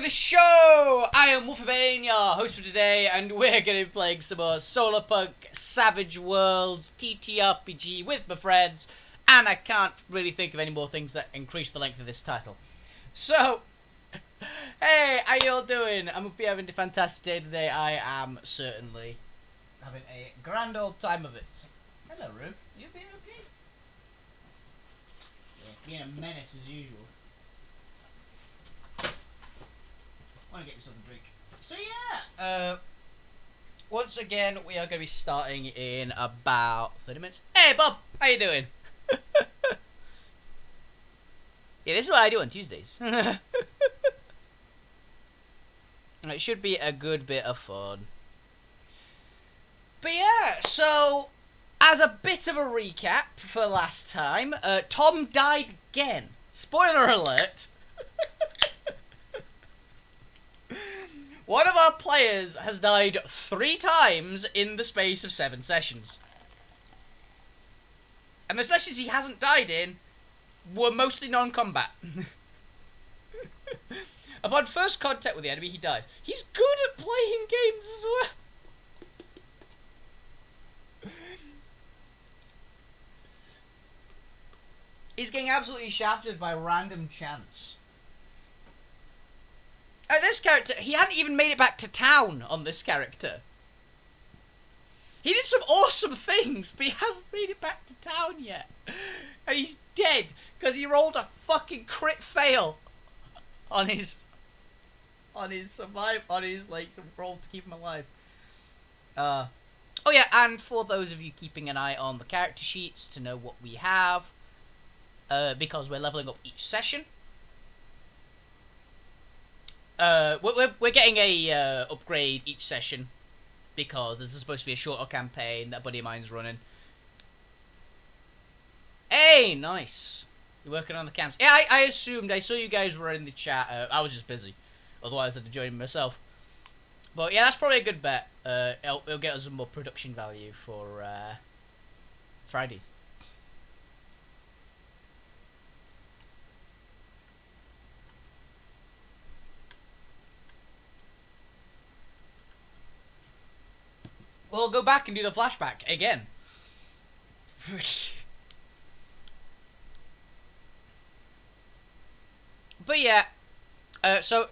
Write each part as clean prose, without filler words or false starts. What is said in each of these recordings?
to the show! I am Wolfie, your host for today, and we're going to be playing some more Solarpunk Savage Worlds TTRPG with my friends, and I can't really think of any more things that increase the length of this title. So, hey, how y'all doing? I hope you're having a fantastic day today. I am certainly having a grand old time of it. Hello, Rube. You been okay? Yeah, being a menace as usual. I want to get you something to drink. So yeah, once again, we are going to be starting in about 30 minutes. Hey, Bob, how you doing? Yeah, this is what I do on Tuesdays. It should be a good bit of fun. But yeah, so as a bit of a recap for last time, Tom died again. Spoiler alert. One of our players has died 3 times in the space of 7 sessions. And the sessions he hasn't died in were mostly non-combat. Upon first contact with the enemy, he dies. He's good at playing games as well. He's getting absolutely shafted by random chance. This character, he hadn't even made it back to town on this character. He did some awesome things, but he hasn't made it back to town yet. And he's dead, because he rolled a fucking crit fail on his roll to keep him alive. Oh yeah, and for those of you keeping an eye on the character sheets to know what we have, because we're leveling up each session, we're getting a upgrade each session because this is supposed to be a shorter campaign that a buddy of mine's running. Hey, nice. You're working on the camps. Yeah, I assumed. I saw you guys were in the chat. I was just busy. Otherwise, I'd have joined myself. But yeah, that's probably a good bet. It'll get us some more production value for Fridays. We'll go back and do the flashback again. But yeah, so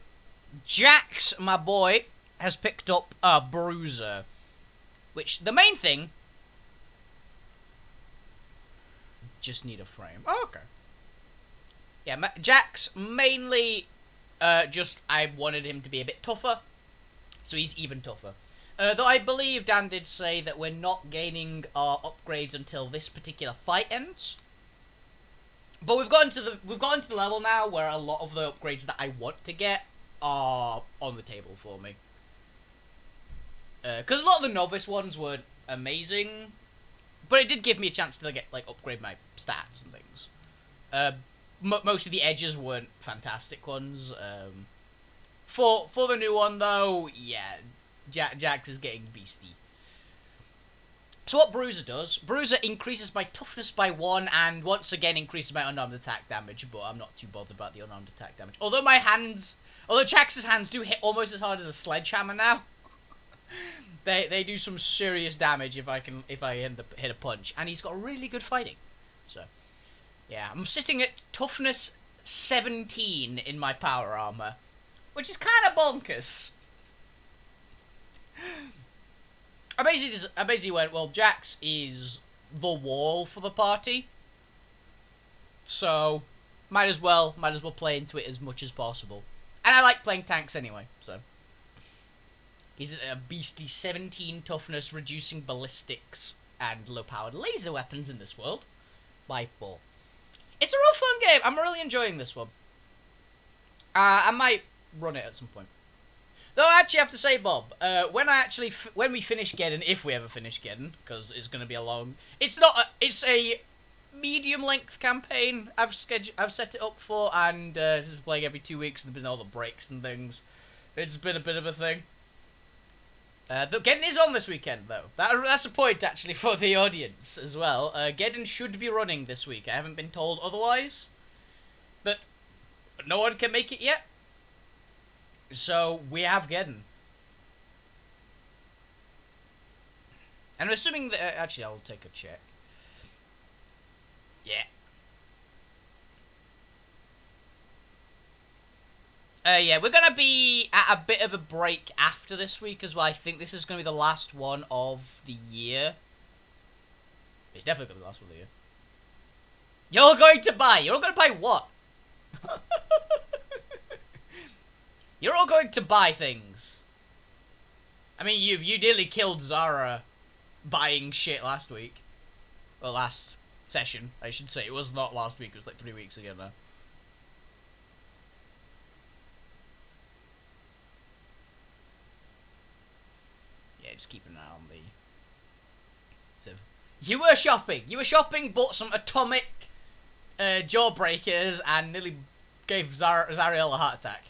Jax, my boy, has picked up a bruiser. Which, the main thing... Just need a frame. Oh, okay. Yeah, Jax mainly, I wanted him to be a bit tougher. So he's even tougher. Though I believe Dan did say that we're not gaining our upgrades until this particular fight ends. But we've gotten to the level now where a lot of the upgrades that I want to get are on the table for me. Because a lot of the novice ones weren't amazing, but it did give me a chance to upgrade my stats and things. Most of the edges weren't fantastic ones. For the new one though, yeah. Jax is getting beastie. So what Bruiser does, Bruiser increases my toughness by 1 and once again increases my unarmed attack damage, but I'm not too bothered about the unarmed attack damage. Although Jax's hands do hit almost as hard as a sledgehammer now. they do some serious damage if I end up hit a punch, and he's got really good fighting. So yeah, I'm sitting at toughness 17 in my power armor, which is kind of bonkers. I basically went, well, Jax is the wall for the party, so might as well play into it as much as possible. And I like playing tanks anyway, so he's a beastie 17 toughness, reducing ballistics and low-powered laser weapons in this world by 4. It's a real fun game. I'm really enjoying this one. I might run it at some point. Though I actually have to say, Bob, when we finish Geddon, if we ever finish Geddon, because it's going to be a long... It's a medium-length campaign I've set it up for, and this is playing every 2 weeks, and there's been all the breaks and things. It's been a bit of a thing. The Geddon is on this weekend, though. That's a point, actually, for the audience as well. Geddon should be running this week. I haven't been told otherwise. But no one can make it yet. So we have Geddon. And I'm assuming that... actually, I'll take a check. Yeah. Yeah, we're going to be at a bit of a break after this week as well. I think this is going to be the last one of the year. It's definitely going to be the last one of the year. You're going to buy. You're all going to buy what? You're all going to buy things. I mean, you nearly killed Zara buying shit last week. Well, last session, I should say. It was not last week. It was like 3 weeks ago now. Yeah, just keep an eye on the... So, you were shopping. You were shopping, bought some atomic jawbreakers, and nearly gave Zariel a heart attack.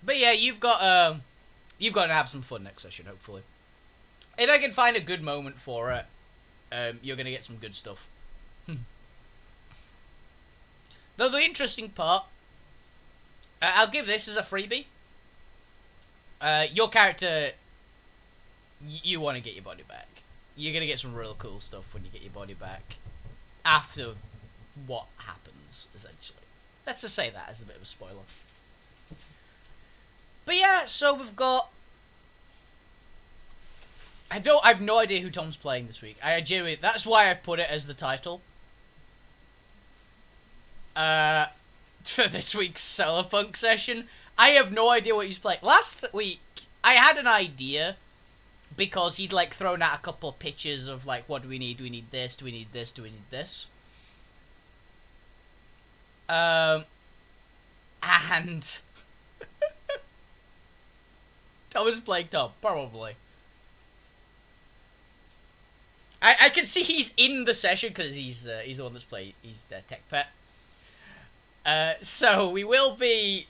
But yeah, you've got to have some fun next session, hopefully. If I can find a good moment for it, you're gonna get some good stuff. Though the interesting part, I'll give this as a freebie. Your character, you want to get your body back. You're gonna get some real cool stuff when you get your body back. After what happens, essentially. Let's just say that as a bit of a spoiler. But yeah, so we've got... I've no idea who Tom's playing this week. I genuinely... That's why I've put it as the title. For this week's Solarpunk session. I have no idea what he's playing. Last week, I had an idea. Because he'd, like, thrown out a couple of pictures of, like, what do we need? Do we need this? Do we need this? Do we need this? And... Tom is playing Tom, probably. I can see he's in the session because he's the one that's played. He's the tech pet. So we will be.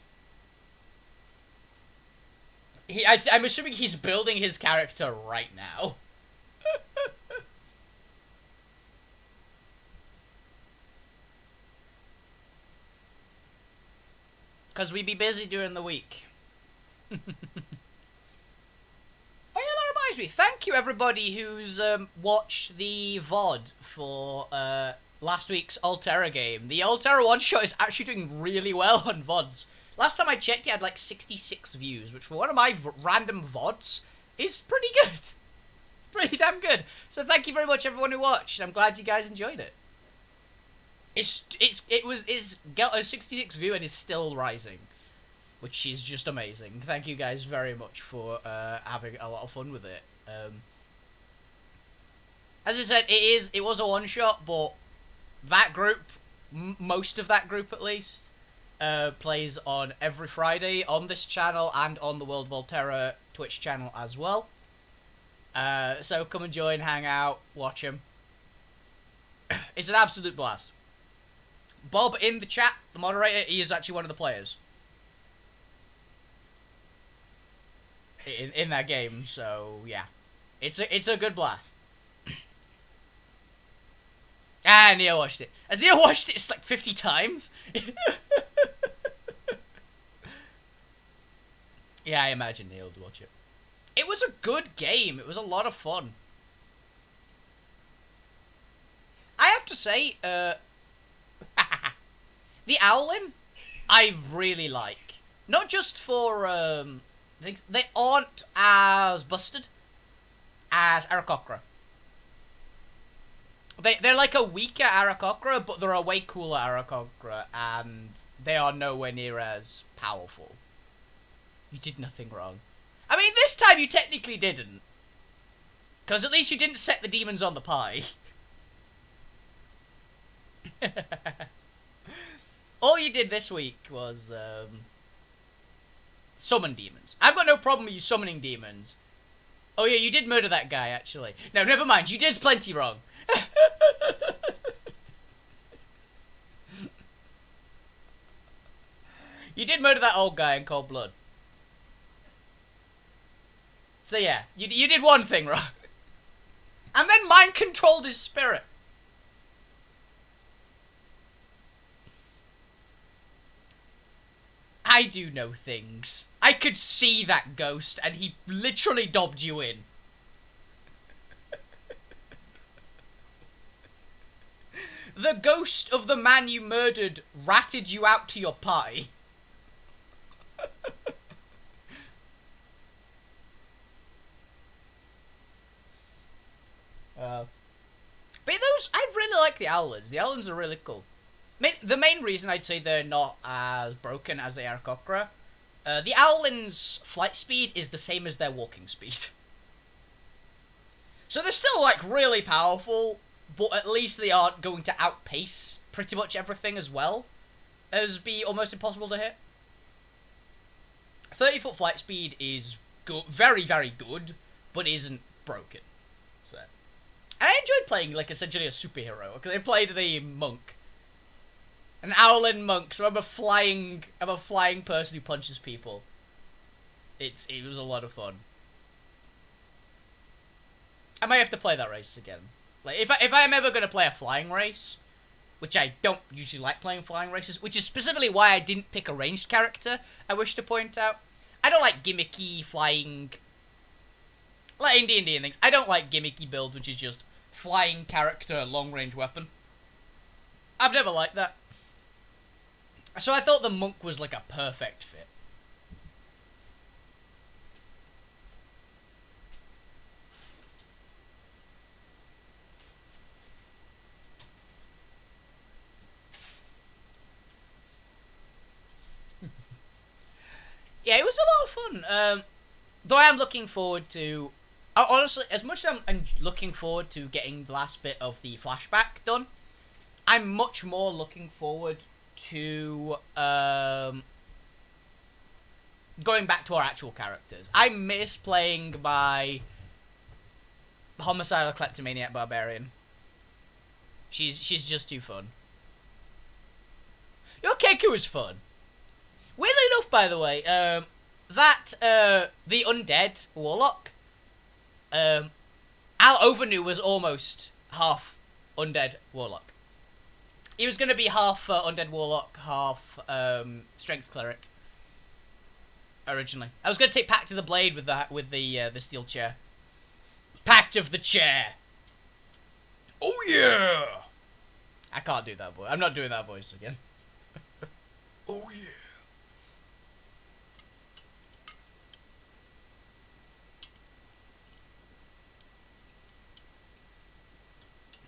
I'm assuming he's building his character right now. Because we be busy during the week. Oh yeah, that reminds me. Thank you everybody who's watched the VoD for last week's Altera game. The Altera one-shot is actually doing really well on VoDs. Last time I checked, it had like 66 views, which for one of my random VoDs is pretty good. It's pretty damn good. So thank you very much everyone who watched. I'm glad you guys enjoyed it. It's got a 66 view and is still rising, which is just amazing. Thank you guys very much for having a lot of fun with it. As I said, it was a one shot, but that group, most of that group at least, plays on every Friday on this channel and on the World of Altera Twitch channel as well. So come and join, hang out, watch them. It's an absolute blast. Bob in the chat, the moderator, he is actually one of the players in that game. So yeah, it's a good blast. Ah, Neo watched it. Has Neo watched it? It's like 50 times. Yeah, I imagine Neo would watch it. It was a good game. It was a lot of fun. I have to say, the Owlin, I really like. Not just for, things. They aren't as busted as Aarakocra. They're like a weaker Aarakocra, but they're a way cooler Aarakocra, and they are nowhere near as powerful. You did nothing wrong. I mean, this time you technically didn't. Because at least you didn't set the demons on the pie. All you did this week was summon demons. I've got no problem with you summoning demons. Oh yeah, you did murder that guy, actually. No, never mind. You did plenty wrong. You did murder that old guy in cold blood. So yeah, you did one thing wrong. And then mind controlled his spirit. I do know things. I could see that ghost, and he literally dobbed you in. The ghost of the man you murdered ratted you out to your party. But those, I really like the Owlins. The Owlins are really cool. The main reason I'd say they're not as broken as they are Kokra, the Owlins' flight speed is the same as their walking speed. So they're still, like, really powerful, but at least they aren't going to outpace pretty much everything as well as be almost impossible to hit. 30-foot flight speed is good, very, very good, but isn't broken. So, and I enjoyed playing, like, essentially a superhero, because I played the monk. An Owlin monk, so I'm a flying person who punches people. It was a lot of fun. I might have to play that race again. Like, if I'm ever going to play a flying race, which I don't usually like playing flying races, which is specifically why I didn't pick a ranged character, I wish to point out. I don't like gimmicky flying, like in D&D and things, I don't like gimmicky build, which is just flying character, long-range weapon. I've never liked that. So I thought the monk was like a perfect fit. Yeah, it was a lot of fun. Though I am looking forward to... honestly, as much as I'm looking forward to getting the last bit of the flashback done, I'm much more looking forward to going back to our actual characters. I miss playing my homicidal kleptomaniac barbarian. She's just too fun. Your Keku is fun. Weirdly enough, by the way, the undead warlock, Al Overnu was almost half undead warlock. He was going to be half undead warlock, half strength cleric. Originally, I was going to take Pact of the Blade with the steel chair. Pact of the Chair. Oh yeah! I can't do that voice. I'm not doing that voice again. Oh yeah.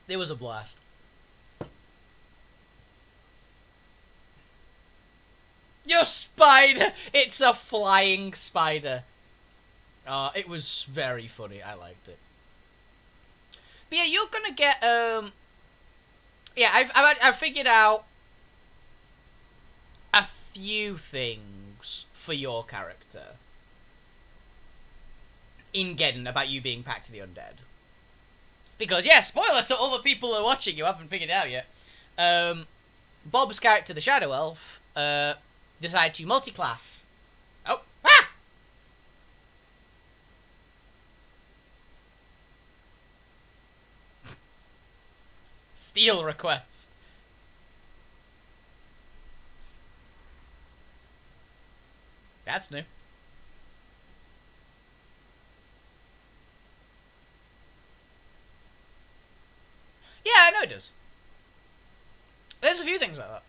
It was a blast. Your spider! It's a flying spider. It was very funny. I liked it. But yeah, you're gonna get yeah, I've figured out a few things for your character in Geddon about you being Pact of the Undead. Because, yeah, spoiler to all the people who are watching, you haven't figured it out yet. Bob's character, the Shadow Elf, decided to multi-class. Oh, ah! Steal request. That's new. Yeah, I know it does. There's a few things like that.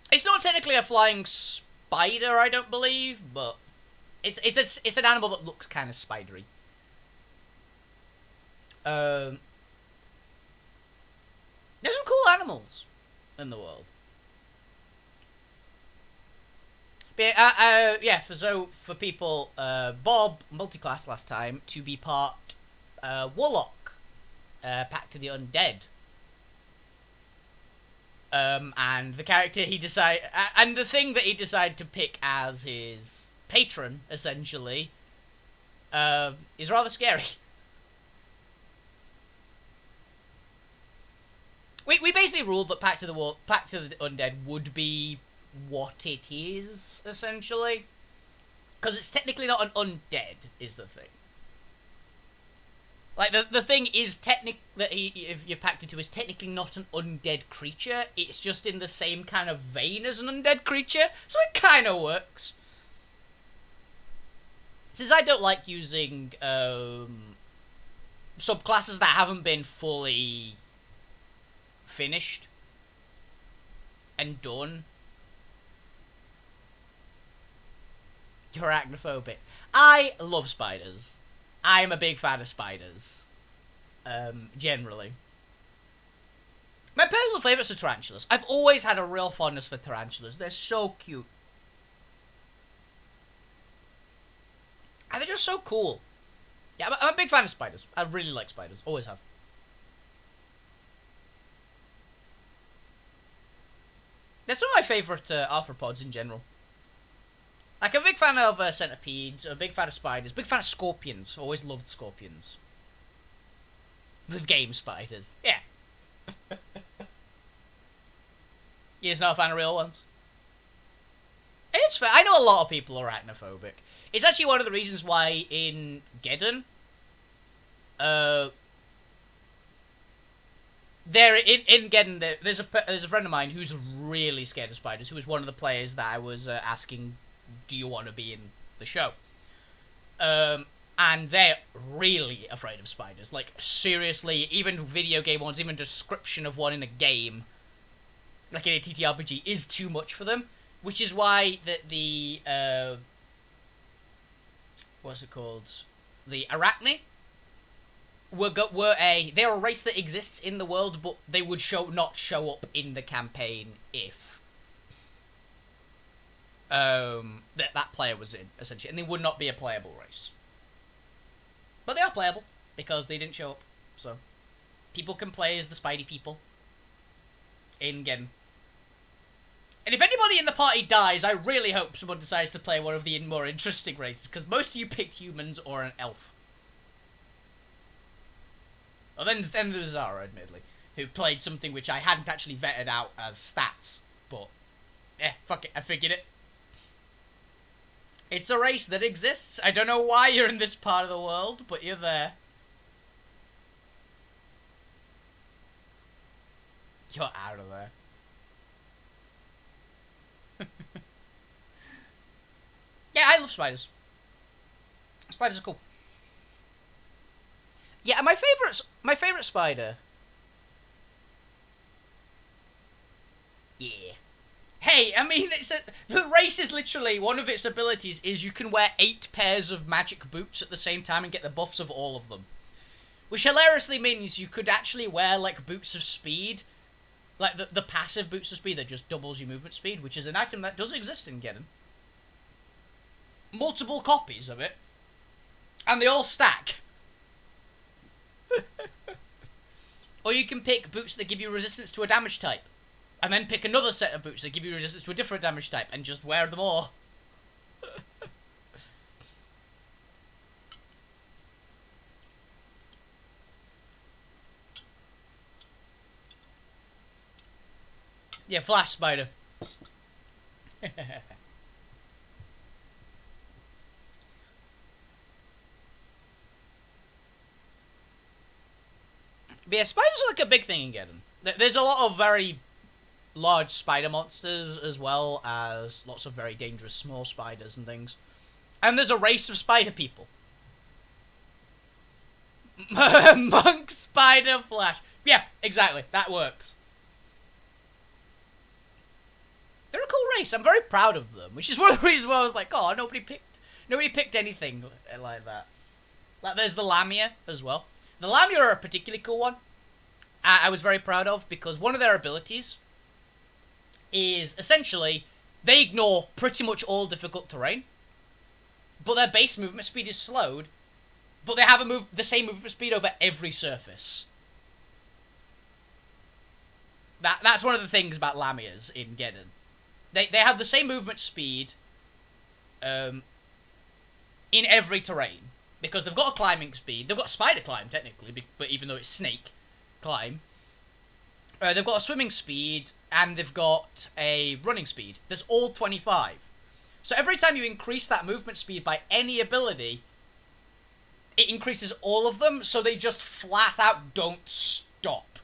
It's not technically a flying spider, I don't believe, but it's an animal that looks kind of spidery. There's some cool animals in the world. But, yeah, for people, Bob multiclassed last time to be part Warlock, Pact of the Undead. And the character and the thing that he decided to pick as his patron, essentially, is rather scary. We basically ruled that Pact of the Undead would be what it is, essentially. Because it's technically not an undead, is the thing. Like, the thing is that if you've packed into is technically not an undead creature. It's just in the same kind of vein as an undead creature, so it kind of works. Since I don't like using subclasses that haven't been fully finished and done. You're arachnophobic. I love spiders. I'm a big fan of spiders. Generally. My personal favourites are tarantulas. I've always had a real fondness for tarantulas. They're so cute. And they're just so cool. Yeah, I'm a big fan of spiders. I really like spiders. Always have. They're some of my favourite arthropods in general. Like, I'm a big fan of centipedes, a big fan of spiders, big fan of scorpions. Always loved scorpions. With game spiders. Yeah. You're just not a fan of real ones? It's fair. I know a lot of people are arachnophobic. It's actually one of the reasons why in Geddon, in Geddon, there's a friend of mine who's really scared of spiders, who was one of the players that I was asking, do you want to be in the show? And they're really afraid of spiders. Like, seriously, even video game ones, even description of one in a game, like in a TTRPG, is too much for them. Which is why the what's it called? The Arachne they're a race that exists in the world, but they would not show up in the campaign if that player was in, essentially, and they would not be a playable race. But they are playable because they didn't show up. So people can play as the Spidey people in Geddon. And if anybody in the party dies, I really hope someone decides to play one of the more interesting races, because most of you picked humans or an elf. Well, then there's Zara, admittedly, who played something which I hadn't actually vetted out as stats, but fuck it, I figured it. It's a race that exists. I don't know why you're in this part of the world, but you're there. You're out of there. Yeah, I love spiders. Spiders are cool. Yeah, my favorite spider. Yeah. Hey, I mean, the race is literally, one of its abilities is you can wear 8 pairs of magic boots at the same time and get the buffs of all of them. Which hilariously means you could actually wear, like, boots of speed. Like, the passive boots of speed that just doubles your movement speed, which is an item that does exist in Geddon. Multiple copies of it. And they all stack. Or you can pick boots that give you resistance to a damage type. And then pick another set of boots that give you resistance to a different damage type. And just wear them all. Yeah, Flash Spider. But yeah, spiders are like a big thing in Geddon. There's a lot of very large spider monsters, as well as lots of very dangerous small spiders and things. And there's a race of spider people. Monk Spider Flash. Yeah, exactly. That works. They're a cool race. I'm very proud of them. Which is one of the reasons why I was like, oh, nobody picked anything like that. Like, there's the Lamia as well. The Lamia are a particularly cool one. I was very proud of, because one of their abilities is essentially they ignore pretty much all difficult terrain, but their base movement speed is slowed, but they have the same movement speed over every surface. That's one of the things about Lamias in Geddon. They have the same movement speed in every terrain. Because they've got a climbing speed. They've got a spider climb, technically, but even though it's snake climb. They've got a swimming speed, and they've got a running speed. That's all 25. So every time you increase that movement speed by any ability, it increases all of them, so they just flat out don't stop.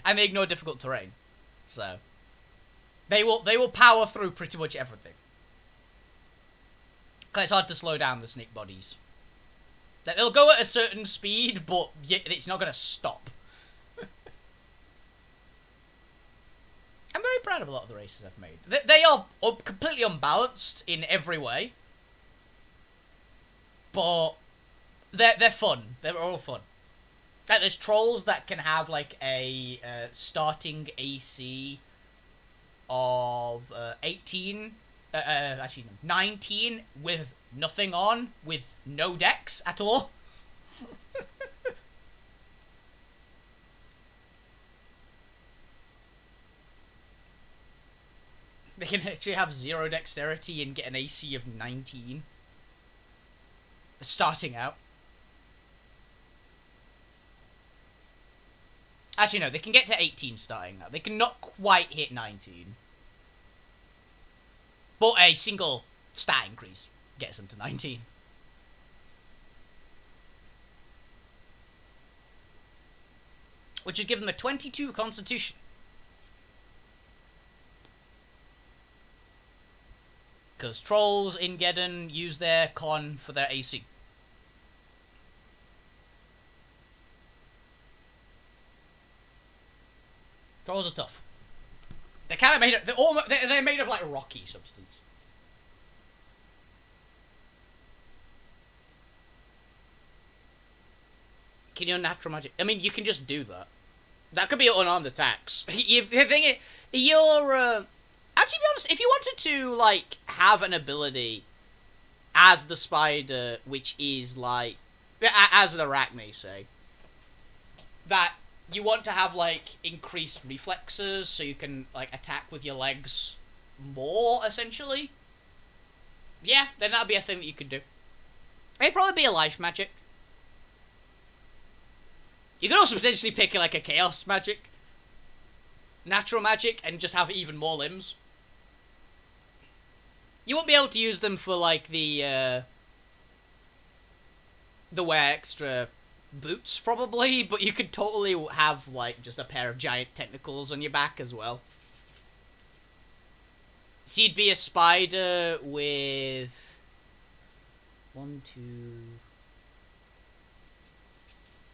And they ignore difficult terrain. So they will power through pretty much everything. Because it's hard to slow down the snake bodies. They'll go at a certain speed, but it's not going to stop. I'm very proud of a lot of the races I've made. They are completely unbalanced in every way. But they're fun. They're all fun. Like, there's trolls that can have like a starting AC of 18, actually no, 19 with nothing on, with no decks at all. They can actually have 0 dexterity and get an AC of 19. Starting out. Actually, no, they can get to 18 starting now. They can not quite hit 19. But a single stat increase gets them to 19. Which would give them a 22 constitution. Because trolls in Geddon use their con for their AC. Trolls are tough. They're kind of made of... They're made of, like, rocky substance. Can you natural magic? I mean, you can just do that. That could be unarmed attacks. The thing is, you're... Actually, to be honest, if you wanted to, like, have an ability as the spider, which is, like... As an arachne, say. That... You want to have, like, increased reflexes, so you can, like, attack with your legs more, essentially. Yeah, then that'd be a thing that you could do. It'd probably be a life magic. You could also potentially pick, like, a chaos magic. Natural magic, and just have even more limbs. You won't be able to use them for, like, the wear extra... boots, probably, but you could totally have, like, just a pair of giant tentacles on your back as well. So you'd be a spider with... 1, 2...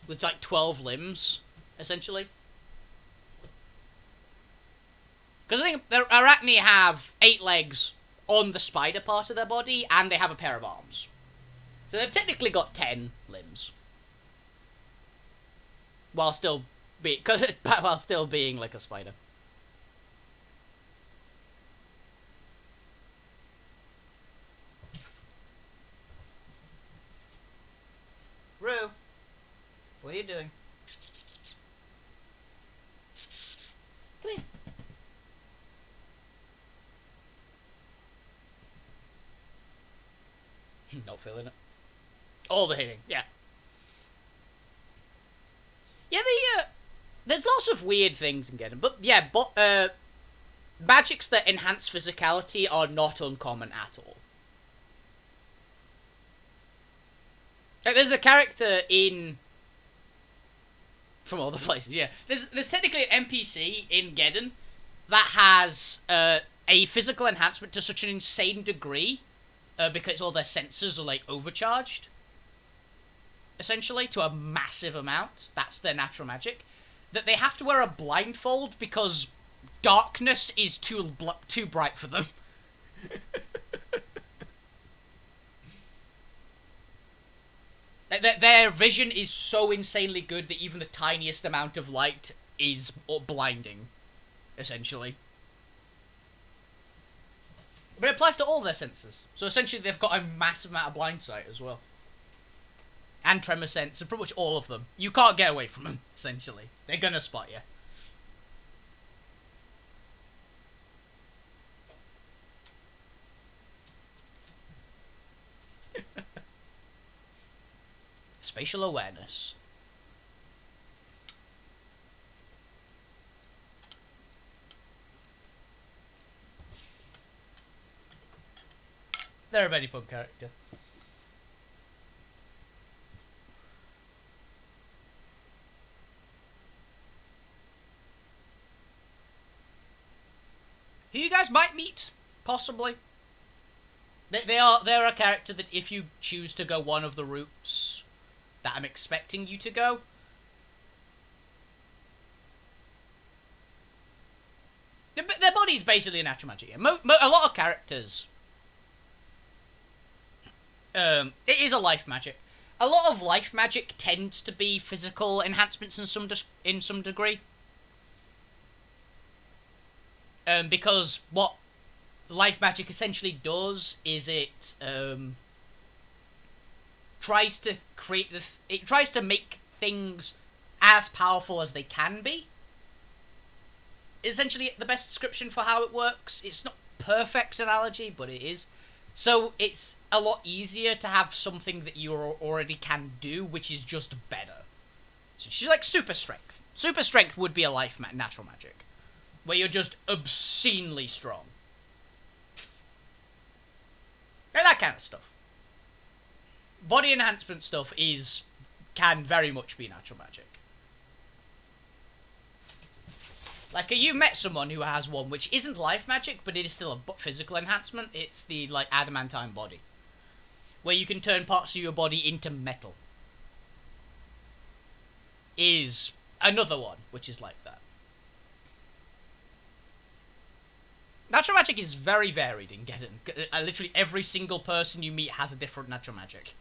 with, like, 12 limbs, essentially. Because I think the arachne have 8 legs on the spider part of their body, and they have a pair of arms. So they've technically got 10 limbs. While still being like a spider. Rue, what are you doing? Come here. Not feeling it. All the hitting, yeah. Yeah, there's lots of weird things in Geddon, but yeah, magics that enhance physicality are not uncommon at all. Like, there's a character in... From all the places, yeah. There's technically an NPC in Geddon that has a physical enhancement to such an insane degree, because all their senses are, like, overcharged. Essentially, to a massive amount. That's their natural magic. That they have to wear a blindfold because darkness is too bright for them. Their vision is so insanely good that even the tiniest amount of light is blinding, essentially. But it applies to all their senses. So essentially they've got a massive amount of blind sight as well. And tremor sense, and pretty much all of them. You can't get away from them, essentially. They're gonna spot you. Spatial awareness. They're a very fun character. Who you guys might meet, possibly. They're a character that if you choose to go one of the routes that I'm expecting you to go, their body's basically a natural magic. A lot of characters, it is a life magic. A lot of life magic tends to be physical enhancements in some degree. Because what life magic essentially does is it tries to it tries to make things as powerful as they can be. Essentially, the best description for how it works. It's not perfect analogy, but it is. So it's a lot easier to have something that you already can do, which is just better. So she's like super strength. Super strength would be a natural magic, where you're just obscenely strong. And that kind of stuff. Body enhancement stuff can very much be natural magic. Like, you've met someone who has one which isn't life magic, but it is still a physical enhancement. It's the, like, adamantine body, where you can turn parts of your body into metal. Is another one which is like that. Natural magic is very varied in getting. Literally every single person you meet has a different natural magic.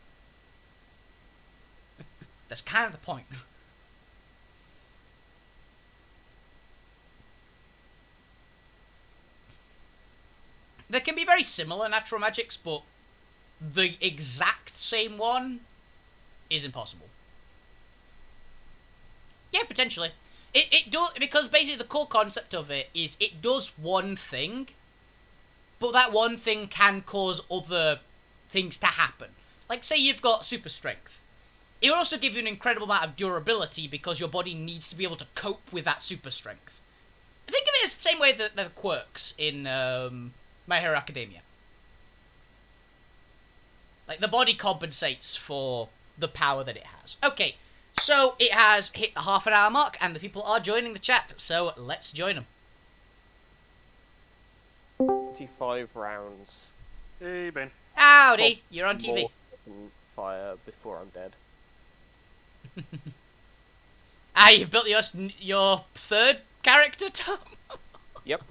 That's kind of the point. There can be very similar natural magics, but the exact same one is impossible. Yeah, potentially. It does, because basically the core concept of it is it does one thing, but that one thing can cause other things to happen. Like, say you've got super strength. It will also give you an incredible amount of durability because your body needs to be able to cope with that super strength. Think of it as the same way that the quirks in My Hero Academia. Like, the body compensates for the power that it has. Okay, so it has hit the half-an-hour mark, and the people are joining the chat, so let's join them. 25 rounds. Hey, Ben. Howdy, you're on TV. Fire before I'm dead. You built your third character, Tom? Yep.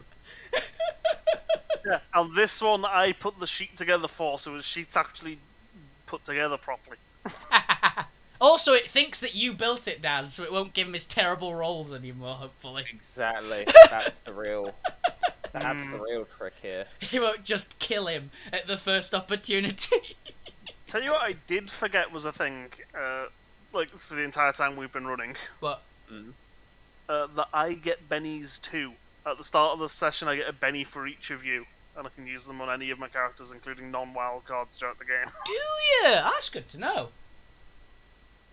Yeah, and this one I put the sheet together for, so the sheet's actually put together properly. Also, it thinks that you built it, Dan, so it won't give him his terrible rolls anymore, hopefully. Exactly. That's the real trick here. He won't just kill him at the first opportunity. Tell you what I did forget was a thing, like, for the entire time we've been running. What? That I get bennies too. At the start of the session, I get a benny for each of you, and I can use them on any of my characters, including non-wild cards throughout the game. Do you? That's good to know.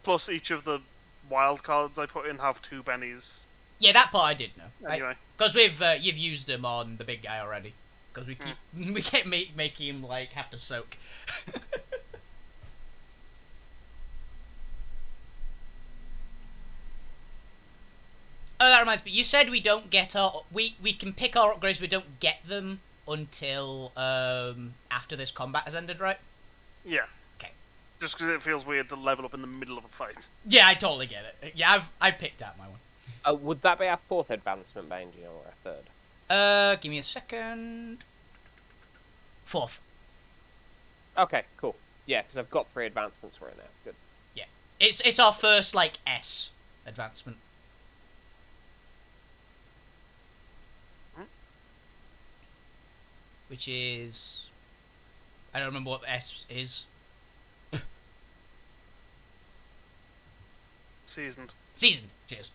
Plus, each of the wild cards I put in have 2 bennies. Yeah, that part I did know. Anyway. Because you've used them on the big guy already. Because we kept making him, like, have to soak. Oh, that reminds me. You said we don't get we can pick our upgrades, we don't get them until after this combat has ended, right? Yeah. Okay. Just because it feels weird to level up in the middle of a fight. Yeah, I totally get it. Yeah, I picked out my one. Would that be our 4th advancement, Benji, or our 3rd? Give me a second. 4th. Okay, cool. Yeah, because I've got 3 advancements right now. Good. Yeah, it's our first, like, S advancement. Which is... I don't remember what the S is. Seasoned. Seasoned, cheers.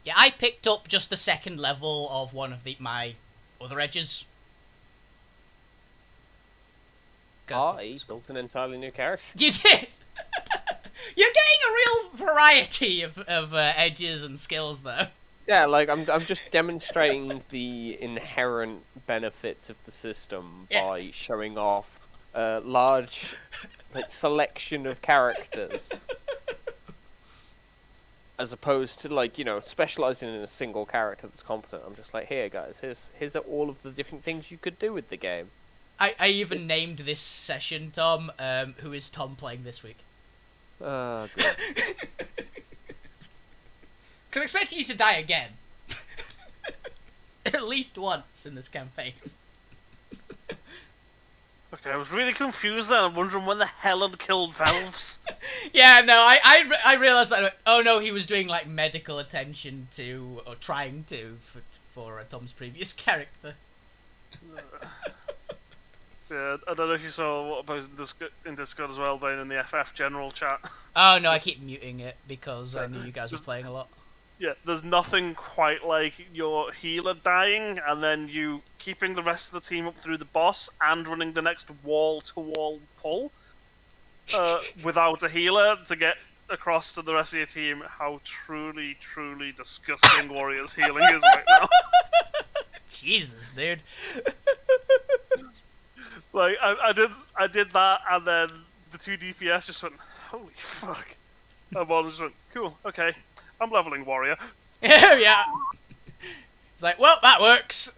Yeah, I picked up just the 2nd level of one of my other edges. He built an entirely new character. You did! You're getting a real variety of edges and skills, though. Yeah, like, I'm just demonstrating the inherent benefits of the system by showing off large selection of characters, as opposed to specializing in a single character that's competent. I'm just like, here guys, here's all of the different things you could do with the game. I even named this session, Tom. Who is Tom playing this week? Good. Because I'm expecting you to die again. At least once in this campaign. Okay, I was really confused then. I'm wondering when the hell had killed Valves. Yeah, no, I realised that. Oh no, he was doing like medical attention to, or trying to, for Tom's previous character. Yeah, I don't know if you saw what I posted in Discord as well, Bane, in the FF general chat. Oh no, I keep muting it because I knew you guys were playing a lot. Yeah, there's nothing quite like your healer dying and then you keeping the rest of the team up through the boss and running the next wall-to-wall pull without a healer to get across to the rest of your team. How truly, truly disgusting Warrior's healing is right now. Jesus, dude. Like, I did that, and then the 2 DPS just went, holy fuck. And one just went, cool, okay, I'm leveling Warrior. Yeah. It's like, well, that works.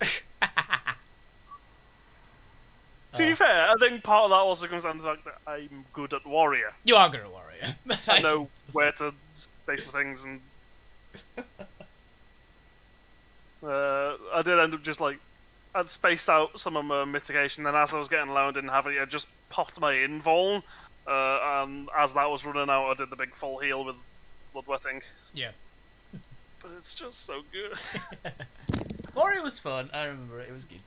To be fair, I think part of that also comes down to the fact that I'm good at Warrior. You are good at Warrior. I know where to space my things, and I did end up just like, I'd spaced out some of my mitigation, then as I was getting low and didn't have it, I just popped my invuln, and as that was running out, I did the big full heal with bloodwetting. Yeah. But it's just so good. Warrior was fun. I remember it. It was good.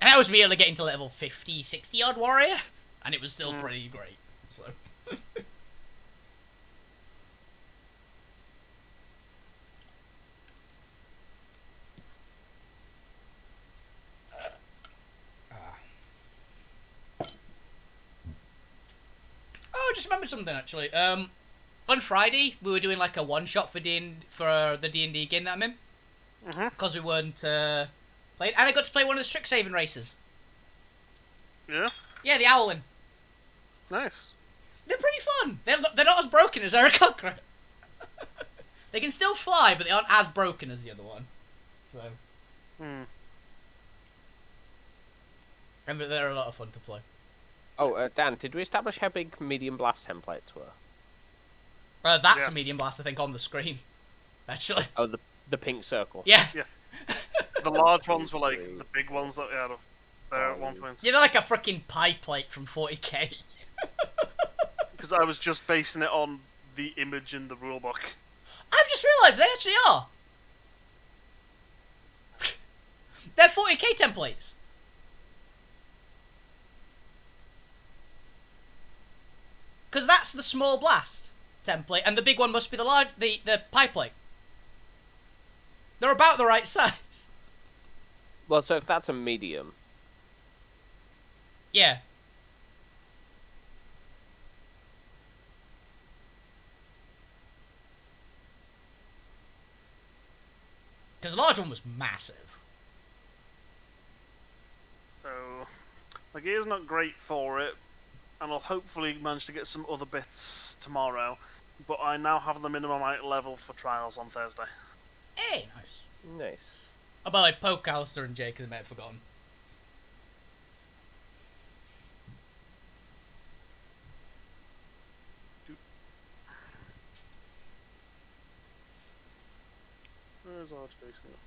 And that was me only getting to level 50, 60 odd Warrior, and it was still pretty great. So. Oh, I just remembered something actually. On Friday we were doing like a one shot for the D&D game that I'm in, because we weren't playing, and I got to play one of the Strixhaven races. Yeah? Yeah, the Owlin. Nice. They're pretty fun. They're not as broken as Aarakocra. They can still fly, but they aren't as broken as the other one. So. And they're a lot of fun to play. Oh, Dan, did we establish how big medium blast templates were? That's a medium blast, I think, on the screen. Actually. Oh, the pink circle. Yeah. Yeah. The large ones were like the big ones that we had up there at one point. Yeah, they're like a freaking pie plate from 40k. Because I was just basing it on the image in the rulebook. I've just realised they actually are. They're 40k templates. Because that's the small blast template, and the big one must be the pie plate. They're about the right size. Well, so if that's a medium... Yeah. Because the large one was massive. So, my gear's not great for it, and I'll hopefully manage to get some other bits tomorrow. But I now have the minimum level for trials on Thursday. Hey, nice. Nice. Oh, by the way, poke Alistair and Jake, because I may have forgotten. Where's Archbishop?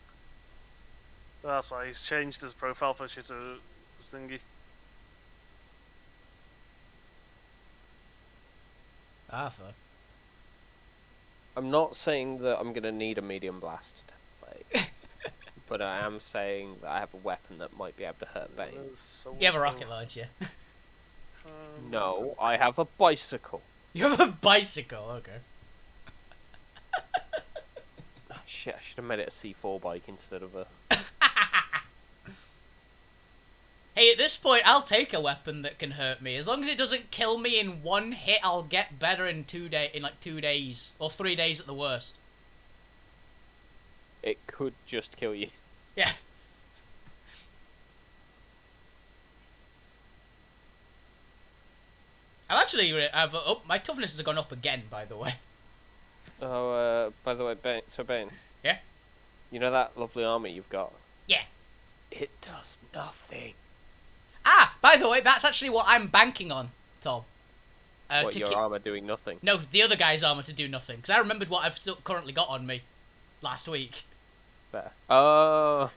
That's why he's changed his profile picture to Stingy. Fuck. I'm not saying that I'm going to need a medium blast template, but I am saying that I have a weapon that might be able to hurt Bane. You have a rocket launcher. No, I have a bicycle. You have a bicycle, okay. Oh, shit, I should have made it a C4 bike instead of a... Hey, at this point, I'll take a weapon that can hurt me. As long as it doesn't kill me in one hit, I'll get better in 2 days. Or 3 days at the worst. It could just kill you. Yeah. I'm actually. Oh, my toughness has gone up again, by the way. Oh, by the way, Bane. Yeah? You know that lovely armor you've got? Yeah. It does nothing. Ah, by the way, that's actually what I'm banking on, Tom. What, your armor doing nothing? No, the other guy's armor to do nothing. Because I remembered what I've still currently got on me last week. There. Oh.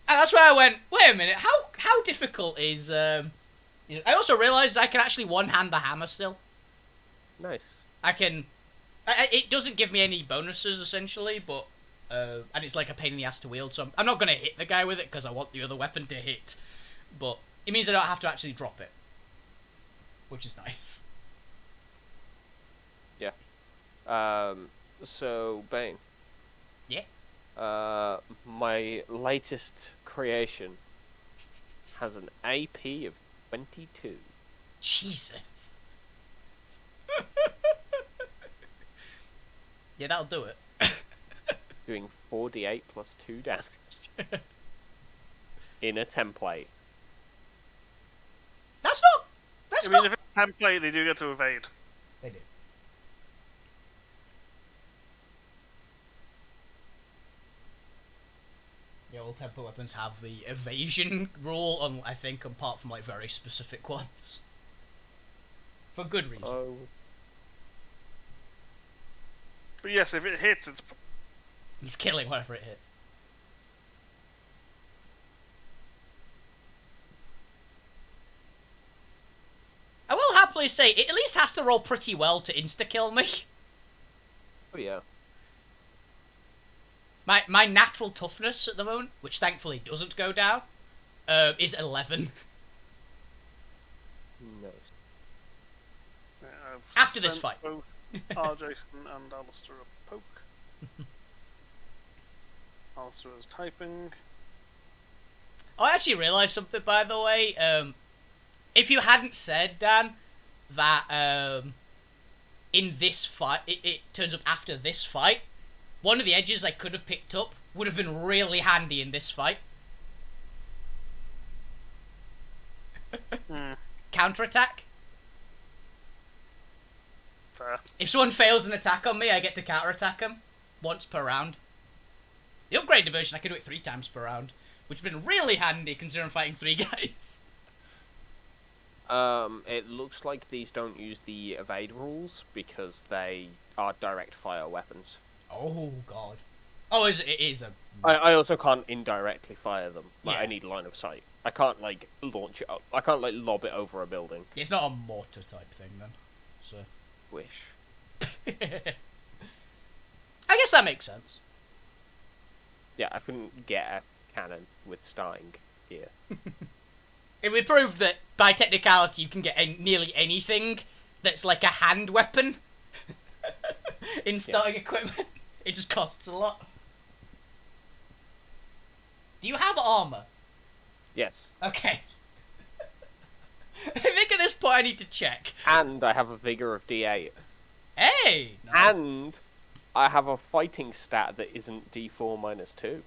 And that's where I went, wait a minute, how difficult is... I also realised I can actually one-hand the hammer still. Nice. I can... it doesn't give me any bonuses, essentially, but... and it's like a pain in the ass to wield, so I'm not going to hit the guy with it, because I want the other weapon to hit. But it means I don't have to actually drop it. Which is nice. Yeah. So, Bane. Yeah? My latest creation has an AP of 22. Jesus. Yeah, that'll do it. Doing 4d8 plus 2 damage. In a template. That's I not... mean, if it's template, they do get to evade. They do. Yeah, all tempo weapons have the evasion rule, I think, apart from like very specific ones. For good reason. Oh. But yes, if it hits, it's... He's killing whatever it hits. I will happily say, it at least has to roll pretty well to insta-kill me. Oh, yeah. My natural toughness at the moment, which thankfully doesn't go down, is 11. Nice. After this fight. Both Jason and Alistair a poke. Alistair is typing. Oh, I actually realised something, by the way. If you hadn't said, Dan, that in this fight, it turns up after this fight, one of the edges I could have picked up would have been really handy in this fight. Counterattack. Fair. If someone fails an attack on me, I get to counterattack them once per round. The upgraded version, I could do it 3 times per round, which would have been really handy considering I'm fighting 3 guys. It looks like these don't use the evade rules because they are direct fire weapons. Oh god. Oh, it is a... I also can't indirectly fire them. Like, Yeah. I need line of sight. I can't, like, launch it up. I can't, like, lob it over a building. It's not a mortar type thing, then. So... Wish. I guess that makes sense. Yeah, I couldn't get a cannon with starting here. It would prove that, by technicality, you can get nearly anything that's like a hand weapon in starting equipment. It just costs a lot. Do you have armor? Yes. Okay. I think at this point I need to check. And I have a vigor of D8. Hey! Nice. And I have a fighting stat that isn't D4 minus 2.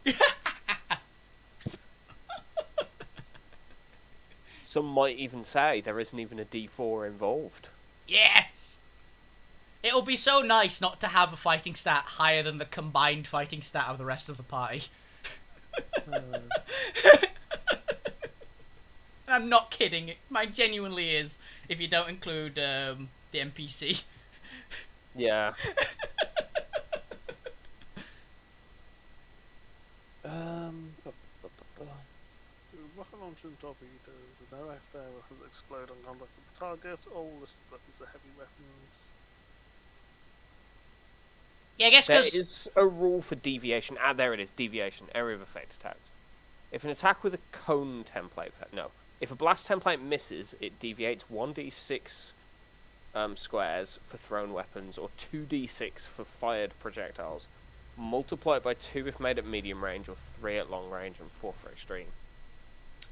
Some might even say there isn't even a D4 involved. Yes! It'll be so nice not to have a fighting stat higher than the combined fighting stat of the rest of the party. I'm not kidding. Mine genuinely is, if you don't include the NPC. Yeah. Rocket launcher and torpedo. The direct fire weapons that explode on contact with the target. All listed weapons are heavy weapons. Yeah, I guess There because... is a rule for deviation. Ah, there it is. Deviation. Area of effect attacks. If an attack with a cone template... No. If a blast template misses, it deviates 1d6 squares for thrown weapons, or 2d6 for fired projectiles. Multiply it by 2 if made at medium range, or 3 at long range, and 4 for extreme.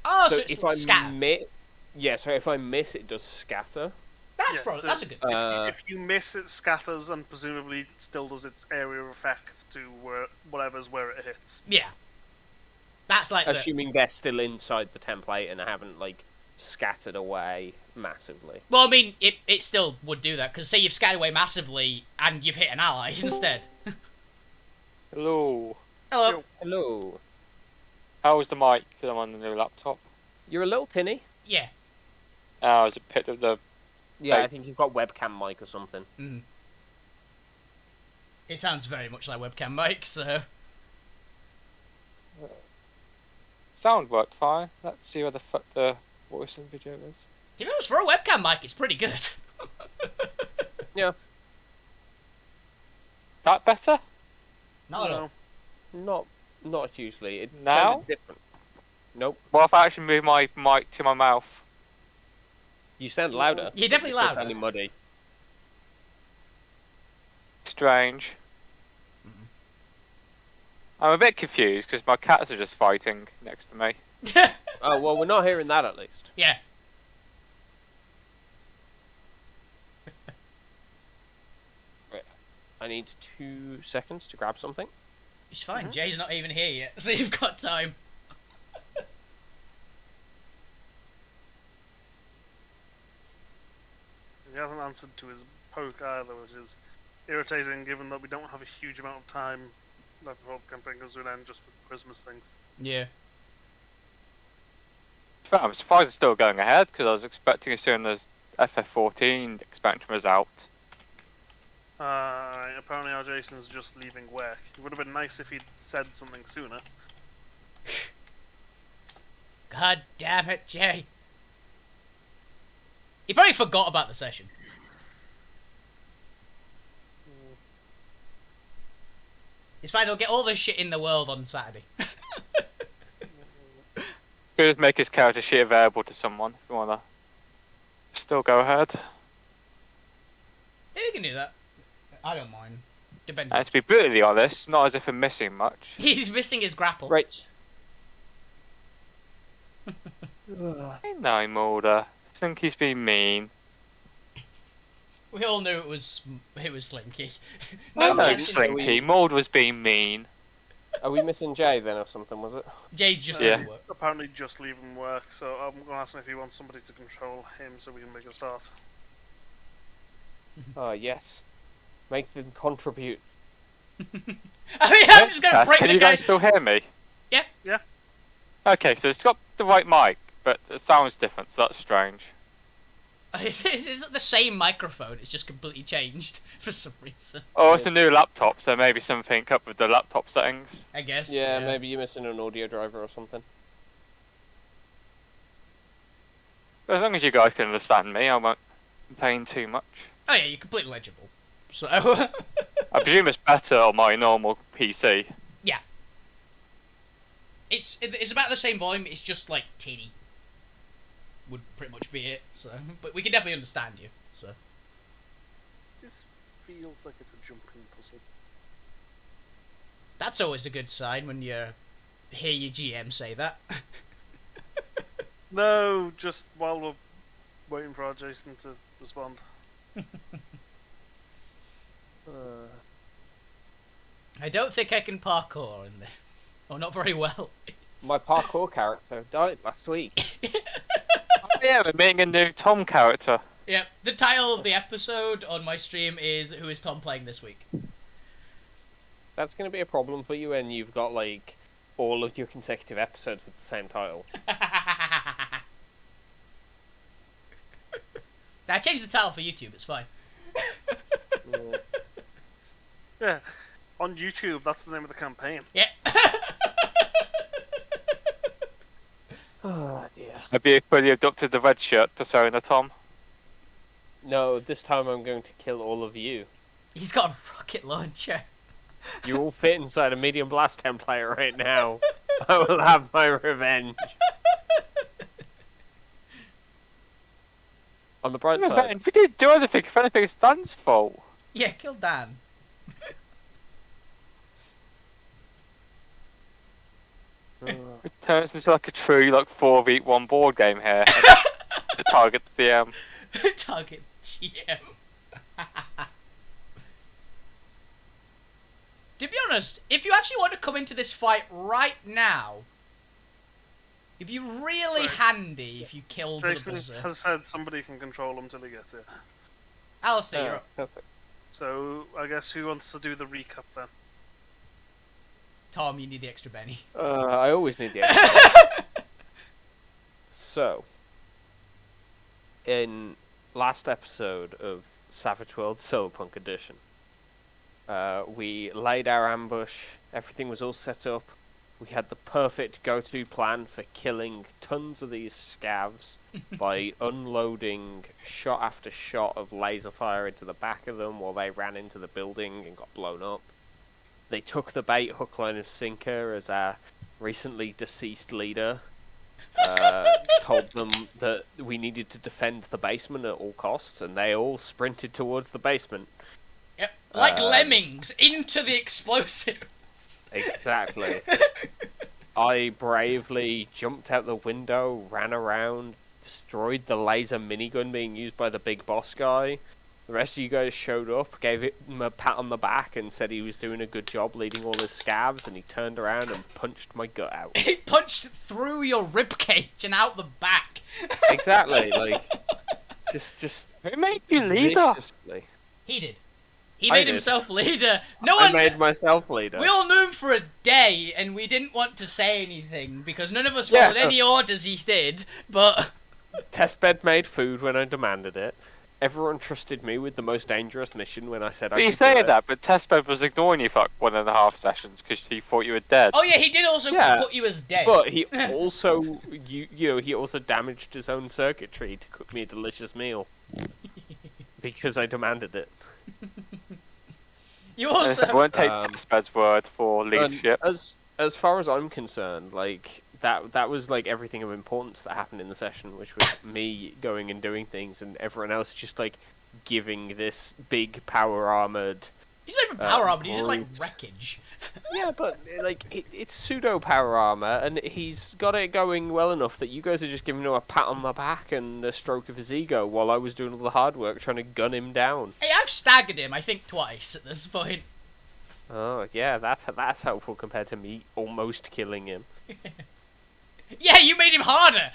Oh, so So it's if like I scatter. yeah, so if I miss, it does scatter. That's Yeah, probably... so- that's a good... If you miss, it scatters and presumably still does its area of effect to whatever's where it hits. Yeah. That's like the... Assuming they're still inside the template and I haven't, like, scattered away massively. Well, I mean, it still would do that, because say you've scattered away massively and you've hit an ally instead. Hello. Hello. Hello. How's the mic? Because I'm on the new laptop. You're a little tinny. Yeah. Oh, is it picked up the... Yeah, Hey. I think you've got webcam mic or something. Mm. It sounds very much like webcam mic, so... Sound worked fine. Let's see where the fuck the voice and video is. To be honest, for a webcam mic, it's pretty good. Yeah. That better? Not at all. Not hugely. It Now? sounded different. Nope. Well, if I actually move my mic to my mouth. You sound louder. You're definitely still louder. sounding muddy. Strange. Mhm. I'm a bit confused because my cats are just fighting next to me. Oh well, we're not hearing that at least. Yeah. I need 2 seconds to grab something. It's fine. Jay's not even here yet, so you've got time. He hasn't answered to his poke either, which is irritating given that we don't have a huge amount of time left before the campaign goes to an end just with Christmas things. Yeah. But I'm surprised it's still going ahead because I was expecting as soon as FF14 expansion was out. Apparently our Jason's just leaving work. It would have been nice if he'd said something sooner. God damn it, Jay. He probably forgot about the session. It's fine, he'll get all the shit in the world on Saturday. Could just make his character sheet available to someone if you wanna still go ahead. Yeah, we can do that. I don't mind. Depends. And to be brutally honest, not as if I'm missing much. He's missing his grapple. Right. Hey, no, Mulder. I think he's been mean. We all knew it was Slinky. No, No, no, Slinky. Maud was being mean. Are we missing Jay then or something, was it? Jay's just Yeah. at work. Apparently just leaving work, so I'm going to ask him if he wants somebody to control him so we can make a start. Oh, yes. Make them contribute. I mean, I'm just gonna Yes, break can the you guy. guys still hear me? Yeah. Yeah. Okay, so it's got the right mic, but it sounds different, so that's strange. It's the same microphone. It's just completely changed for some reason. Oh, it's a new laptop, so maybe something up with the laptop settings. I guess. Yeah, maybe you're missing an audio driver or something. But as long as you guys can understand me, I won't complain too much. Oh yeah, you're completely legible. So. I presume it's better on my normal PC. It's about the same volume. It's just like tinny. Would pretty much be it. So, but we can definitely understand you. So. This feels like it's a jumping puzzle. That's always a good sign when you hear your GM say that. No, just while we're waiting for our Jason to respond. I don't think I can parkour in this. Oh, not very well. My parkour character died last week. Oh, yeah, we're meeting a new Tom character. Yep, the title of the episode on my stream is "Who is Tom playing this week?" That's going to be a problem for you when you've got, like, all of your consecutive episodes with the same title. I changed the title for YouTube. It's fine. Yeah, on YouTube, that's the name of the campaign. Yep. Oh, dear. Have you fully adopted the red shirt persona, Tom? No, this time I'm going to kill all of you. He's got a rocket launcher. You all fit inside a medium blast template right now. I will have my revenge. On the bright side, We didn't do anything. If anything, it's Dan's fault. Yeah, kill Dan. It turns into like a true 4v1 board game here. The target DM. Target GM. To be honest, if you actually want to come into this fight right now, It'd be really Right. handy if you killed Jason the buzzer. has said somebody can control him till he gets it. Alistair, you're up. Perfect. So I guess who wants to do the recap then? Tom, you need the extra Benny. I always need the extra. So, in last episode of Savage World Solarpunk Edition, we laid our ambush, everything was all set up, we had the perfect go-to plan for killing tons of these scavs by unloading shot after shot of laser fire into the back of them while they ran into the building and got blown up. They took the bait hook, line, and sinker as our recently deceased leader told them that we needed to defend the basement at all costs, and they all sprinted towards the basement. Yep, like lemmings into the explosives. Exactly. I bravely jumped out the window, ran around, destroyed the laser minigun being used by the big boss guy. The rest of you guys showed up, gave him a pat on the back, and said he was doing a good job leading all his scavs, and he turned around and punched my gut out. He punched through your ribcage and out the back. Exactly, like, just Who made you leader? viciously. He did. He I made did. himself leader. No I one. made myself leader. We all knew him for a day, and we didn't want to say anything because none of us Yeah. followed any orders he did. But Testbed made food when I demanded it. Everyone trusted me with the most dangerous mission when I said I But you could do say it. that, but Testbed was ignoring you for like 1.5 sessions because he thought you were dead. oh yeah, he did also Yeah, put you as dead. But he also, he also damaged his own circuitry to cook me a delicious meal because I demanded it. You And also. won't take Um, Testbed's word for And leadership. as far as I'm concerned, like that was like everything of importance that happened in the session, which was me going and doing things, and everyone else just like giving this big power armored. He's not even power armored. He's just like brute. wreckage. Yeah, but like it's pseudo power armor, and he's got it going well enough that you guys are just giving him a pat on the back and a stroke of his ego, while I was doing all the hard work trying to gun him down. Hey, I've staggered him. I think twice at this point. Oh yeah, that's helpful compared to me almost killing him. Yeah, you made him harder.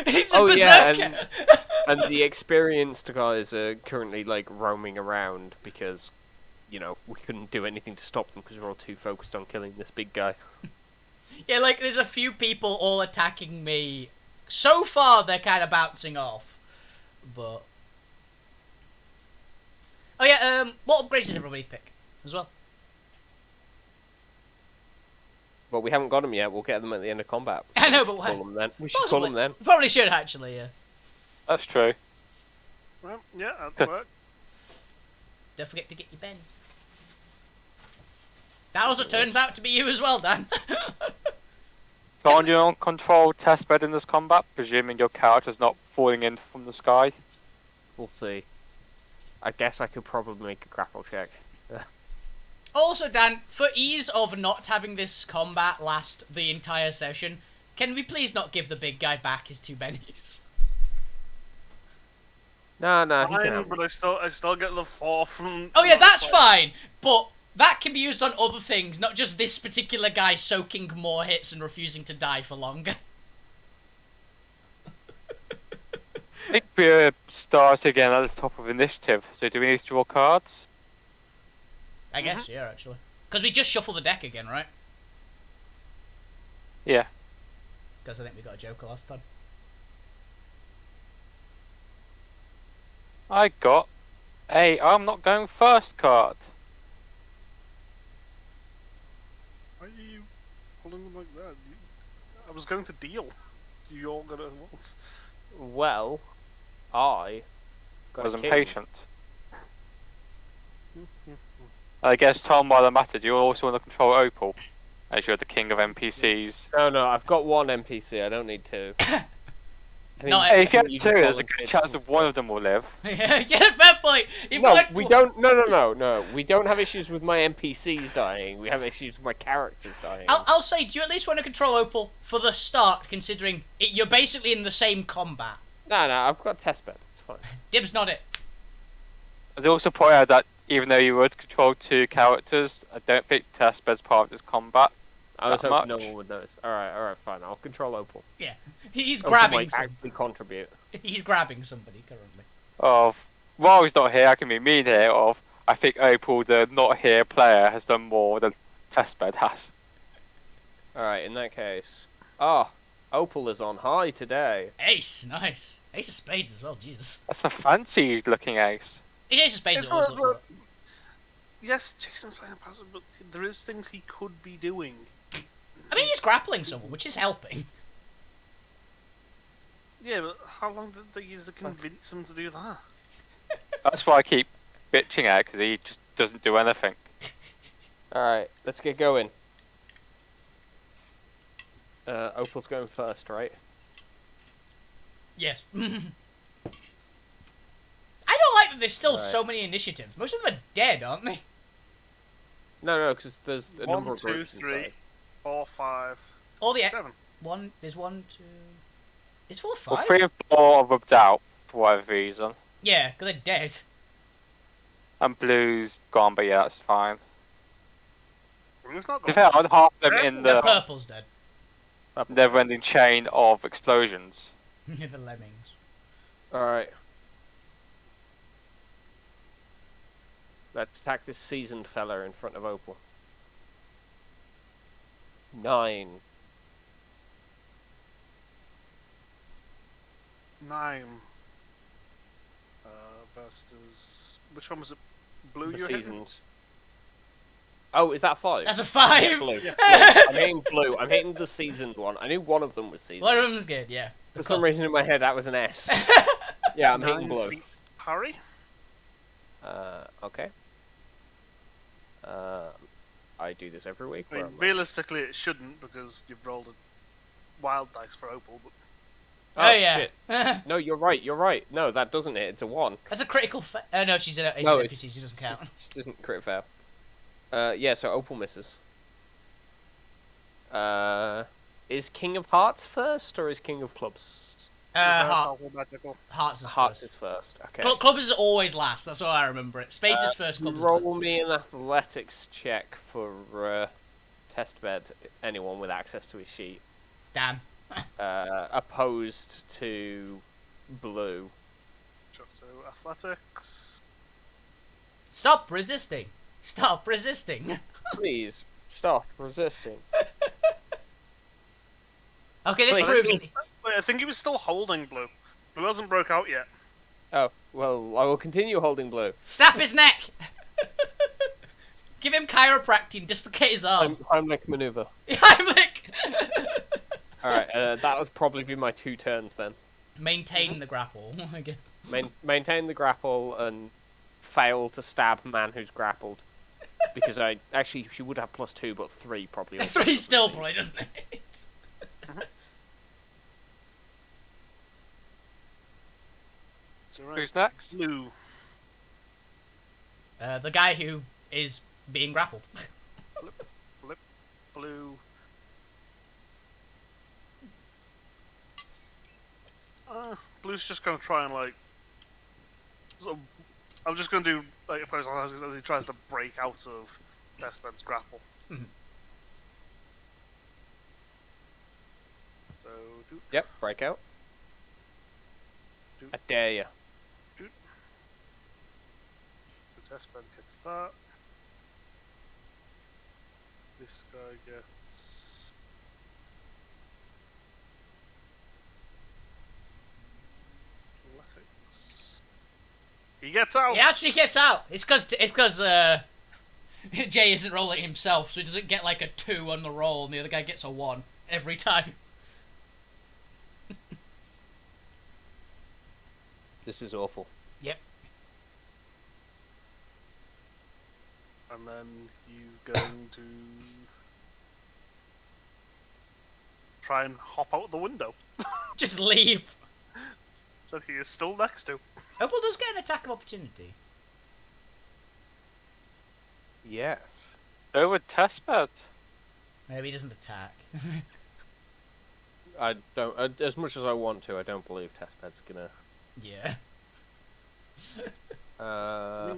He's a Oh, yeah, berserker. And the experienced guys are currently like roaming around because, you know, we couldn't do anything to stop them because we're all too focused on killing this big guy. Yeah, like there's a few people all attacking me. So far, they're kind of bouncing off, but. Oh yeah, what upgrades does everybody pick as well? But we haven't got them yet. We'll get them at the end of combat. I know, we should but call them then. We should call Possibly. them then. Probably should actually. Yeah. That's true. Well, yeah, that'd work. Don't forget to get your bends. That also turns out to be you as well, Dan. So on your own control Testbed in this combat, presuming your character's not falling in from the sky. We'll see. I guess I could probably make a grapple check. Also, Dan, for ease of not having this combat last the entire session, can we please not give the big guy back his 2 bennies? No, he can Fine, have but I still get the 4 from. Oh yeah, that's fine, but that can be used on other things, not just this particular guy soaking more hits and refusing to die for longer. I think we're starting again at the top of initiative, so do we need to draw cards? I guess, yeah, actually. Because we just shuffle the deck again, right? Yeah. Because I think we got a Joker last time. I got a I'm not going first card. Why are you pulling them like that? I was going to deal. You all got it at once. Well, I I was a king. impatient. I guess Tom, while that mattered, you also want to control Opal, as you're the king of NPCs. No, I've got 1 NPC. I don't need 2. No, Hey, if you have you 2, just there's a volunteered good chance to- that one of them will live. yeah, fair point. If No, one- we don't. No. We don't have issues with my NPCs dying. We have issues with my characters dying. I'll say, do you at least want to control Opal for the start, considering you're basically in the same combat? No, I've got testbed. It's fine. Dib's not it. I'd also point out that even though you would control 2 characters, I don't think Testbed's part of this combat. I was That hoping no much? one would notice. Alright, fine. I'll control Opal. Yeah, he's Opal grabbing might some. actually contribute. He's grabbing somebody currently. Of while he's not here, I can be mean here. Of I think Opal, the not here player, has done more than Testbed has. Alright, in that case. Ah, Opal is on high today. Ace, nice. Ace of spades as well. Jesus. That's a fancy looking ace. Ace of spades It's always not- looks. Yes, Jason's playing a passive, but there is things he could be doing. I mean, he's grappling someone, which is helping. Yeah, but how long did they use to convince him to do that? That's why I keep bitching at, because he just doesn't do anything. Alright, let's get going. Opal's going first, right? Yes. I don't like that there's still Right. so many initiatives. Most of them are dead, aren't they? No, because there's a number 1, of 2, groups 3, inside. 4, 5, All the 7. one. There's 1, 2. Is 4, Well, 5? 3 and 4 are rubbed out for whatever reason. Yeah, because they're dead. And Blue's gone, but yeah, that's fine. Blue's not To be gone. fair, I'd half them in The the purple's dead. never-ending chain of explosions. The lemmings. Alright. Let's attack this seasoned fella in front of Opal. 9. 9. Versus... Which one was it? Blue The you were hitting? seasoned. Oh, is that 5? That's a 5. Yeah, blue. Yeah. I'm hitting blue. I'm hitting the seasoned one. I knew one of them was seasoned. One of them's good. Yeah. For some reason in my head that was an S. reason. Yeah, I'm 9 hitting blue. feet parry? Okay. I do this every week. I mean, where I'm like, realistically it shouldn't because you've rolled a wild dice for Opal, but Oh, yeah. shit. No, you're right. You're right. No, that doesn't hit. It's a 1. That's a critical. No, she's an No, NPC. She doesn't count. She doesn't crit fail. Yeah, so Opal misses. Is King of Hearts first or is King of Clubs? magical. Hearts is Hearts first. is first. Okay. Clubs is always last. That's how I remember it. Spades is first. Clubs is Roll last. me an athletics check for test bed. Anyone with access to his sheet. Damn. Opposed to blue. So athletics. Stop resisting. Stop resisting. Please stop resisting. Okay, this Wait, proves. Wait, I think he was still holding blue. Blue hasn't broke out yet. Oh well, I will continue holding blue. Snap his neck. Give him chiropractic. Dislocate his arm. Heimlich maneuver. Heimlich. All right, that was probably be my 2 turns then. Maintain the grapple. Again. Maintain the grapple and fail to stab man who's grappled. Because she would have +2, but 3 probably. Also 3 still probably doesn't it? So, right, Who's next? blue. The guy who is being grappled. Blue. Blue's just gonna try and I'm just gonna do oppose as he tries to break out of Testbed's grapple. Mhm. So Yep, breakout. I dare you. Testbed gets that. This guy gets athletics. He gets out. He actually gets out. It's because Jay isn't rolling himself, so he doesn't get like a 2 on the roll, and the other guy gets a 1 every time. This is awful. Yep. And then he's going to try and hop out the window Just leave. that he is still next to. Opal does get an attack of opportunity. Yes. Over Testbed. Maybe he doesn't attack. I don't. As much as I want to, I don't believe Testbed's gonna. Yeah. I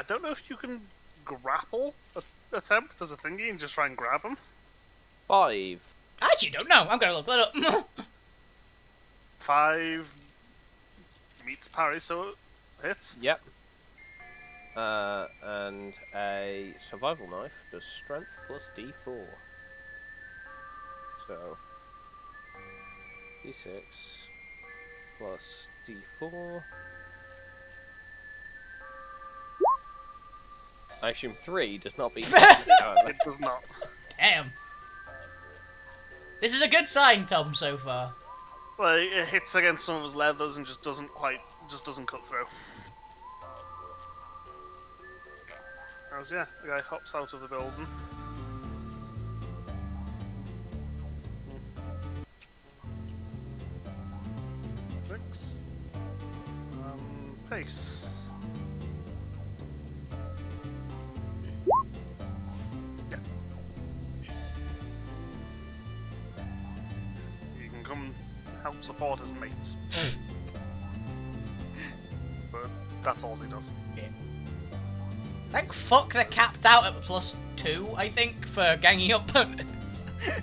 don't know if you can grapple attempt as a thingy and just try and grab him. 5. I actually don't know. I'm gonna look that up. 5 meets parry, so it hits. Yep. And a survival knife does strength plus D4. So D6 plus D4. I assume 3 does not beat toughness, however. It does not. Damn. This is a good sign, Tom, so far. Like, it hits against some of his leathers and just doesn't cut through. As yeah, the guy hops out of the building. Fix. Pace. Yeah. You can come help support his mates. But that's all he does. Yeah. Thank fuck they're capped out at +2, I think, for ganging up opponents. I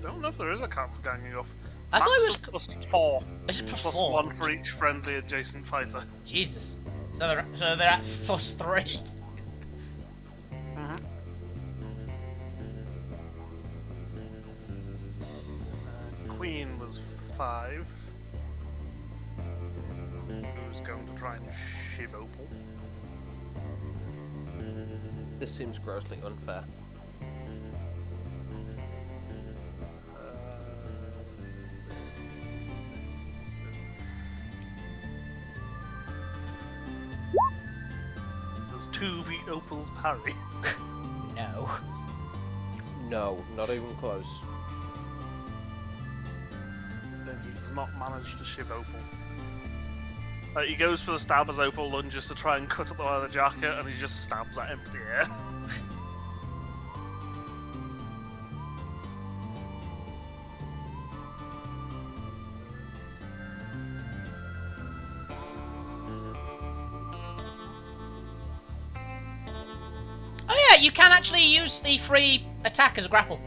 don't know if there is a cap for ganging up. I thought it Max was. is +4. Is it Plus +4? 1 for each friendly adjacent fighter. Jesus. So they're at +3. Queen was 5. Who's going to try and shiv Opal? This seems grossly unfair. Does 2 beat Opal's parry? No. No, not even close. Then he does not manage to shiv Opal. He goes for the stab as Opal lunges to try and cut at the leather jacket, and he just stabs at empty air. Oh yeah, you can actually use the free attack as a grapple.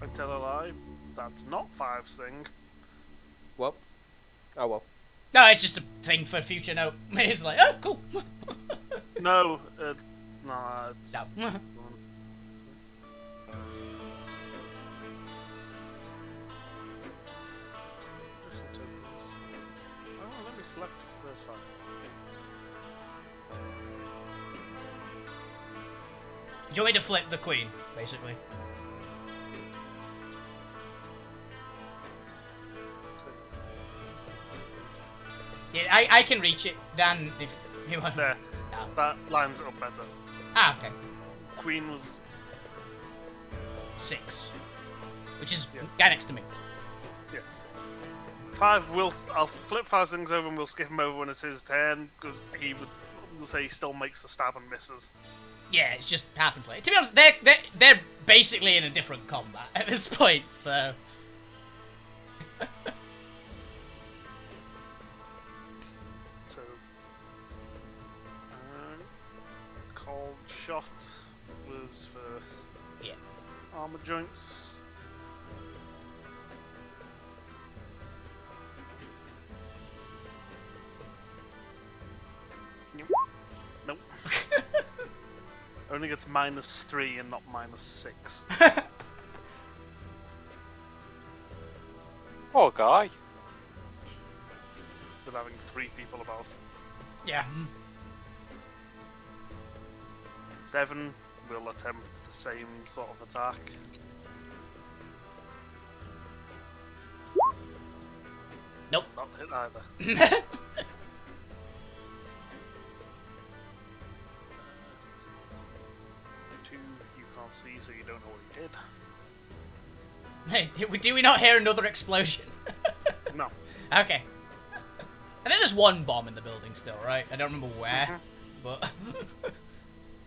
I tell a lie, that's not 5's thing. Well. Oh well. No, it's just a thing for future note. It's like, oh, cool. No, no, it's... No. Oh, let me select this one. Do you want me to flip the queen, basically? Yeah, I can reach it, Dan, if you want. There, Oh. that lines it up better. Ah, okay. Queen was 6. Which is Yeah. guy next to me. 5 I'll flip 5 things over and we'll skip him over when it's his turn, because we'll say he still makes the stab and misses. Yeah, it just happens later. To be honest, they're basically in a different combat at this point, so... So, cold shot was for Yeah. armor joints. Nope. Only gets -3 and not -6. Poor guy. With having 3 people about. Yeah. 7 will attempt the same sort of attack. Nope. Not hit either. 2 you can't see, so you don't know what he did. Hey, do we not hear another explosion? No. Okay. I think there's one bomb in the building still, right? I don't remember where, but...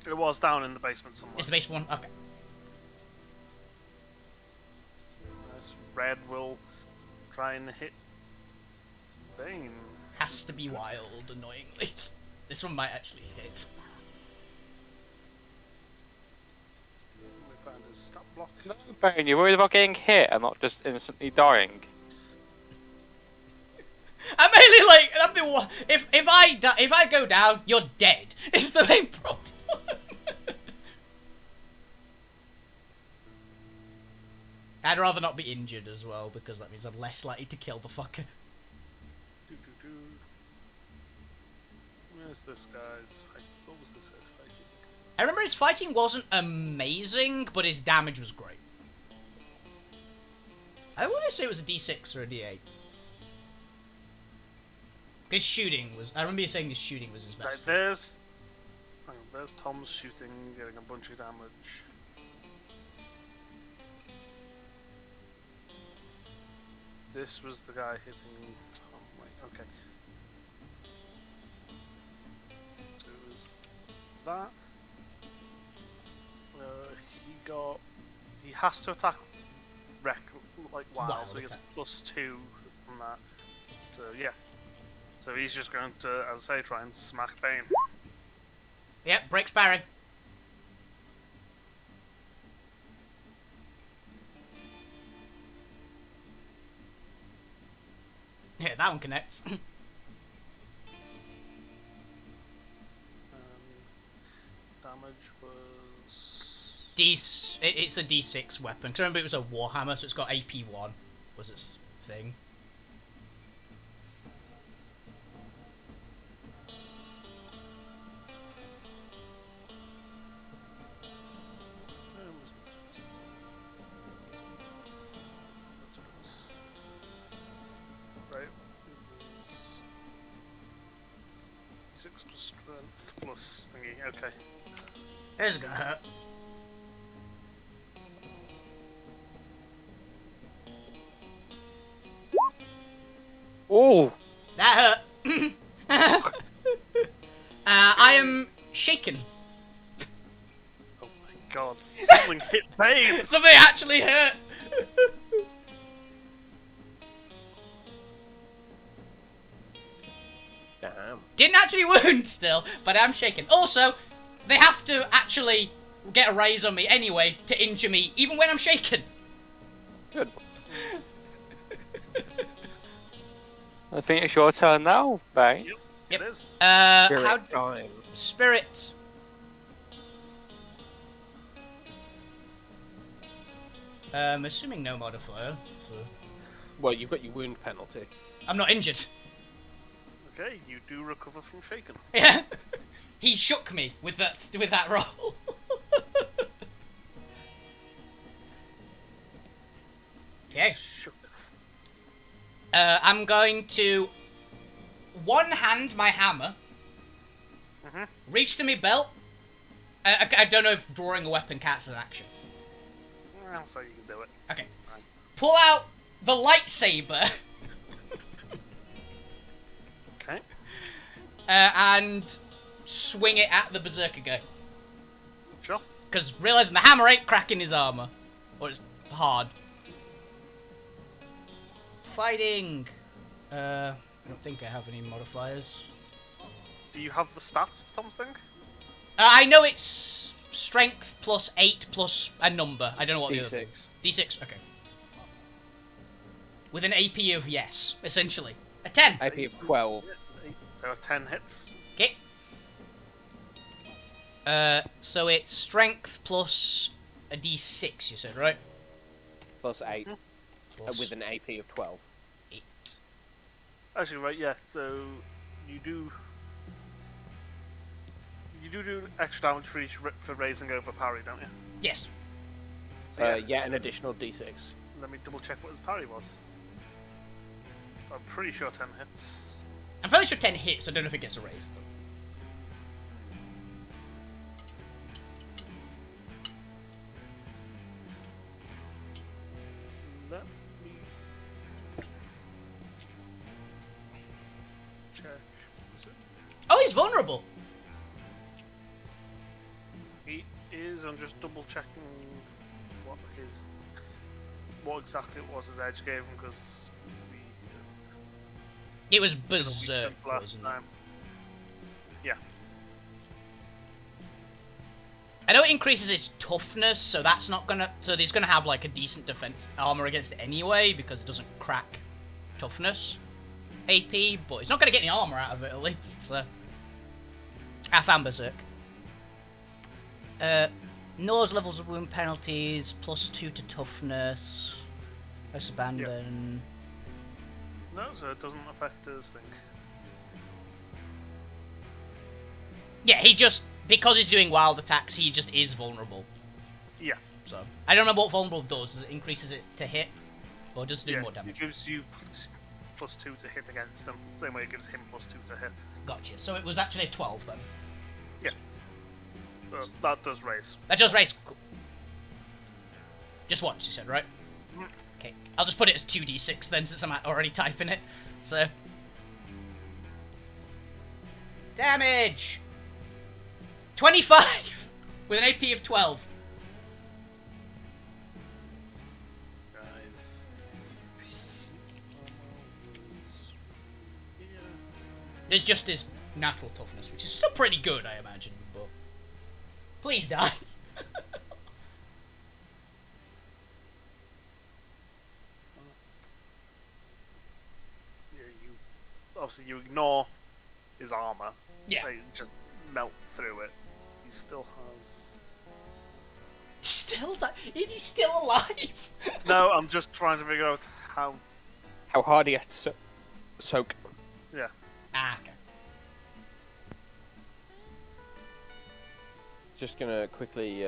It was down in the basement somewhere. It's the base one? Okay. This red will try and hit Bane. Has to be wild, annoyingly. This one might actually hit. Stat block. No, Bane, you're worried about getting hit and not just instantly dying. I'm mainly like, if I go down, you're dead. It's the main problem. I'd rather not be injured as well, because that means I'm less likely to kill the fucker. Do. Where's this guy's fight? What was this guy's fighting? I remember his fighting wasn't amazing, but his damage was great. I want to say it was a D6 or a D8. His shooting was... I remember you saying his shooting was his Right, best. there's Tom's shooting, getting a bunch of damage. This was the guy hitting Tom. Wait, okay. So it was that. He has to attack Wild so he gets attack. +2 from that. So yeah. So he's just going to, as I say, try and smack Bane. Yep, breaks parry. Yeah, that one connects. Damage was... It's a D6 weapon. 'Cause remember it was a Warhammer, so it's got AP1 was its thing. Right. It was 6 plus strength plus thingy. Okay. This is gonna hurt. Oh! That hurt. I am shaken. Oh my god. Something hit Bane! Something actually hurt. Damn. Didn't actually wound still, but I'm shaken. Also, they have to actually get a raise on me anyway to injure me, even when I'm shaken. Good. I think it's your turn now, Bane. Yep. It is. How time. spirit? Assuming no modifier, so Well, you've got your wound penalty. I'm not injured. Okay, you do recover from shaken. Yeah, he shook me with that roll. Okay. Shook. I'm going to one hand my hammer, reach to my belt. I don't know if drawing a weapon counts as an action. I'll say you can do it. Okay. Fine. Pull out the lightsaber Okay. and swing it at the berserker guy. Sure. Because realizing the hammer ain't cracking his armor, or it's hard. Fighting. I don't think I have any modifiers. Do you have the stats for Tom's thing? I know it's strength plus 8 plus a number. I don't know what the other. D6. D6. Okay. With an AP of yes, essentially a 10. AP of 12. So 10 hits. Okay. So it's strength plus a D6. You said right? Plus 8. Plus With an AP of 12. 8. Actually, right, yeah. So you do extra damage for for raising over parry, don't you? Yes. So Yeah, an additional D6. Let me double check what his parry was. I'm pretty sure 10 hits. I'm fairly sure 10 hits. I don't know if it gets a raise though. Let me check. Was it? Oh, he's vulnerable. He is. I'm just double checking what exactly it was his edge gave him because It was we berserk, said last wasn't it? time. Yeah. I know it increases its toughness, so that's not gonna. So he's gonna have like a decent defense armor against it anyway because it doesn't crack toughness AP, but he's not gonna get any armor out of it at least. So half and berserk. Knows levels of wound penalties, +2 to toughness. Let's abandon. No, so it doesn't affect his thing. Yeah, he just because he's doing wild attacks, he just is vulnerable. Yeah. So I don't know what vulnerable does. Does it increases it to hit, or does it do more damage? It gives you +2 to hit against him. Same way it gives him +2 to hit. Gotcha. So it was actually a 12 then. Yeah. That does raise. That does raise. Cool. Just once, you said, right? Mm. Okay. I'll just put it as 2d6 then, since I'm already typing it. So. Damage! 25! With an AP of 12. Guys. There's just his natural toughness, which is still pretty good, I imagine, but. Please die. Obviously, you ignore his armor. Yeah. They just melt through it. He still has. Is he still alive? No, I'm just trying to figure out how. How hard he has to soak. Yeah. Ah, okay. Just gonna quickly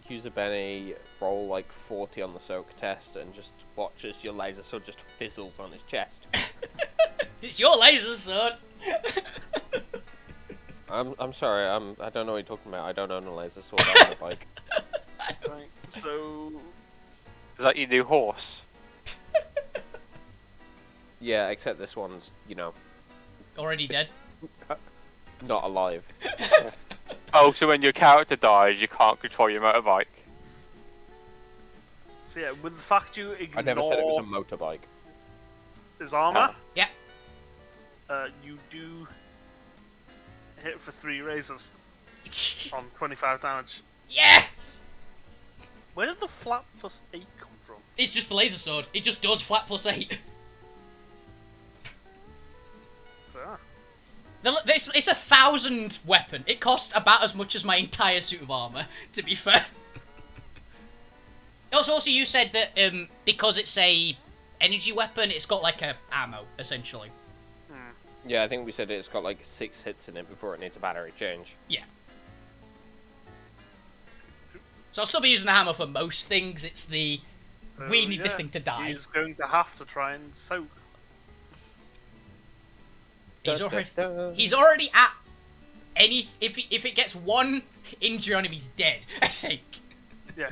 use a Benny, roll like 40 on the soak test, and just watch as your laser sword just fizzles on his chest. It's your laser sword. I'm sorry, I don't know what you're talking about. I don't own a laser sword. I own a bike. Right. So. Is that your new horse? Yeah, except this one's, you know, Already dead. not alive. Oh, so when your character dies, you can't control your motorbike. So yeah, with the fact you ignore I never said it was a motorbike. his armor, Yeah. You do hit for 3 raises on 25 damage. Yes! Where did the flat +8 come from? It's just the laser sword. It just does flat +8. So, It's a 1,000 weapon. It cost about as much as my entire suit of armor, to be fair. Also, you said that because it's a energy weapon, it's got like a ammo, essentially. Yeah, I think we said it's got like 6 hits in it before it needs a battery change. Yeah. So I'll still be using the hammer for most things. It's the we need this thing to die. He's going to have to try and soak. He's already at any if it gets 1 injury on him, he's dead. I think. Yeah,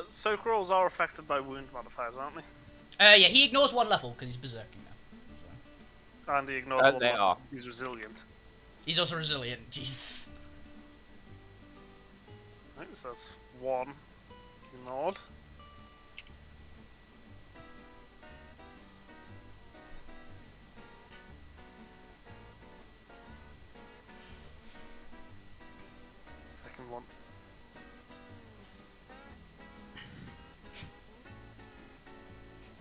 soak rolls are affected by wound modifiers, aren't they? Yeah, he ignores 1 level because he's berserking now. And he ignores one They level. are. He's resilient. He's also resilient. Jesus. Right, so that's 1 ignored. Second one.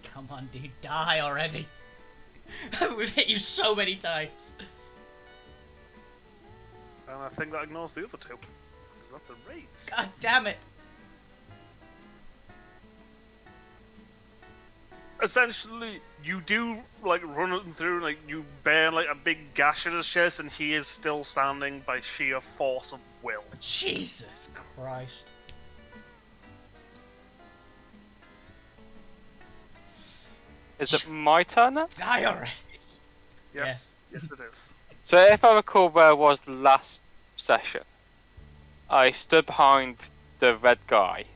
Come on, dude, die already. We've hit you so many times. And I think that ignores the other 2. Because that's a raise. God damn it. Essentially, you do like run him through, like you burn like a big gash in his chest, and he is still standing by sheer force of will. Jesus Christ. Is it my turn then? Die already. Yes, yes it is. So if I recall where I was last session, I stood behind the red guy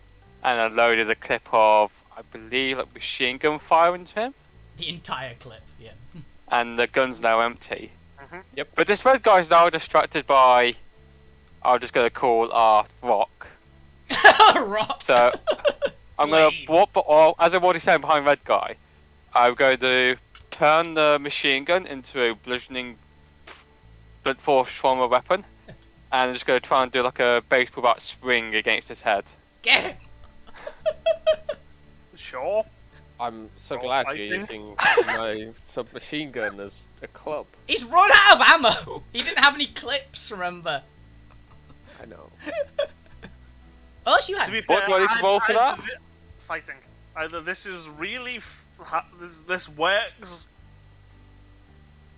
and I loaded a clip of, I believe, like machine gun fire into him, The entire clip, yeah. and the gun's now empty. Yep. But this red guy's now distracted by, I'm just going to call Rock. Rock. So I'm going Blade. to walk, or as I've already said behind red guy, I'm going to turn the machine gun into a bludgeoning blunt force trauma weapon, and I'm just going to try and do like a baseball bat swing against his head. Get him! Sure. I'm so Oh, glad fighting. you're using my submachine gun as a club. He's run out of ammo! He didn't have any clips, remember? I know. Oh, you To had. be What fair, do I need to roll for that? Fighting. Either this is really this works.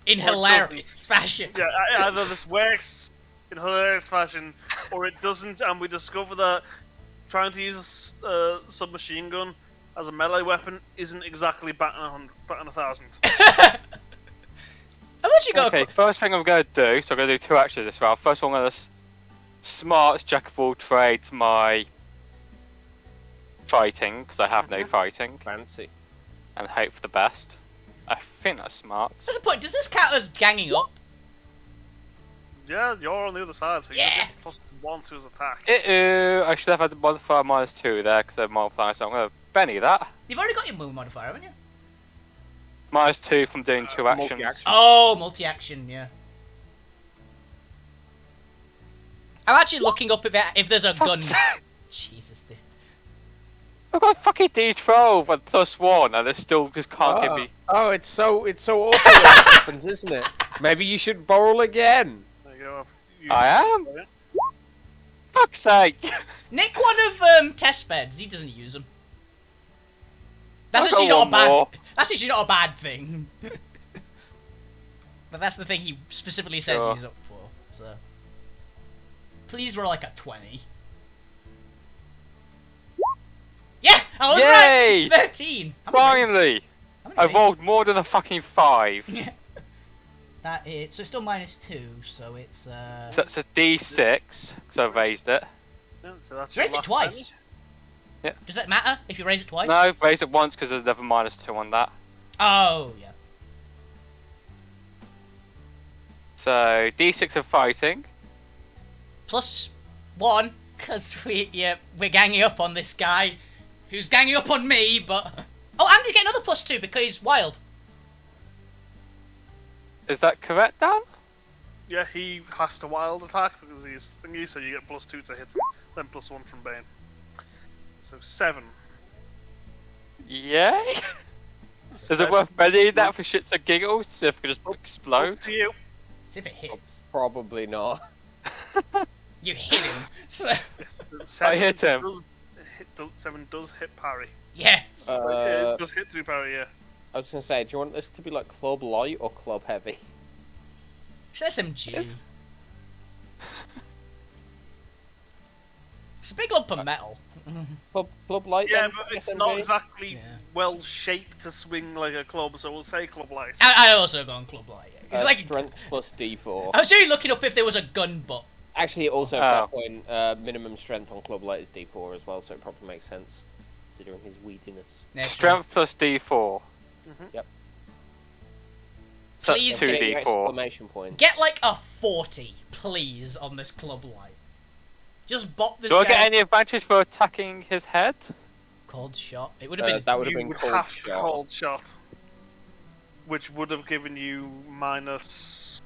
In Or it hilarious fashion. Yeah, either this works in hilarious fashion, or it doesn't, and we discover that trying to use a submachine gun as a melee weapon isn't exactly batting 1,000. How much you got? Okay, first thing I'm going to do, so I'm going to do 2 actions this round. First one, I'm going to smarts jack of all trades my fighting, because I have no fighting, Fancy. and hope for the best. I think that's smart. What's the point? Does this count as ganging up? Yeah, you're on the other side, so you Yeah. get +1 to his attack. I should have had the modifier -2 there, because they're modifier, so I'm going to Benny that. You've already got your move modifier, haven't you? -2 from doing 2 actions. multi-action. Oh, multi-action, yeah. I'm actually looking up if there's a gun. Jesus, dude. I've got a fucking D12 and +1, and it still just can't give me. Oh, it's so awful when it happens, isn't it? Maybe you should roll again. There you go. I am? Fuck's sake! Nick one of test beds. He doesn't use them. That's I've actually got not a one bad. more. That's actually not a bad thing. But that's the thing he specifically says Sure. he's up for. So please roll like a 20. Yeah, I was Yay! right. 13. How many Finally! how many I rings? rolled more than a fucking 5. Yeah. That is so it's still -2. So it's So it's a D6, because I raised it. Yeah, so that's your raise it last twice. penny. Yeah. Does it matter if you raise it twice? No, raised it once because there's another -2 on that. Oh yeah. So D6 of fighting. +1 because we're ganging up on this guy, who's ganging up on me. But oh, and you get another +2 because he's wild. Is that correct, Dan? Yeah, he has to wild attack because he's thingy, so you get +2 to hit him, then +1 from Bane. So 7. Yay! Is it 7. worth readying that for shits and giggles? See if it just explode? Up to you. See if it hits. Probably not. You hit him. So Yes, 7 hit him. Does 7 does hit parry. yes. It does hit through parry, yeah. I was gonna say, do you want this to be like club light or club heavy? It's SMG. It's a big lump of metal. Club light. Yeah, then, but it's SMG? not exactly Yeah. well shaped to swing like a club, so we'll say club light. I also go on club light. Yeah. It's like strength plus D4. I was really looking up if there was a gun butt. Actually, also Oh. at that point, minimum strength on club light is D4 as well, so it probably makes sense considering his weediness. Yeah, true. Strength plus D4. Yep. So Please that's 2 Getting your D4. exclamation point. Get like a 40, please, on this club light. Just bop this Do I guy. get any advantage for attacking his head? Cold shot. It would have been. That would have You been would cold have to shot. cold shot, which would have given you minus.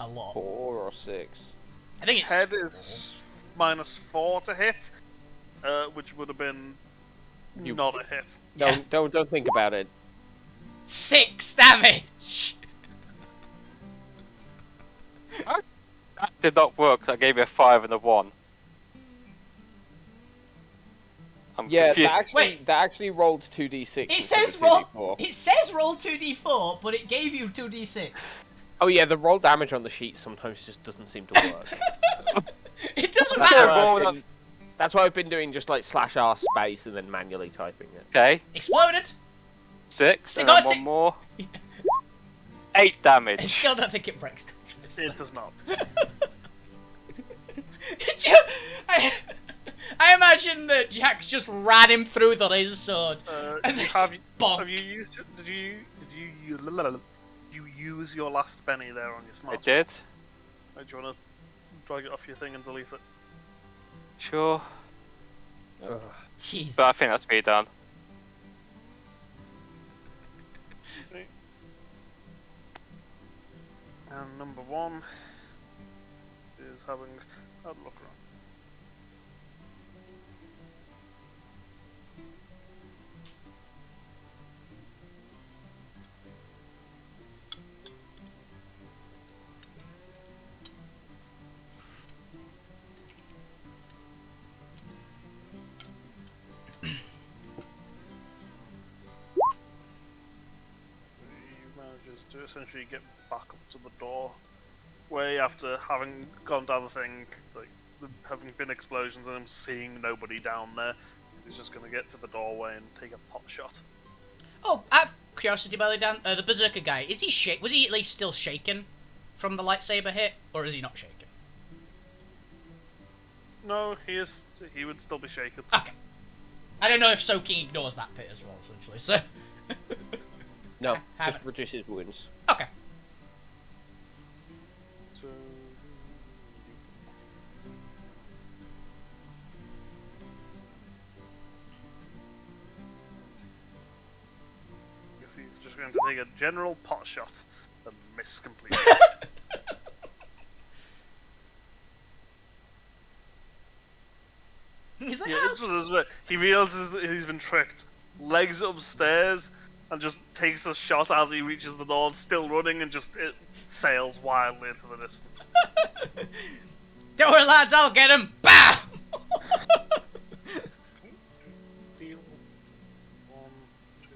A lot. 4 or 6. I think it's. Head is -4 to hit, which would have been You- not a hit. Yeah. Don't think about it. 6 damage! That did not work, 'cause I gave you a 5 and a 1. I'm Yeah, confused. Wait. that actually rolled 2d6. It instead says of roll. 2d4. It says roll 2d4, but it gave you 2d6. Oh yeah, the roll damage on the sheet sometimes just doesn't seem to work. It doesn't That's matter. why I've roll been- That's why I've been doing just like /r space and then manually typing it. Okay, Exploded. 6, Still and got then six. one more. 8 I damage. still don't think it breaks. It does not. I imagine that Jack just ran him through the laser sword. And then Have bonk. you used? Did you use your last penny there on your I smart? did. Do you want to drag it off your thing and delete it? Sure. Ugh. Jesus. But I think that's me done. And number 1 is having a look around. He manages to essentially get back up to the door way after having gone down the thing, like having been explosions and him seeing nobody down there. He's just gonna get to the doorway and take a pot shot. Oh, out of curiosity, by the way, Dan, the Berserker guy, is he was he at least still shaken from the lightsaber hit, or is he not shaken? No, he would still be shaken. Okay. I don't know if soaking ignores that bit as well, essentially, so... No, Have just it. reduces wounds. Okay. So... I guess he's just going to take a general pot shot and miss completely. He's like, Yeah, "Oh." this was his. He realizes that he's been tricked, legs upstairs, and just takes a shot as he reaches the door, still running, and just it sails wildly into the distance. Don't worry, lads, I'll get him! Bah! Deal. 1, 2.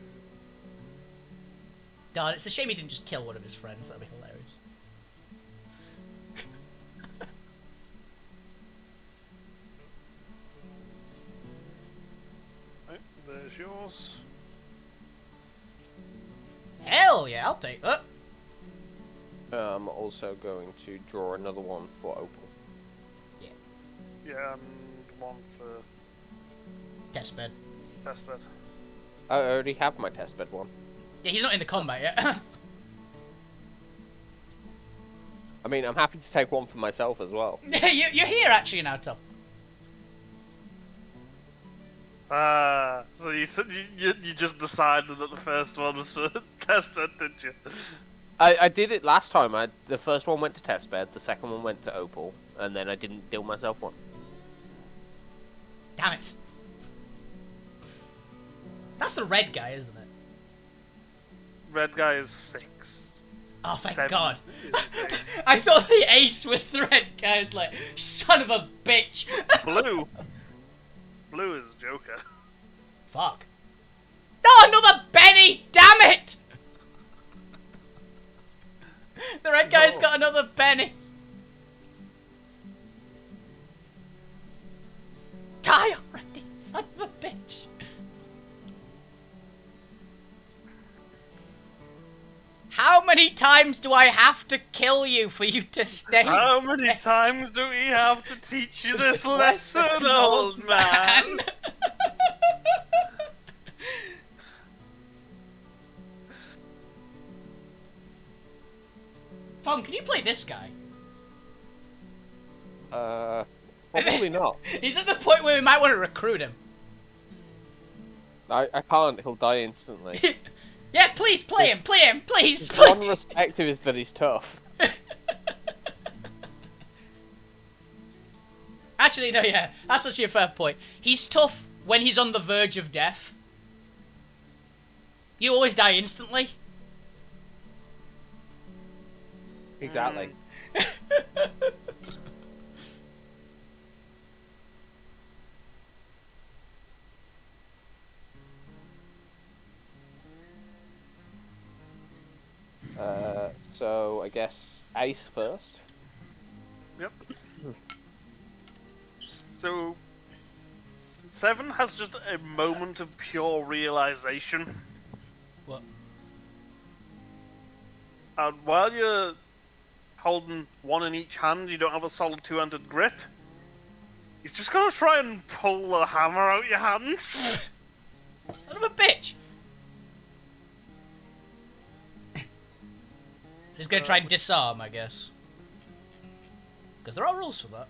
Darn, it's a shame he didn't just kill one of his friends. That'd be hilarious. Right, there's yours. Hell yeah, I'll take that. I'm also going to draw another one for Opal. Yeah, and one for Testbed. testbed. I already have my testbed one. Yeah, he's not in the combat yet. I mean, I'm happy to take one for myself as well. You're here actually now, Tom. So you just decided that the first one was for testbed, didn't you? I did it last time. The first one went to testbed, the second one went to Opal, and then I didn't deal myself one. Damn it. That's the red guy, isn't it? Red guy is 6. Oh, thank 7 God. is ace. I thought the ace was the red guy. I was like, son of a bitch. Blue. Blue is Joker. Fuck. No, another Benny! Damn it! The red guy's No. got another Benny. Die already, son of a bitch. How many times do I have to kill you for you to stay? How many times do we have to teach you this lesson, old man? Tom, can you play this guy? Probably not. He's at the point where we might want to recruit him. I can't, he'll die instantly. Yeah, please play him, please. One perspective is that he's tough. Actually, no, yeah, that's actually a fair point. He's tough when he's on the verge of death. You always die instantly. Exactly. So I guess Ace first. Yep. So 7 has just a moment of pure realization. What? And while you're holding one in each hand, you don't have a solid two-handed grip. He's just gonna try and pull the hammer out your hands. Son of a bitch! So he's gonna try and disarm, I guess. Because there are rules for that.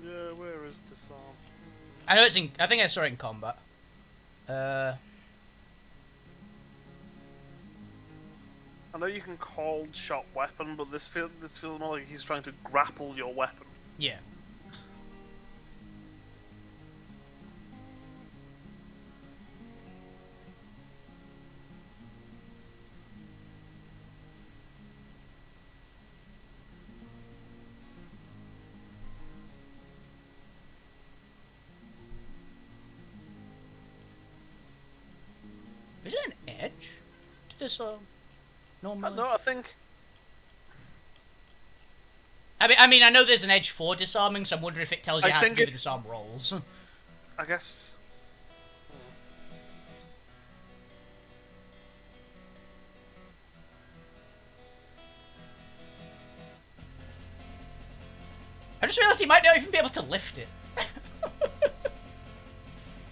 Yeah, where is disarm? I know it's in. I think I saw it in combat. I know you can cold shot weapon, but this feels more like he's trying to grapple your weapon. Yeah. Is it an edge to disarm? Normally. No, I think I mean, I know there's an edge for disarming, so I'm wondering if it tells you I how to think do the it's- disarm rolls. I guess. I just realised he might not even be able to lift it.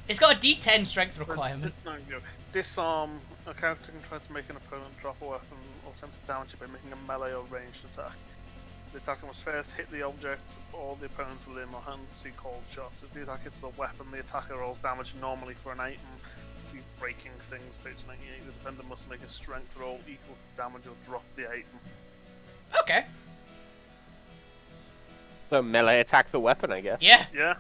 It's got a D10 strength requirement. No, go. Disarm. A character can try to make an opponent drop a weapon or attempt to damage it by making a melee or ranged attack. The attacker must first hit the object or the opponent's limb or hand to see cold shots. If the attack hits the weapon, the attacker rolls damage normally for an item. See breaking things, page 98. The defender must make a strength roll equal to damage or drop the item. Okay. So melee attack the weapon, I guess. Yeah. Yeah.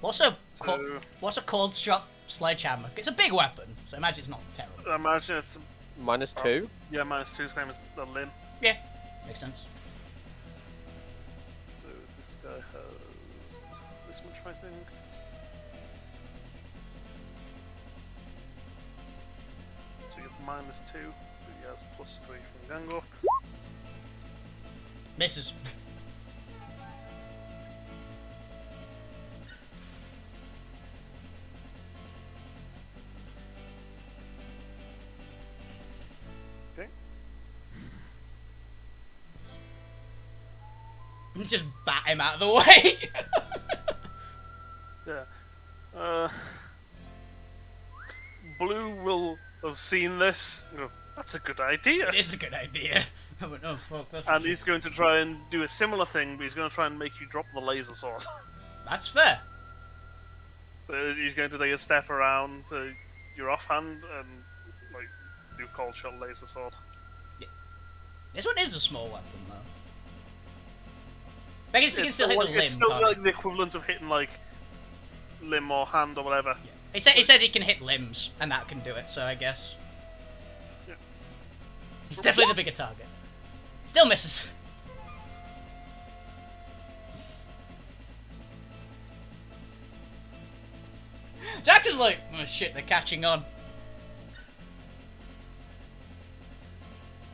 What's a So cold shot sledgehammer? It's a big weapon, so I imagine it's not terrible. I imagine it's -2. yeah -2. Same as the limb. Yeah, makes sense. So this guy has this much, I think. So he gets -2, but he has +3 from gang up. Misses. Okay. Just bat him out of the way. Yeah. Blue will have seen this and go, that's a good idea. It is a good idea. I went, oh fuck, that's And he's going to try and do a similar thing, but he's going to try and make you drop the laser sword. That's fair. So he's going to take a step around to your offhand and like do cold shot laser sword. This one is a small weapon though. I guess he can It's still hit the like, limb. it's still can't like the equivalent of hitting like limb or hand or whatever. he? He says he can hit limbs, and that can do it. So I guess Yeah. he's definitely the bigger target. Still misses. Jack is like, oh shit, they're catching on.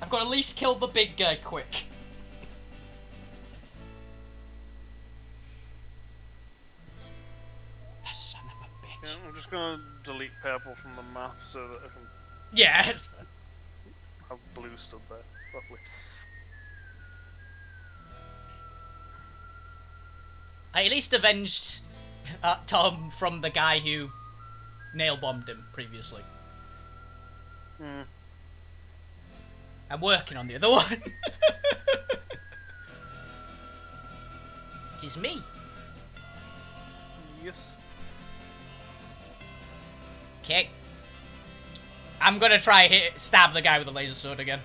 I've got to at least kill the big guy quick. That son of a bitch. Yeah, I'm just going to delete purple from the map so that I can Yeah, it's fine. have blue stood there properly. I at least avenged Tom from the guy who nail bombed him previously. Hmm. I'm working on the other one. It is me. Yes. Okay. I'm gonna try stab the guy with the laser sword again.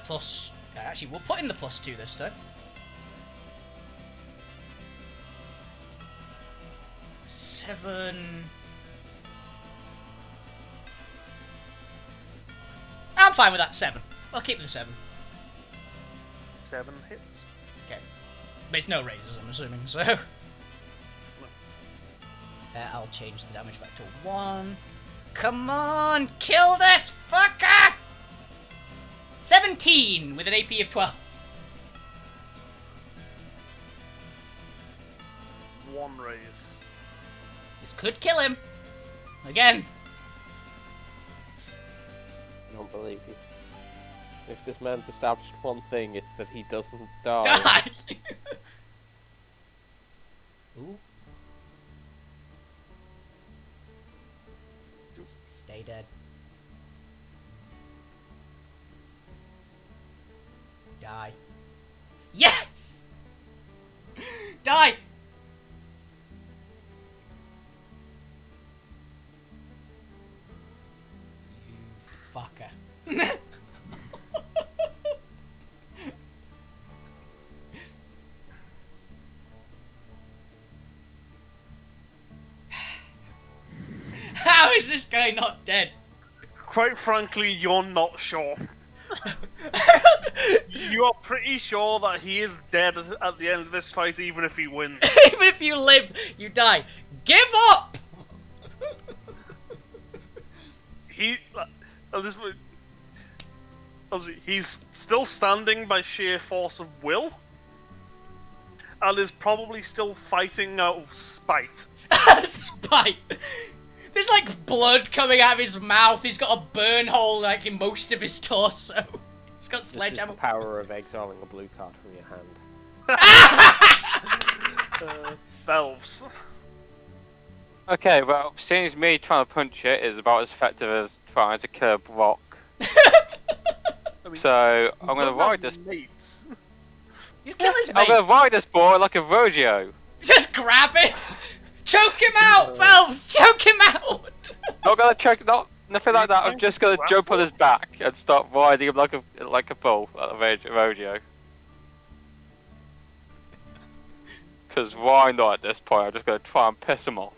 Plus. Actually, we'll put in the +2 this time. 7. I'm fine with that. 7. I'll keep the 7. 7 hits. Okay. But it's no razors, I'm assuming, so. I'll change the damage back to 1. Come on, kill this fucker! 17 with an AP of 12. 1 raise. This could kill him. Again. I don't believe you. If this man's established one thing, it's that he doesn't die. Die! Ooh. Stay dead. Die. Yes! Die! You fucker. is this guy not dead? Quite frankly, you're not sure. You are pretty sure that he is dead at the end of this fight, even if he wins. Even if you live, you die. Give up! He, at this point, obviously, he's still standing by sheer force of will, and is probably still fighting out of spite. Spite. There's like blood coming out of his mouth. He's got a burn hole like in most of his torso. He's got This is the sledgehammer. power of exiling a blue card from your hand. Valves. Okay, well, seeing as me trying to punch it is about as effective as trying to kill a rock. I mean, So, I'm gonna doesn't have ride this. mates. He's killed his I'm mate. gonna ride this boy like a rodeo. Just grab it. Choke him out, Valves. Choke him out. Not gonna check, nothing like that. I'm just gonna jump on his back and start riding him like a bull at a rodeo. Because why not at this point? I'm just gonna try and piss him off.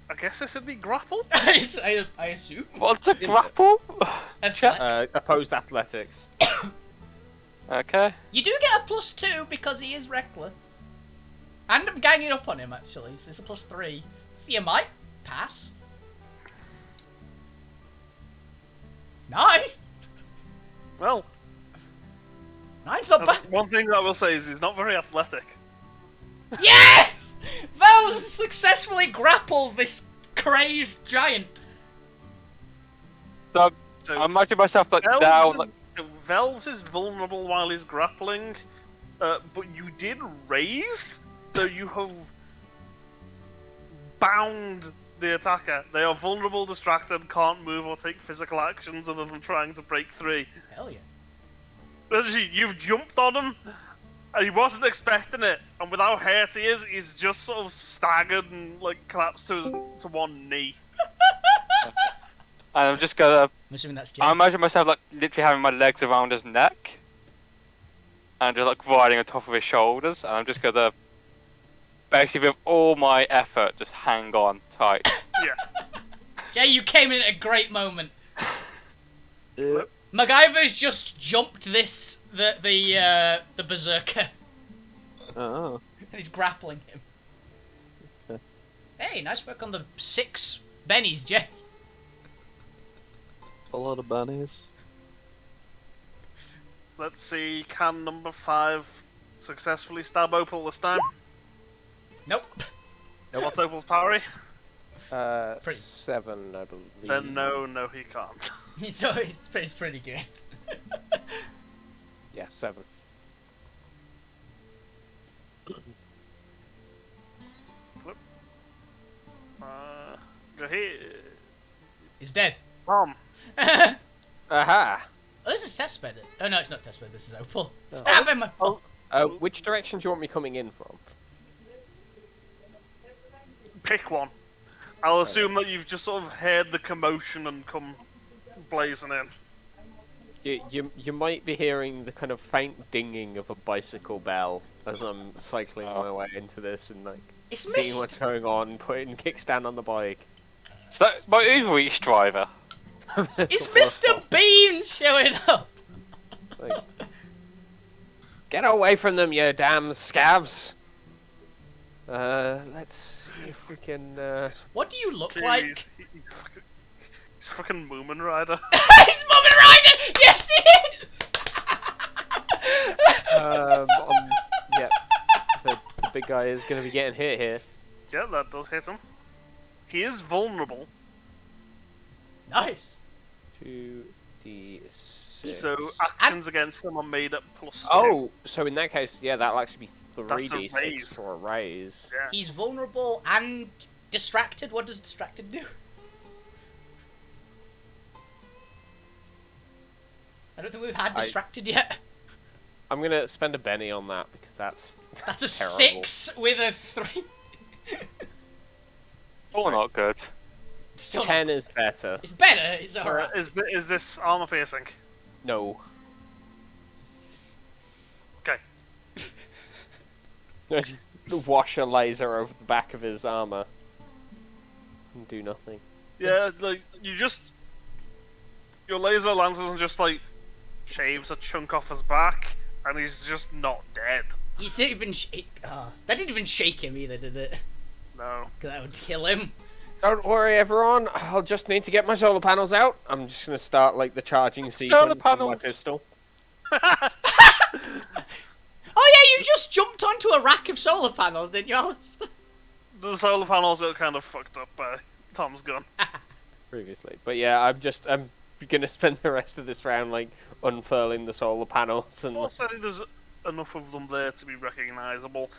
I guess this would be grapple. I assume. What's a grapple? Opposed athletics. Okay. You do get a +2 because he is reckless. And I'm ganging up on him actually, so it's a +3. So you might pass. 9. Well, 9's not bad. one thing that I will say is he's not very athletic. Yes! Valves successfully grappled this crazed giant. So, So I imagine myself like Velves down. is- Like, Velves is vulnerable while he's grappling, but you did raise, so you have bound the attacker. They are vulnerable, distracted, can't move or take physical actions other than trying to break free. Hell yeah. Basically, you've jumped on him, and he wasn't expecting it, and with how hurt he is, he's just sort of staggered and like collapsed to one knee. and I'm just gonna. I'm assuming that's I Jay. imagine myself like literally having my legs around his neck, and just like riding on top of his shoulders, and I'm just gonna basically with all my effort just hang on tight. Yeah. Jay, you came in at a great moment. Yep. MacGyver's just jumped the berserker, Oh. and he's grappling him. Hey, nice work on the 6 bennies, Jay. A lot of bunnies. Let's see, can number 5 successfully stab Opal this time? Nope. What's Opal's parry? 7, I believe. Then no, he can't. It's pretty good. Yeah, 7. Go here. He's dead. Mom. Aha! Oh, this is testbed. Oh no, it's not testbed. This is Opal. Stab him! Oh. Which direction do you want me coming in from? Pick one. I'll assume that you've just sort of heard the commotion and come blazing in. You might be hearing the kind of faint dinging of a bicycle bell as I'm cycling my way into this and like It's seeing missed. what's going on, putting kickstand on the bike. That's my Uber Eats driver. It's Mr. Bean showing up. Like, get away from them, you damn scavs! Let's see if we can. What do you look Jeez, like? He's fucking Moomin Rider. He's moving right. Yes, he is. Yeah, the big guy is going to be getting hit here. Yeah, that does hit him. He is vulnerable, Nice. 2d6. so actions against him are made at +2. Oh, so in that case, yeah, that'll actually be That's a 3d6 raise. for a raise. Yeah. He's vulnerable and distracted. What does distracted do? I don't think we've had distracted yet. I'm gonna spend a Benny on that because that's That's a terrible. 6 with a 3. Oh, not good. Still not- 10 is better. It's better. It's alright. Is this armor piercing? No. Okay. The washer laser over the back of his armor. and do nothing. Yeah, like your laser lances and just like shaves a chunk off his back, and he's just not dead. You didn't even that didn't even shake him either, did it? No. 'Cause that would kill him. Don't worry, everyone. I'll just need to get my solar panels out. I'm just gonna start like the charging sequence with my panels. pistol. Oh yeah, you just jumped onto a rack of solar panels, didn't you, Alice? The solar panels are kind of fucked up by Tom's gun. Previously, but yeah, I'm gonna spend the rest of this round like unfurling the solar panels and. Also, I think there's enough of them there to be recognisable.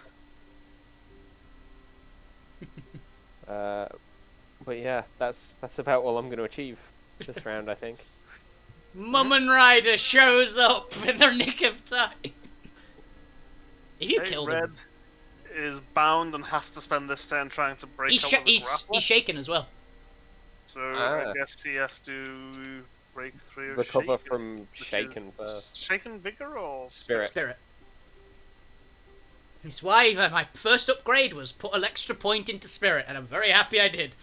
But yeah, that's about all I'm going to achieve this round, I think. Mummin Rider shows up in the nick of time. If you killed him, Red is bound and has to spend this turn trying to break out of the grapple. he's shaken as well. So I guess he has to break through. Recover shaken, from which shaken is first. Shaken vigor or Spirit. It's why my first upgrade was put an extra point into Spirit, and I'm very happy I did.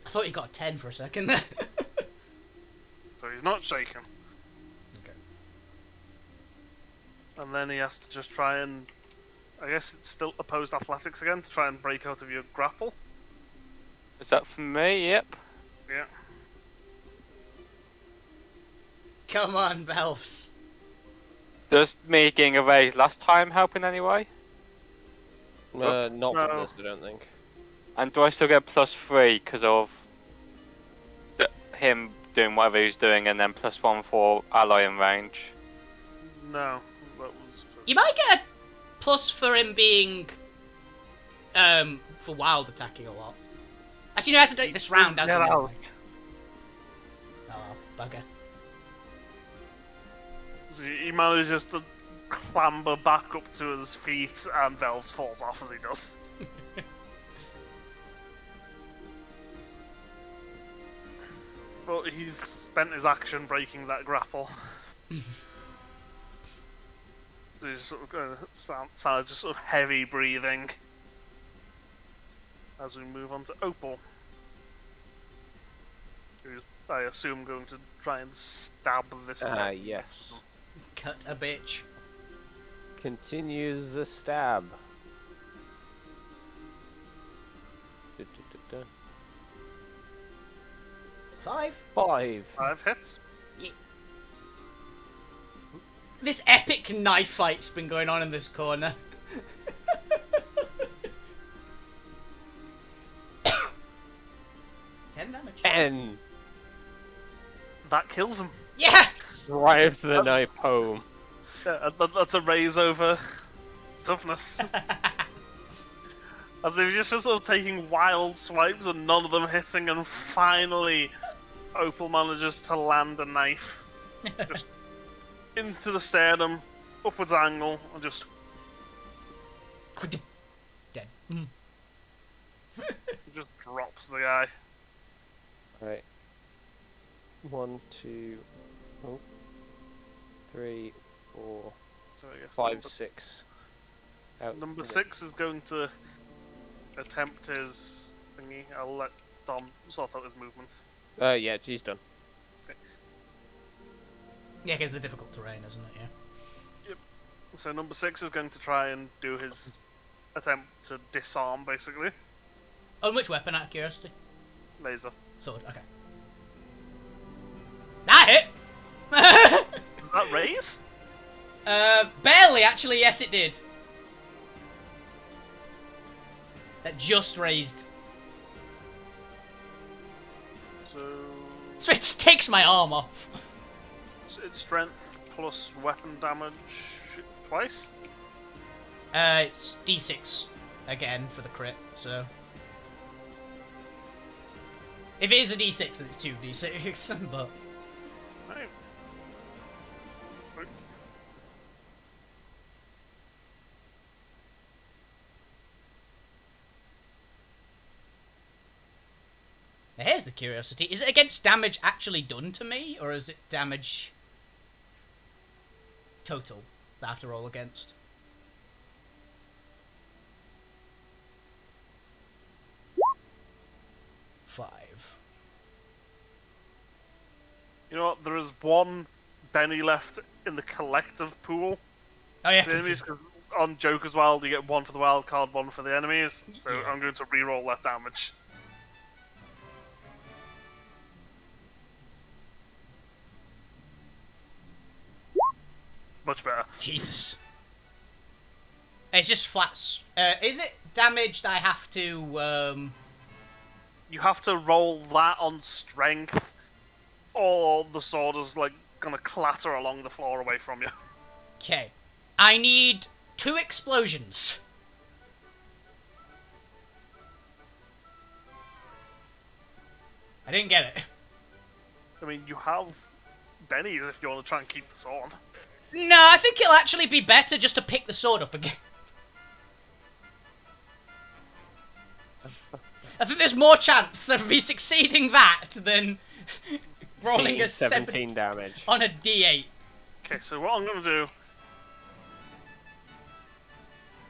I thought you got a 10 for a second there. So he's not shaken. Okay. And then he has to just try and, I guess it's still opposed athletics again, to try and break out of your grapple. Is that for me? Yep. Yeah. Come on, Belfs. Does me getting a raise last time help in any way? Not No. from this, I don't think. And do I still get +3 because of him doing whatever he's doing, and then +1 for ally in range? No, that was. You might get a plus for him being, for wild attacking a lot. Actually, no, he hasn't done it this round, has he? Get Never out. mind. Oh, well, bugger. So he manages to clamber back up to his feet, and Velves falls off as he does. But he's spent his action breaking that grapple. So he's sort of going to sound just sort of heavy breathing as we move on to Opal, who's, I assume, going to try and stab this. Yes. Cut a bitch. Continues the stab. Du-du-du-du. 5. 5. 5 hits. This epic knife fight's been going on in this corner. 10 damage. 10. That kills him. Yes! Drives the knife home. Yeah, that's a raise over toughness. As if just sort of taking wild swipes and none of them hitting, and finally Opal manages to land a knife. Just into the sternum, upwards angle, and just Dead. just drops the guy. Right. 1, 2, 3, 4, So I guess 5, 6. Out. Number 6 is going to attempt his thingy. I'll let Dom sort out his movement. Yeah, she's done. Yeah, because the difficult terrain, isn't it? Yeah. So number 6 is going to try and do his attempt to disarm, basically. On which weapon, out of curiosity? Laser. Sword, okay. That hit! Did that raise? Barely, actually, yes it did. That just raised. So So it takes my arm off. it's strength plus weapon damage twice. It's D6 again for the crit, so. If it is a D6, then it's 2D6, but. Right. Now here's the curiosity. Is it against damage actually done to me, or is it damage total that I have to roll against? 5. You know what? There is one Benny left in the collective pool. Oh yeah, The 'cause enemies, 'cause on Joker's Wild, you get one for the wild card, one for the enemies. So Yeah. I'm going to re-roll that damage. Much better. Jesus. It's just flat. Is it damage that I have to? You have to roll that on strength, or the sword is like gonna clatter along the floor away from you. Okay. I need 2 explosions. I didn't get it. I mean, you have Bennies if you want to try and keep the sword. No, I think it'll actually be better just to pick the sword up again. I think there's more chance of me succeeding that than rolling a 17 damage. on a d8. Okay, so what I'm gonna do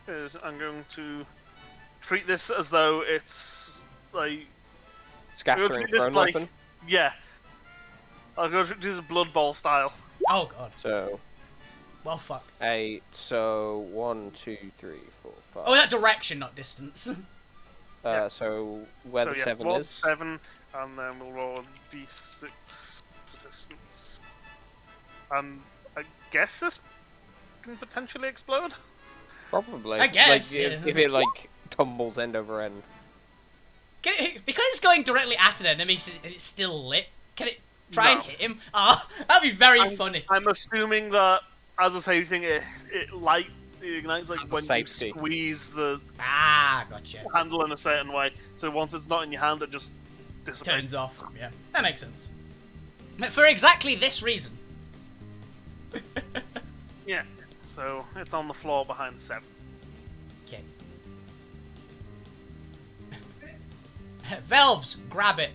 is I'm going to treat this as though it's like Scattering this thrown like- weapon. yeah. I'll go treat this as Blood Bowl style. Oh god. So Well, fuck. 8. So 1, 2, 3, 4, 5. Oh, that direction, not distance. yeah. So where So the yeah, 7 roll is. 7, and then we'll roll a d6 for distance. And I guess this can potentially explode. Probably. I guess, Like, yeah. if it like tumbles end over end. Because it's going directly at an enemy and it's still lit, can it try and No. hit him? Ah, that'd be very funny. I'm assuming that as a safety thing, it ignites like As a when you safety. squeeze the Ah, gotcha. handle in a certain way. So once it's not in your hand, it just dissipates. Turns off. Yeah, that makes sense. For exactly this reason. Yeah. So it's on the floor behind 7. Okay. Valves, grab it.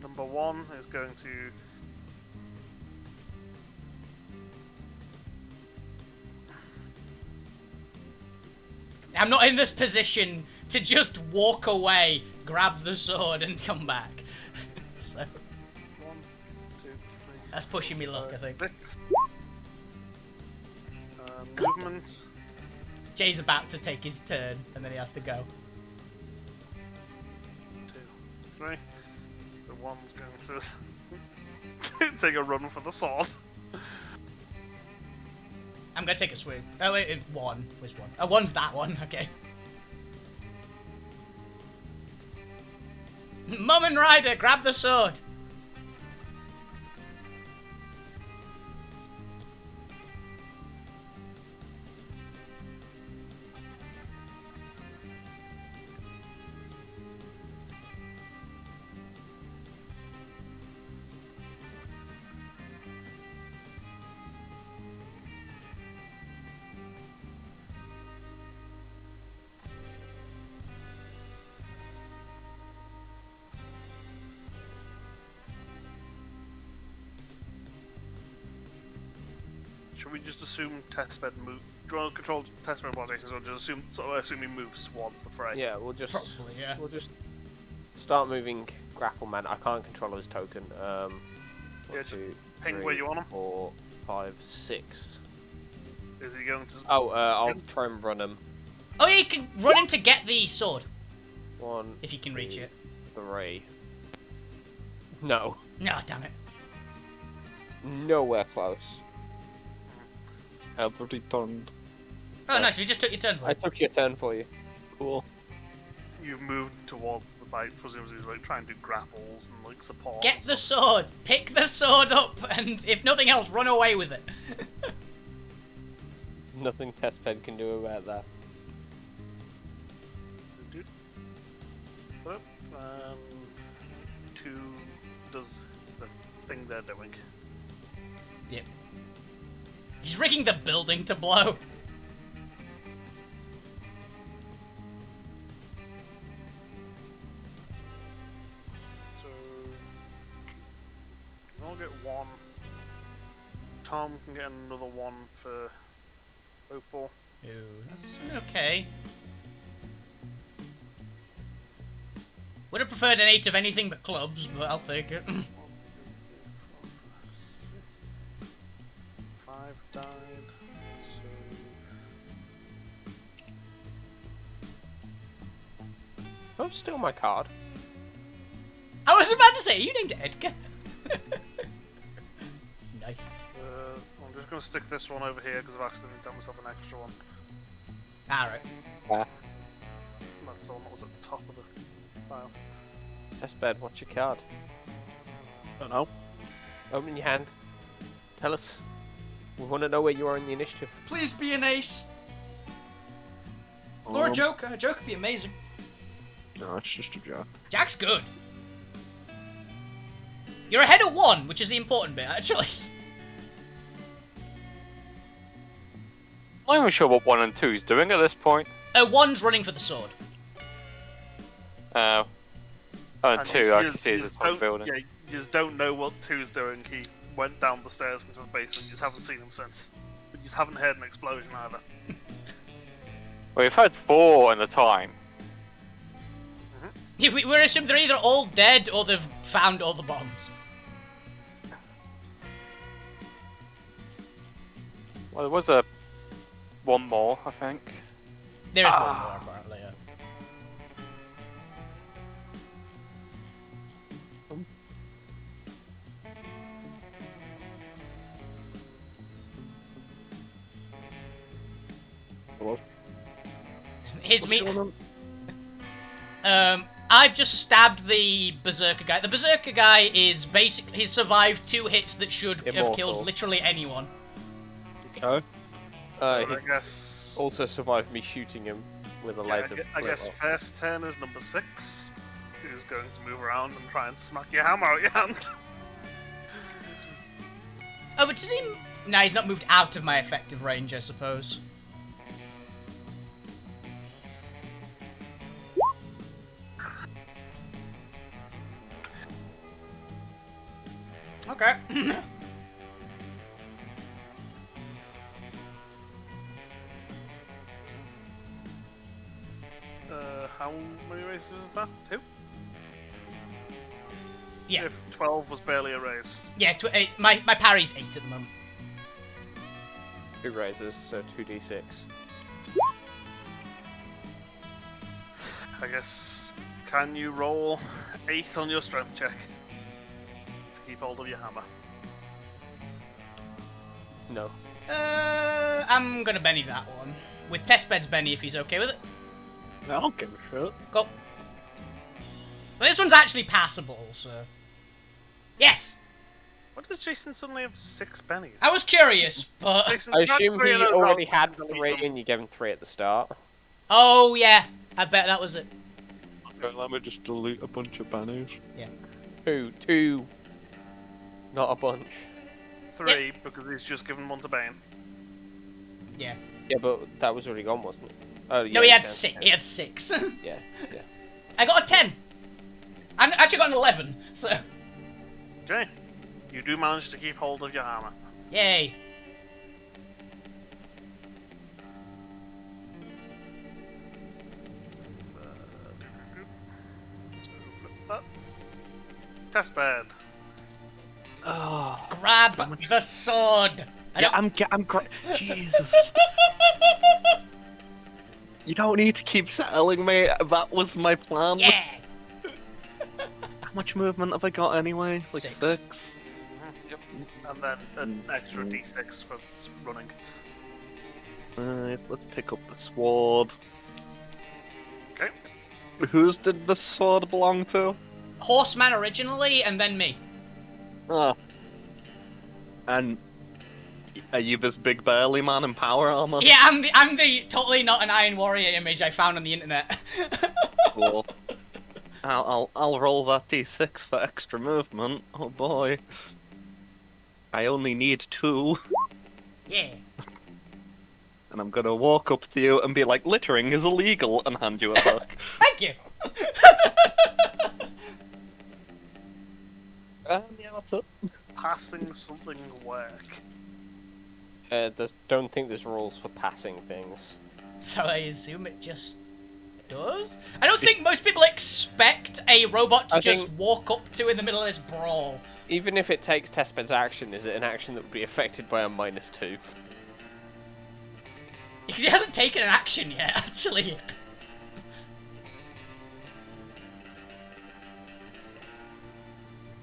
Number 1 is going to. I'm not in this position to just walk away, grab the sword, and come back. So, 1, 2, 3. that's pushing me luck, I think. 6. Movement. Jay's about to take his turn, and then he has to go. 2, 3. So 1's going to take a run for the sword. I'm gonna take a swing. Oh wait, 1. Where's 1? Oh, 1's that one, okay. Mummin Rider, grab the sword! Should we just assume testbed move? Do you want to control testbed rotations, or just assume he moves towards the fray? Yeah, we'll just Probably, yeah. we'll just start moving Grapple Man. I can't control his token. Yeah, 1, just 2, ping 3, where you want him. 4, 5, 6. Is he going to? Oh, I'll try and run him. Oh yeah, you can run in to get the sword, 1, if you can reach it. 3. No, No, damn it. nowhere close. I've returned. Oh nice, you just took your turn for I it. took your turn for you. Cool. You've moved towards the bite, presumably like trying to do grapples and like support. Get and the stuff. sword! Pick the sword up, and if nothing else, run away with it. There's nothing Testbed can do about that. Up, 2 does the thing they're doing. Yep. He's rigging the building to blow. So I'll get 1. Tom can get another 1 for Opal. Ooh, that's okay. Would have preferred an 8 of anything but clubs, but I'll take it. 5 died. Don't steal my card. I was about to say, you named Edgar. Nice. I'm just going to stick this one over here because I've accidentally done myself an extra one. Alright. That's the one that was at the top of the file. Testbed, what's your card? Don't know. Open your hand. Tell us. We want to know where you are in the initiative. Please be an ace. Or a Joker. A Joker would be amazing. No, it's just a joke. Jack's good. You're ahead of 1, which is the important bit, actually. I'm not even sure what 1 and 2 is doing at this point. 1's running for the sword. Oh, and 2, I can see is you the top building. Yeah, you just don't know what 2's doing. He went down the stairs into the basement. You just haven't seen him since. But you just haven't heard an explosion either. Well, we've had 4 in the time. Yeah, we're assuming they're either all dead or they've found all the bombs. Well, there was one more, I think. There is one more, apparently, yeah. Hello? Here's What's me. going on? I've just stabbed the Berserker guy. The Berserker guy is basically... He's survived 2 hits that should have Immortal. killed literally anyone. Oh? I He's guess. also survived me shooting him with a laser. I guess first turn is number 6, who's going to move around and try and smack your hammer out your hand. Oh, but does he... Nah, he's not moved out of my effective range, I suppose. Okay. How many races is that? 2? Yeah. If 12 was barely a race. Yeah, my parry's 8 at the moment. 2 raises, so 2d6. I guess. Can you roll 8 on your strength check to keep hold of your hammer? No. I'm gonna Benny that one. With Testbed's Benny if he's okay with it. I don't give a shit. Cool. But this one's actually passable, so... Yes! What does Jason suddenly have 6 bennies? I was curious, but... Jason's I got assume 3 he of those already out, had delete 3 them. and you gave him 3 at the start. Oh, yeah. I bet that was it. Okay, let me just delete a bunch of banners. 2. Not a bunch. 3, because he's just given 1 to Bane. Yeah. Yeah, but that was already gone, wasn't it? Oh, yeah, No, he had can. 6. He had 6. Yeah, yeah. I got a 10. I actually got an 11, so... Okay. You do manage to keep hold of your hammer. Yay. Test bed. Oh, Grab the sword. Jesus. You don't need to keep telling me that was my plan. Yeah. How much movement have I got anyway? Like 6. 6? Yep. And then an extra d6 for running. Alright, let's pick up the sword. Okay. Whose did the sword belong to? Horseman originally, and then me. Ah. And are you this big burly man in power armor? Yeah, I'm the totally not an Iron Warrior image I found on the internet. Cool. I'll roll that d6 for extra movement. Oh boy. I only need 2. Yeah. And I'm gonna walk up to you and be like, littering is illegal, and hand you a book. Thank you. Yeah, what's up? Passing something work. Don't think there's rules for passing things. So I assume it just does. I don't think most people expect a robot to I just think- walk up to in the middle of this brawl. Even if it takes testbed's action, is it an action that would be affected by a -2? Because he hasn't taken an action yet, actually.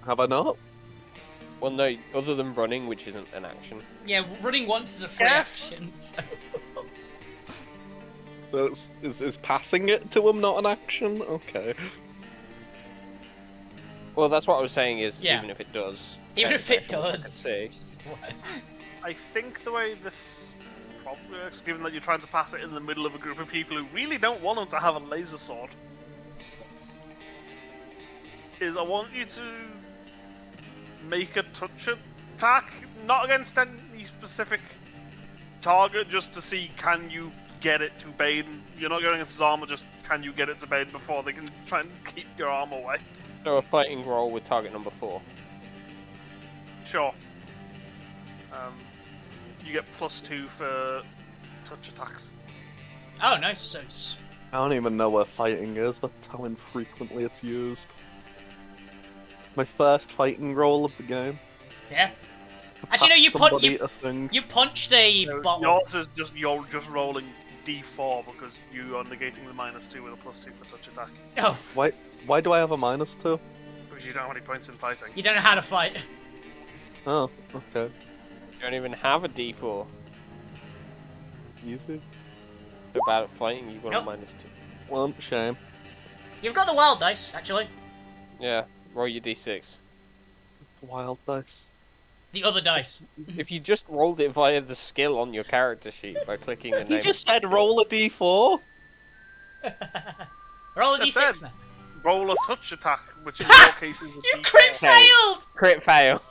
Have I not? Well, no, other than running, which isn't an action. Yeah, running once is a free Yes. action. So. So is passing it to him not an action? Okay. Well, that's what I was saying is, Yeah. even if it does. Even if it technical actions, I does. can see. I think the way this probably works, given that you're trying to pass it in the middle of a group of people who really don't want them to have a laser sword, is I want you to make a touch attack, not against any specific target, just to see can you get it to Bane. You're not going against his armor, just can you get it to Bane before they can try and keep your arm away. So a fighting roll with target number 4. Sure. You get +2 for touch attacks. Oh, nice. So it's... I don't even know where fighting is. That's how infrequently it's used. My first fighting roll of the game. Yeah. Actually, no, you Somebody a thing. punched a So bottle. yours is just you're just rolling D4 because you are negating the -2 with a +2 for touch attack. Oh, Why do I have a -2? Because you don't have any points in fighting. you don't know how to fight. Oh, okay. You don't even have a D4. Easy. So bad at fighting, you got Nope. a -2. Well, shame. You've got the wild dice, actually. Yeah, roll your D6. Wild dice. The other dice. If you just rolled it via the skill on your character sheet by clicking the You name. just said roll a d4. Roll a That's d6 it. now. Roll a touch attack, which in your case is a You D4. crit failed! Crit fail.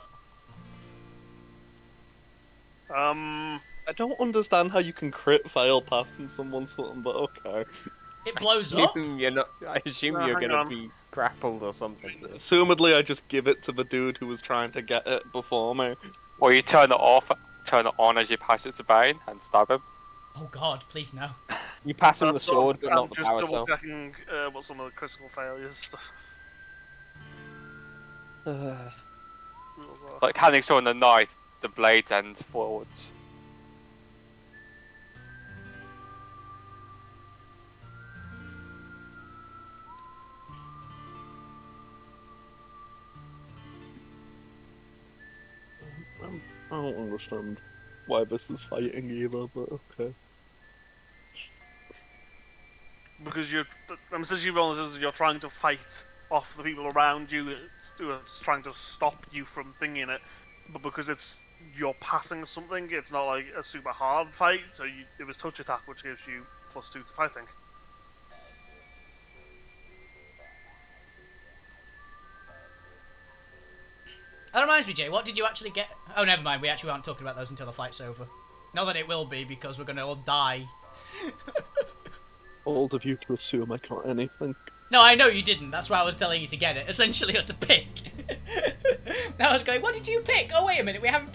I don't understand how you can crit fail passing someone something, but okay. It blows up. You're not. I assume No, you're hang gonna on. be grappled or something. Assumedly, I just give it to the dude who was trying to get it before me. Or you turn it off, turn it on as you pass it to Bane and stab him. Oh god, please no. You pass him the That's sword, but I'm not the just power double cell. checking what some of the critical failures stuff rules are. Like handing someone a knife, the blade ends forwards. I don't understand why this is fighting either, but okay. Because you're, I'm essentially rolling this as you're trying to fight off the people around you who are trying to stop you from thinking it, but because you're passing something, it's not like a super hard fight. So it was touch attack, which gives you +2 to fighting. That reminds me, Jay, what did you actually get? Oh, never mind, we actually aren't talking about those until the fight's over. Not that it will be, because we're gonna all die. Bold of you to assume I got anything. No, I know you didn't, that's why I was telling you to get it. Essentially, you have to pick. Now I was going, what did you pick? Oh, wait a minute, we haven't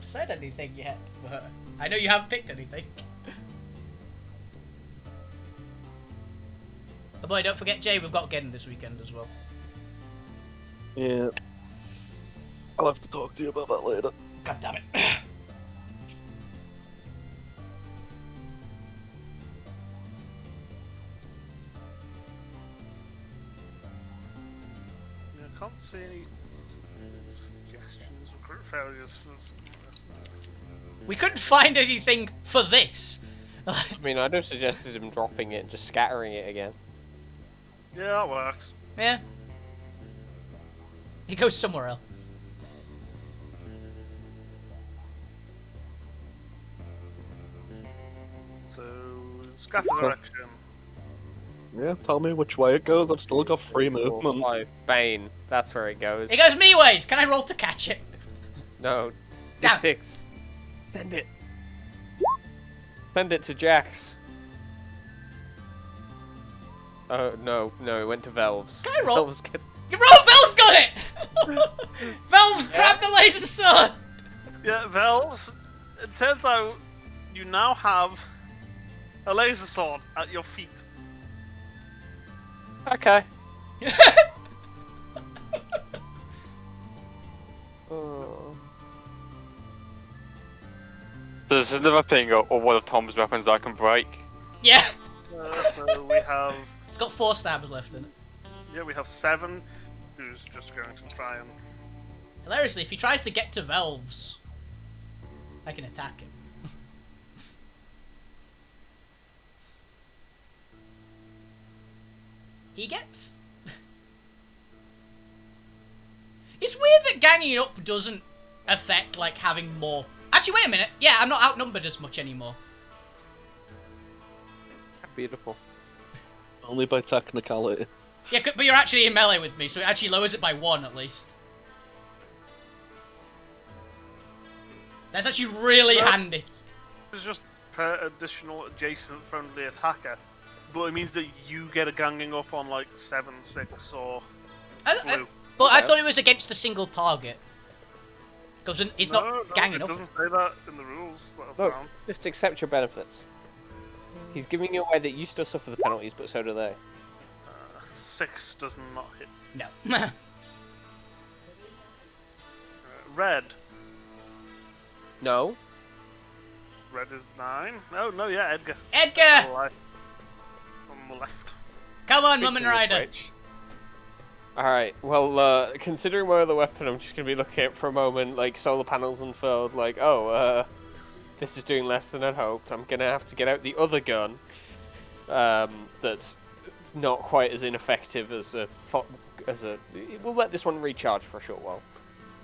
said anything yet. But I know you haven't picked anything. Oh boy, don't forget, Jay, we've got Gen this weekend as well. Yeah. I'll have to talk to you about that later. God damn it. I can't see any suggestions for crit failures for this. We couldn't find anything for this. I mean, I'd have suggested him dropping it and just scattering it again. Yeah, that works. Yeah. He goes somewhere else. So, scatter direction. Yeah, tell me which way it goes. I've still got free movement. 5. Bane. That's where it goes. It goes me ways. Can I roll to catch it? No. Damn. D6. Send it. Send it to Jax. Oh, no. No, it went to Valves. Can I roll? Valves get... You roll, Valve's got it! Valve's grabbed the laser sword! Yeah, Valves. It turns out you now have a laser sword at your feet. Okay. Oh. So there's another thing, or one of Tom's weapons I can break. Yeah! So we have, It's got 4 stabbers left in it. yeah, we have 7. Who's just going to try and. Hilariously, if he tries to get to Velves, I can attack him. He gets... It's weird that ganging up doesn't affect, like, having more... Actually, wait a minute. Yeah, I'm not outnumbered as much anymore. Beautiful. Only by technicality. Yeah, but you're actually in melee with me, so it actually lowers it by 1 at least. That's actually really handy. It's just per additional adjacent friendly attacker, but it means that you get a ganging up on like 7, 6, or blue. But I thought it was against a single target. Because it's not ganging it up. doesn't say that in the rules that I've Look, found. just accept your benefits. He's giving you away that you still suffer the penalties, but so do they. 6 does not hit. No. Red. No. Red is 9. No, yeah, Edgar. Edgar! On the left. Come on, Mum and Ryder. Alright, well, considering my other weapon, I'm just gonna be looking at for a moment, like, solar panels unfurled, like, this is doing less than I'd hoped. I'm gonna have to get out the other gun, that's not quite as ineffective as a... We'll let this one recharge for a short while.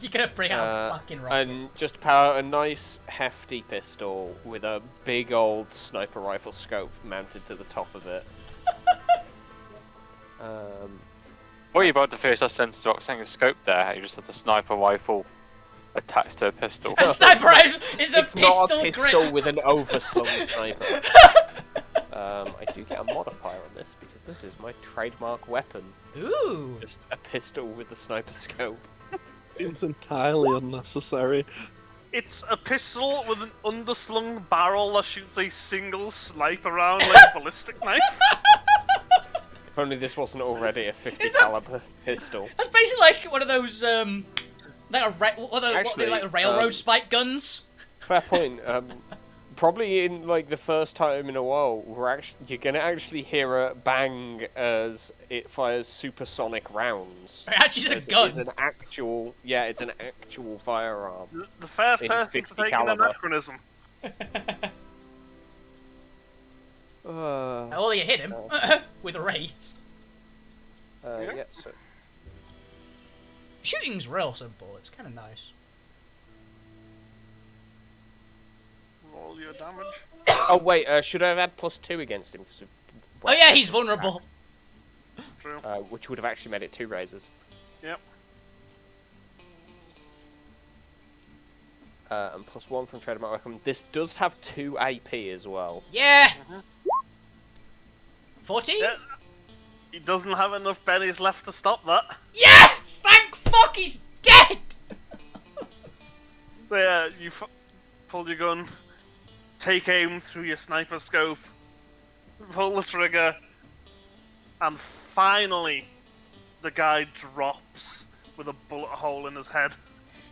You're gonna bring out a fucking rocket. And just power a nice, hefty pistol with a big old sniper rifle scope mounted to the top of it. What are you about to finish that sentence about saying a scope there? You just had the sniper rifle attached to a pistol. A sniper rifle is a It's pistol not a pistol grip. with an overslung sniper. I do get a modifier on this because this is my trademark weapon. Ooh. Just a pistol with a sniper scope. Seems entirely unnecessary. It's a pistol with an underslung barrel that shoots a single sniper round like a ballistic knife. If only this wasn't already a 50 Is that- caliber pistol. That's basically like one of those, what Actually, like railroad spike guns. Fair point. Probably in like the first time in a while, you're gonna actually hear a bang as it fires supersonic rounds. It actually is a gun. It's an actual, it's an actual firearm. The first In person to 50 take an caliber. anachronism. Oh, you hit him with a raise. Yeah. So Shooting's real simple. It's kind of nice. Roll your damage. oh wait, should I have had +2 against him? Oh yeah, he's vulnerable. True. Which would have actually made it 2 raises. Yep. And +1 from trademark weapon. This does have 2 AP as well. Yeah. 14. Yeah. He doesn't have enough bennies left to stop that. Yes! Thank fuck he's dead! So yeah, you pull your gun, take aim through your sniper scope, pull the trigger, and finally, the guy drops with a bullet hole in his head.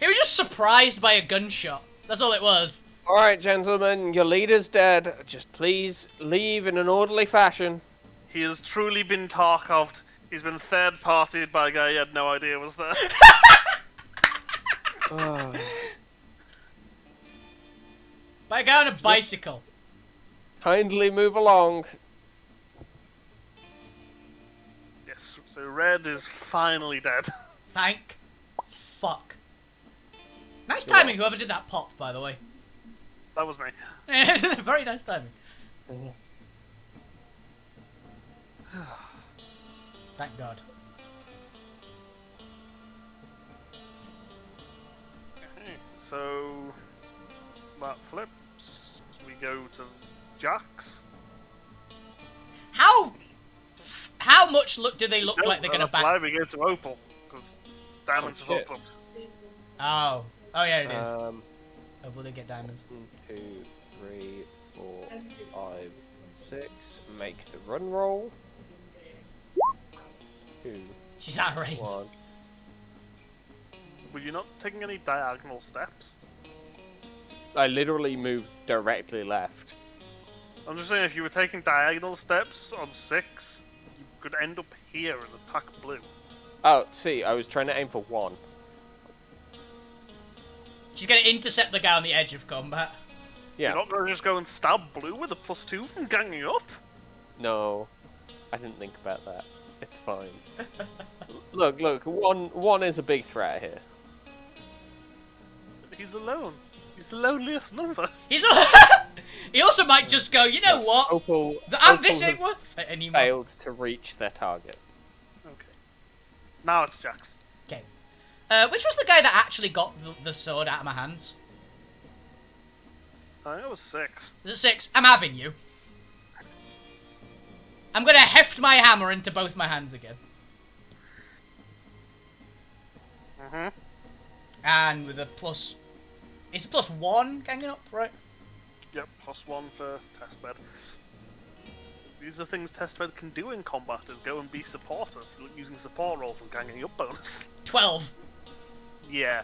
He was just surprised by a gunshot. That's all it was. Alright, gentlemen, your leader's dead. Just please leave in an orderly fashion. He has truly been Tarkov'd. He's been third-partied by a guy he had no idea was there. By a guy on a bicycle. Kindly move along. Yes, so Red is finally dead. Thank fuck. Nice timing, whoever did that pop, by the way. That was me. Very nice timing. Thank God. Okay, so that flips. We go to Jax. How much do they look like they're gonna back? back? We go to Opal because diamonds Oh, are shit. flips. Oh yeah, it is. Oh, will they get diamonds? 1, 2, 3, 4, 5, 6. Make the run roll. 2, She's out of range. 1. Were you not taking any diagonal steps? I literally moved directly left. I'm just saying, if you were taking diagonal steps on 6, you could end up here and attack blue. Oh, see, I was trying to aim for 1. She's gonna intercept the guy on the edge of combat. Yeah. You're not going to just go and stab blue with a +2 from ganging up? No, I didn't think about that. It's fine. Look, one is a big threat here. He's alone. He's the loneliest number. He's he also might just go, you know what? Opal, This Opal ain't has worth it anymore. failed to reach their target. Okay. Now it's Jax. Okay. Which was the guy that actually got the sword out of my hands? I think it was 6. Is it 6? I'm having you. I'm gonna heft my hammer into both my hands again. Mm-hmm. And with a plus... It's a +1 ganging up, right? Yep, +1 for testbed. These are things testbed can do in combat, is go and be supportive, using support rolls and ganging up bonus. 12. Yeah.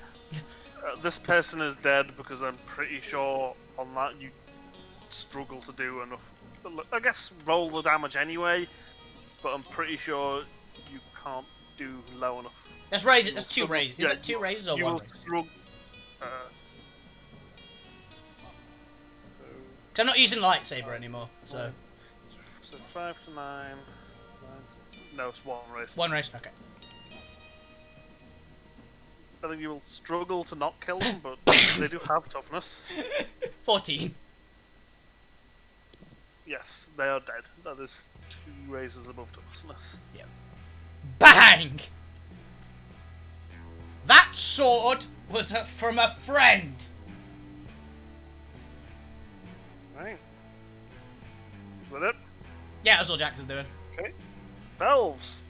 This person is dead because I'm pretty sure on that you struggle to do enough. I guess roll the damage anyway, but I'm pretty sure you can't do low enough. Let's raise it. That's 2 raises. Is Yeah, that 2 raises or you 1 will raise? struggle. Because I'm not using lightsaber anymore, so... So 5 to 9. No, it's 1 race. 1 raise, okay. I think you will struggle to not kill them, but they do have toughness. 14. Yes, they are dead. That is 2 raises above toughness. Bang! That sword was from a friend. Right. Is that it? Yeah, that's all Jax is doing. Okay. Belves!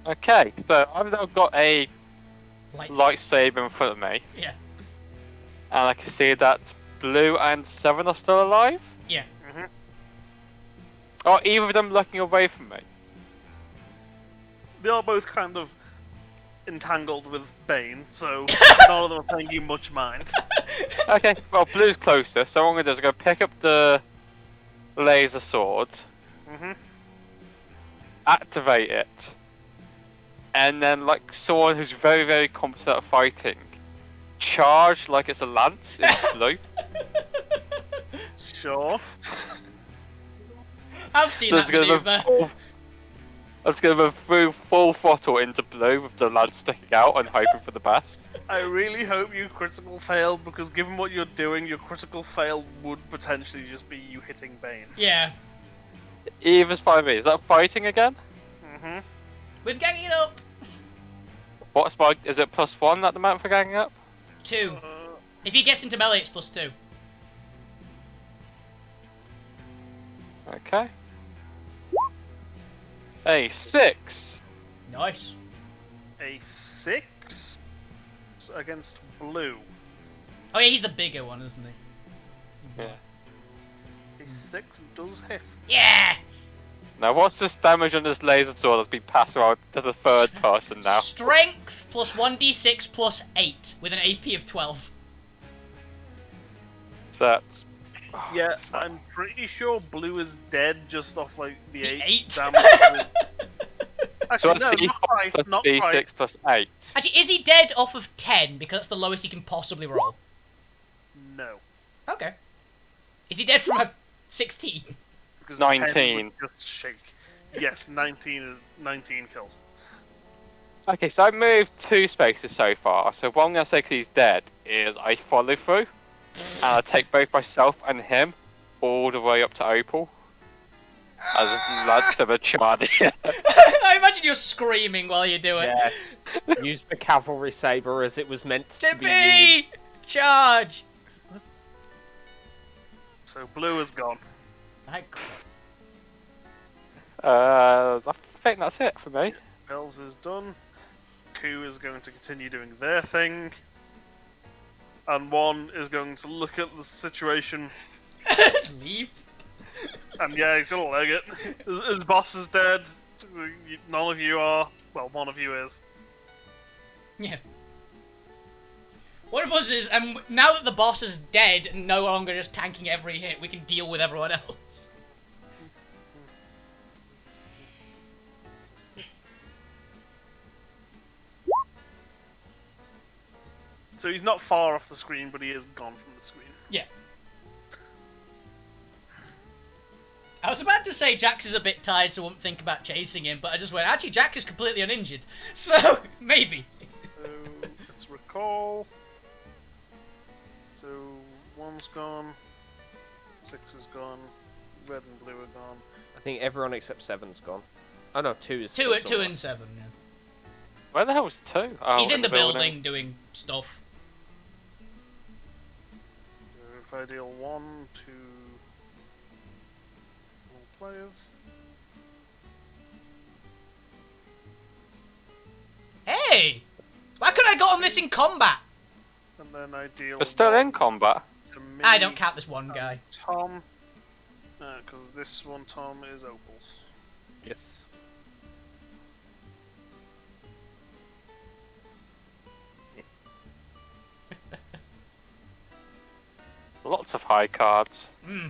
Okay, so I've now got a Lights. lightsaber in front of me, Yeah. and I can see that Blue and 7 are still alive. Yeah. Mm-hmm. Are either of them looking away from me? They are both kind of entangled with Bane, so none of them are paying you much mind. Okay, well, Blue's closer, so what I'm going to do is I'm going to pick up the laser sword, Mm-hmm. activate it, and then, like someone who's very, very competent at fighting, charge like it's a lance into Blue. Sure. I've seen So that maneuver. I'm just going to move through full throttle into Blue with the lance sticking out and hoping for the best. I really hope you critical fail, because given what you're doing, your critical fail would potentially just be you hitting Bane. Yeah. Even's fine with me. Is that fighting again? Mm-hmm. With ganging it up. What's my... Is it +1 at the moment for ganging up? 2. If he gets into melee, it's +2. Okay. A 6. Nice. A 6 against Blue. Oh yeah, he's the bigger one, isn't he? Yeah. A 6 does hit. Yes! Now what's this damage on this laser sword that's been passed around to the third person now? Strength plus 1d6 plus 8 with an AP of 12. So that's... Yeah, I'm pretty sure Blue is dead just off like the The 8 8? damage. So Actually, no, that's not quite. plus Not D6 quite. plus 8. Actually, is he dead off of 10 because that's the lowest he can possibly roll? No. Okay. Is he dead from a 16? Because 19. 10 would just shake. Yes, 19 kills. Okay, so I've moved 2 spaces so far, so what I'm going to say because he's dead is I follow through, and I take both myself and him all the way up to Opal. As a lance to the charge. I imagine you're screaming while you do it. Yes. Use the cavalry saber as it was meant to be Tippy! used. Charge! So Blue is gone. Thank I think that's it for me. Elves is done. 2 is going to continue doing their thing. And 1 is going to look at the situation. Leave. And yeah, he's gonna leg it. His boss is dead. None of you are. Well, one of you is. Yeah. One of us is, and now that the boss is dead and no longer just tanking every hit, we can deal with everyone else. So he's not far off the screen, but he is gone from the screen. Yeah. I was about to say Jax is a bit tired, so I won't think about chasing him, but I just went, actually, Jax is completely uninjured. So, maybe. So, let's recall. So, 1's gone, 6 is gone, red and blue are gone. I think everyone except 7's gone. Oh no, 2 is Two still and 7, yeah. Where the hell was 2? Oh, He's in the building doing stuff. So if I deal 1 to all players. Hey! Why could I got on this in combat? And then I deal. We're still 1 in combat. to me I don't count this one and guy. Tom. Because this one, Tom, is opals. Yes. Lots of high cards. Hmm.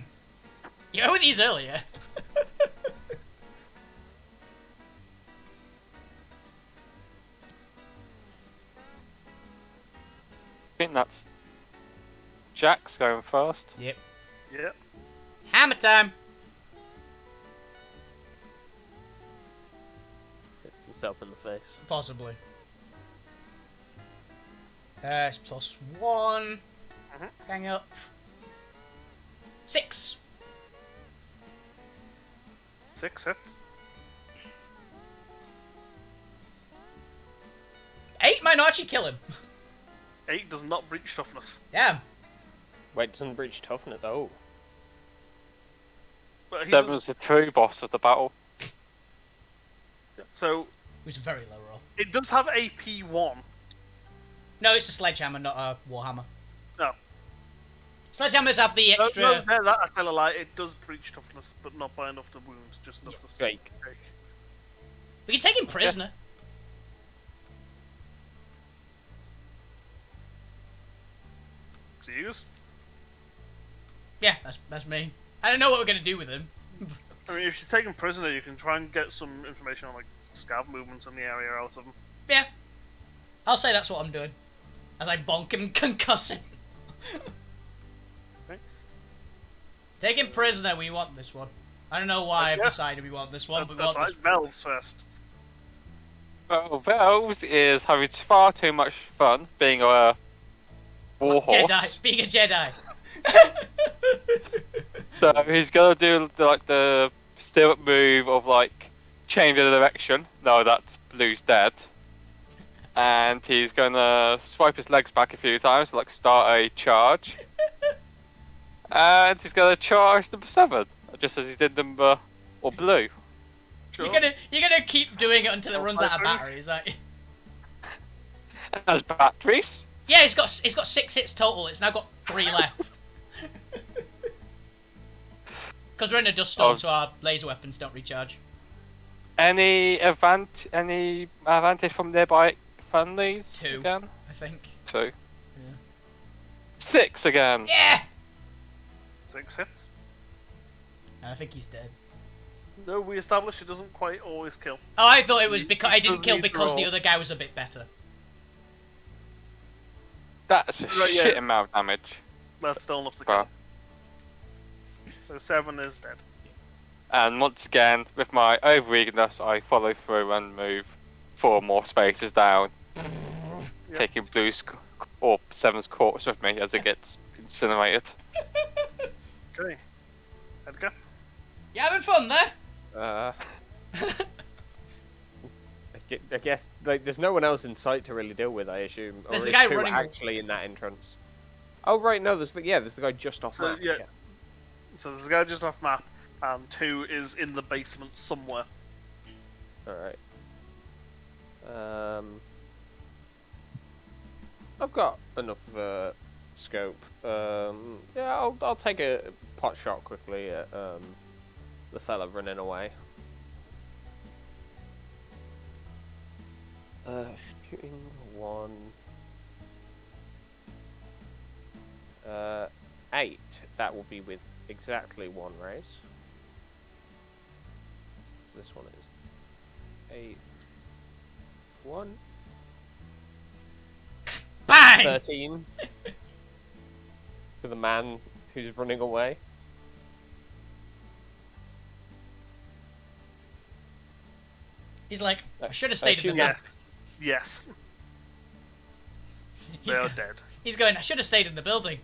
You know these earlier. I think that's Jack's going first. Yep. Yep. Hammer time! Hits himself in the face. Possibly. It's +1. Hang up. 6. 6 hits. 8 might not actually kill him. 8 does not breach toughness. Damn. Wait, doesn't breach toughness though. But he 7's the true boss of the battle. So Which is a very low roll. it does have AP 1. No, it's a sledgehammer, not a warhammer. No. Sledgehammers have the extra. No, that I tell a lie. It does breach toughness, but not by enough to wound, just enough to Break. break. We can take him prisoner. To use. Yeah, that's me. I don't know what we're gonna do with him. I mean, if you take him prisoner, you can try and get some information on like scav movements in the area out of him. Yeah. I'll say that's what I'm doing. As I bonk him and concuss him. Okay. Take him prisoner, we want this one. I don't know why I've Yeah. decided we want this one, but we That's want right. this Bells first. Well, Bells is having far too much fun being a warhorse. Jedi. Being a Jedi. So he's gonna do the stirrup move of like change the direction. No, that's Blue's dead. And he's gonna swipe his legs back a few times, like start a charge. And he's gonna charge number 7, just as he did number Blue. Sure. You're gonna keep doing it until it runs out of batteries, aren't you? As batteries. Yeah, it's got 6 hits total. It's now got 3 left. Because we're in a dust storm, so our laser weapons don't recharge. Any advantage from nearby friendlies? 2, again? I think. 2. Yeah. 6 again. Yeah. 6 hits. And I think he's dead. No, we established it doesn't quite always kill. Oh, I thought it was because I didn't doesn't kill need to because the roll. other guy was a bit better. That's a Right, yeah. shit amount of damage. That's still enough to kill. Well, So 7 is dead. and once again, with my over-eagerness, I follow through and move 4 more spaces down, Yep. taking Blue's or 7's corpse with me as it gets incinerated. Okay. Edgar? You having fun there? I guess like there's no one else in sight to really deal with. I assume. Or There's the is guy 2 running- actually in that entrance. Oh right, no, there's the guy just off So, map. yeah. So there's a guy just off map, and 2 is in the basement somewhere. All right. I've got enough scope. Yeah, I'll take a pot shot quickly at the fella running away. Shooting 1. 8. That will be with exactly 1 raise. This one is 8. 1. Bang! 13. For the man who's running away. He's like, I should have stayed in the Shooting building. at- Yes, they He's, are go- dead. he's going, I should have stayed in the building.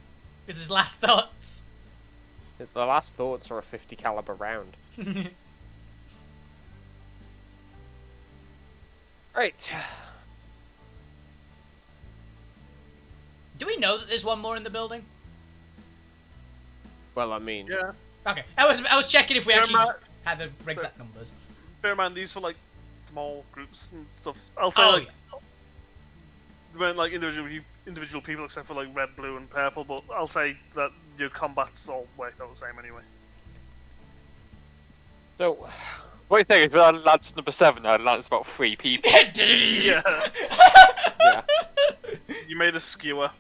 Is his last thoughts. The last thoughts are a 50 caliber round. Right. Do we know that there's one more in the building? Well, I mean, Yeah. Okay, I was checking if we Bear in actually mind- had the exact numbers. Bear in mind, these were like small groups and stuff. I'll say Oh like yeah. they weren't like individual people except for like red, blue, and purple. But I'll say that your combats all worked out the same anyway. so What do you think? Is that Lance number 7 now? Lance about 3 people. Yeah, yeah. you made a skewer.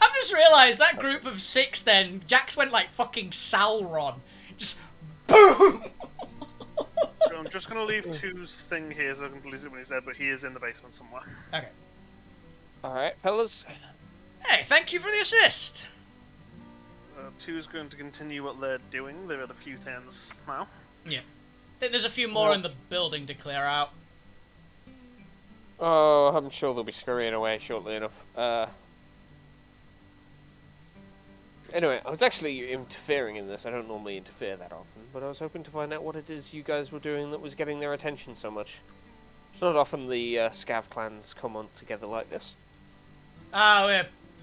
I've just realised that group of 6 then, Jax went like fucking Sauron. Just boom! So I'm just gonna leave Two's thing here so I can delete it when he's dead. But he is in the basement somewhere. Okay. All right, fellas. Hey, thank you for the assist. Two's going to continue what they're doing. They've had a few turns now. Yeah. I think there's a few more in the building to clear out. Oh, I'm sure they'll be scurrying away shortly enough. Anyway, I was actually interfering in this. I don't normally interfere that often, but I was hoping to find out what it is you guys were doing that was getting their attention so much. It's not often the Scav clans come on together like this. Ah,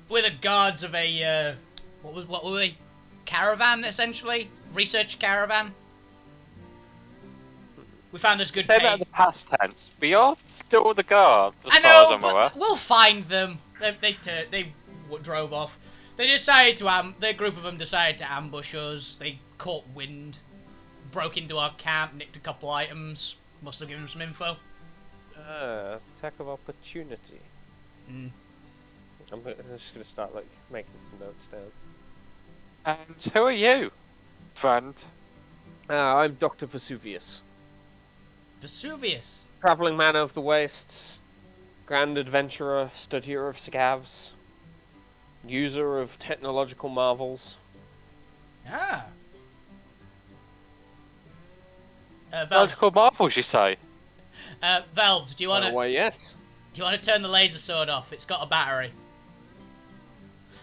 we're the guards of a what were we? Caravan, essentially, research caravan. We found this good Say that pay. in the past tense. We are still the guards, as I far as know, I'm aware. but we'll find them. They drove off. They decided to the group of them decided to ambush us. They caught wind, broke into our camp, nicked a couple items. Must have given them some info. Attack of opportunity. Mm. I'm just gonna start like making some notes down. And who are you, friend? I'm Dr. Vesuvius. Vesuvius. Travelling man of the wastes, grand adventurer, studier of scavs, user of technological marvels. Ah. Valve, Logical marvels, you say? Valve, do you wanna Why, yes. turn the laser sword off? It's got a battery.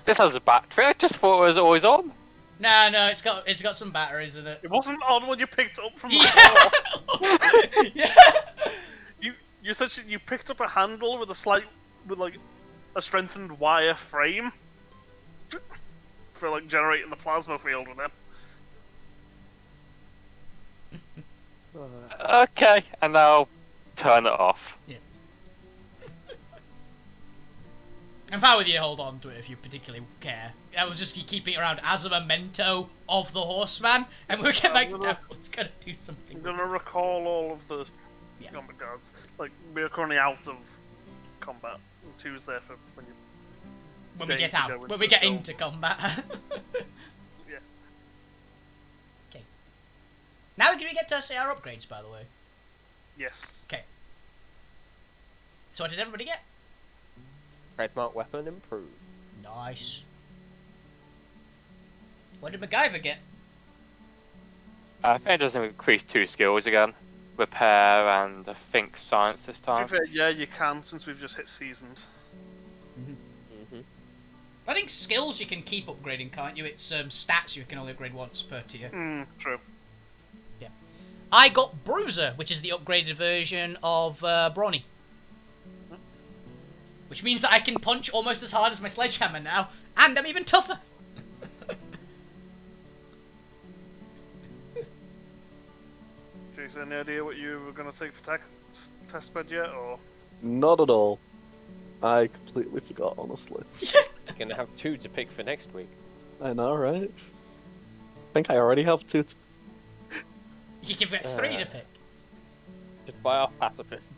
This has a battery. I just thought it was always on. No, it's got some batteries in it. It wasn't on when you picked it up from the Yeah. floor. Yeah. You essentially you picked up a handle with like a strengthened wire frame for like generating the plasma field with it. Okay, and now turn it off. If I were you, hold on to it if you particularly care. I was just keeping it around as a memento of the horseman, and when we get back to town, it's gonna do something. I'm gonna recall all of the Yeah. combat guards. Like we're currently out of combat. And Two's there for when you. When we days get to go out, into when we the get film. into combat. Yeah. Okay. Now can we get to say our upgrades, by the way? Yes. Okay. So what did everybody get? Trademark weapon improved. Nice. What did MacGyver get? I think it doesn't increase 2 skills again. Repair and I think science this To time. be fair, yeah, you can since we've just hit seasoned. I think skills you can keep upgrading, can't you? It's stats you can only upgrade once per tier. True. I got Bruiser, which is the upgraded version of Brawny. Which means that I can punch almost as hard as my sledgehammer now, and I'm even tougher. Jason, any idea what you were gonna take for test bed yet, or? Not at all. I completely forgot, honestly. You're gonna have 2 to pick for next week. I know, right? I think I already have 2. You can get 3 to pick. Just buy off pacifist.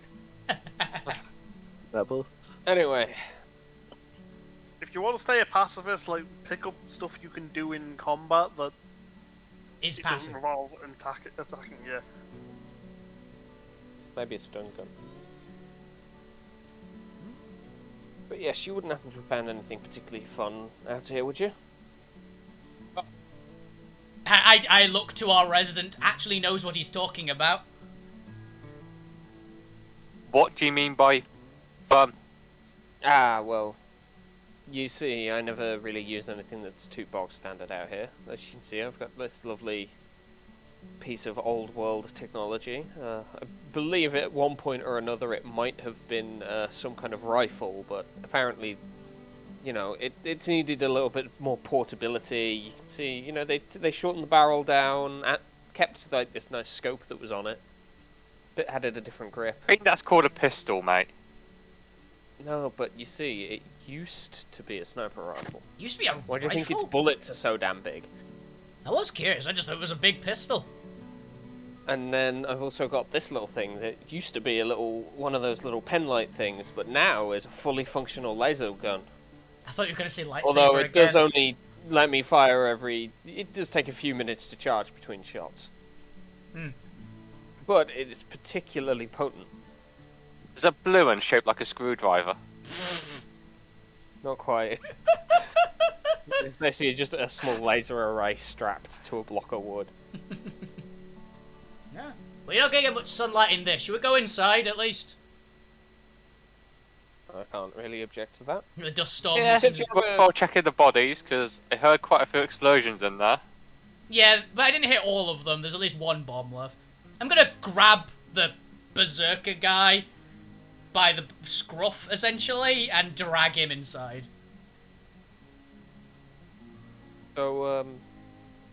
That both. Anyway, If you want to stay a pacifist, like pick up stuff you can do in combat that Is it passive. doesn't involve attacking. Yeah. maybe a stun gun. But yes, you wouldn't happen to have found anything particularly fun out here, would you? I look to our resident, actually knows what he's talking about. What do you mean by fun? Ah, well, you see, I never really use anything that's too bog standard out here. As you can see, I've got this lovely piece of old world technology. I believe at one point or another it might have been some kind of rifle, but apparently, you know, it needed a little bit more portability. You can see, you know, they shortened the barrel down, kept like this nice scope that was on it, but added a different grip. I think that's called a pistol, mate. No, but you see, it used to be a sniper rifle. Used to be a Why do you think its rifle? bullets are so damn big? I was curious. I just thought it was a big pistol. And then I've also got this little thing that used to be one of those little penlight things, but now is a fully functional laser gun. I thought you were going to say lightsaber Although it again. does only let me fire it does take a few minutes to charge between shots. Hmm. But it is particularly potent. There's a blue one shaped like a screwdriver. Not quite. It's basically just a small laser array strapped to a block of wood. Yeah. Well, you're not going to get much sunlight in this. Should we go inside at least? I can't really object to that. The dust storms. Yeah, and- before checking the bodies, because I heard quite a few explosions in there. Yeah, but I didn't hit all of them. There's at least one bomb left. I'm going to grab the berserker guy by the scruff, essentially, and drag him inside. So,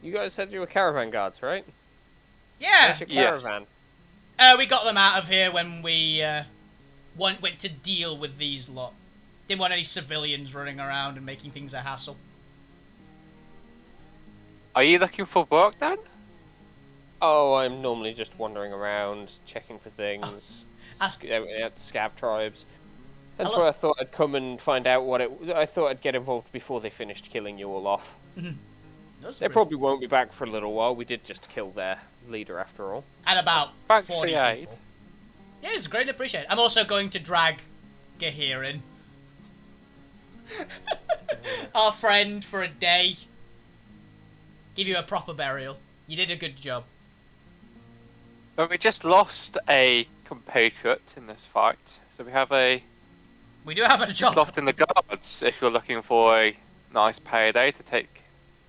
you guys said you were caravan guards, right? Yeah! Where's your Yes. caravan? We got them out of here when we went to deal with these lot. Didn't want any civilians running around and making things a hassle. Are you looking for work then? Oh, I'm normally just wandering around, checking for things, Ah. at scav tribes. That's Hello. why I thought I'd come and find out I thought I'd get involved before they finished killing you all off. That's They pretty- probably won't be back for a little while. We did just kill their leader after all. And about Thanks for 40 the aid. people. Yeah, it's greatly appreciated. I'm also going to drag Gahir in. Our friend for a day. Give you a proper burial. You did a good job. But we just lost a compatriot in this fight, so we have a We do have a job. slot in the guards if you're looking for a nice payday to take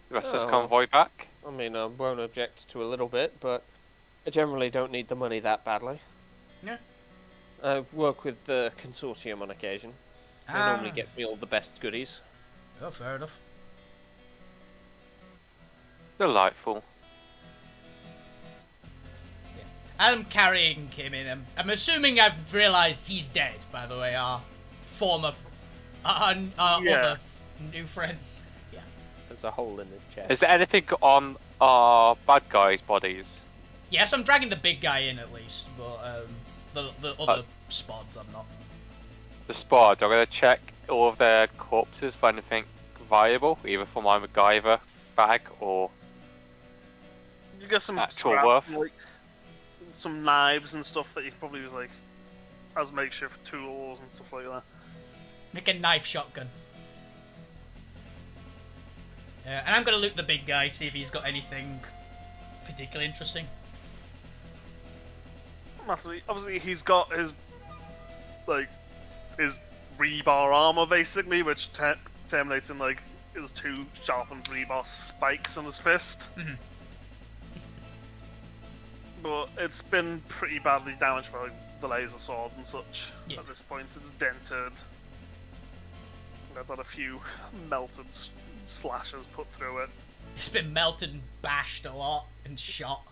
the rest of this Oh. convoy back. I mean, I won't object to a little bit, but I generally don't need the money that badly. Yeah. I work with the consortium on occasion. They normally get me all the best goodies. Oh, fair enough. Delightful. I'm carrying him in. I'm assuming I've realised he's dead, by the way, our former... our Yeah. other new friend. There's a hole in this chest. Is there anything on our bad guys' bodies? Yes, I'm dragging the big guy in at least, but the other spods I'm not. The squad, I'm going to check all of their corpses for anything viable, either from my MacGyver bag or You get some Actual scrap, worth. like some knives and stuff that you can probably use like as makeshift tools and stuff like that. Make a knife shotgun. And I'm gonna loot the big guy, see if he's got anything particularly interesting. Obviously, he's got his like his rebar armor basically, which terminates in like his two sharpened rebar spikes on his fist. Mhm. But it's been pretty badly damaged by like, the laser sword and such. Yeah. At this point, it's dented. It's had a few melted slashes put through it. It's been melted and bashed a lot and shot.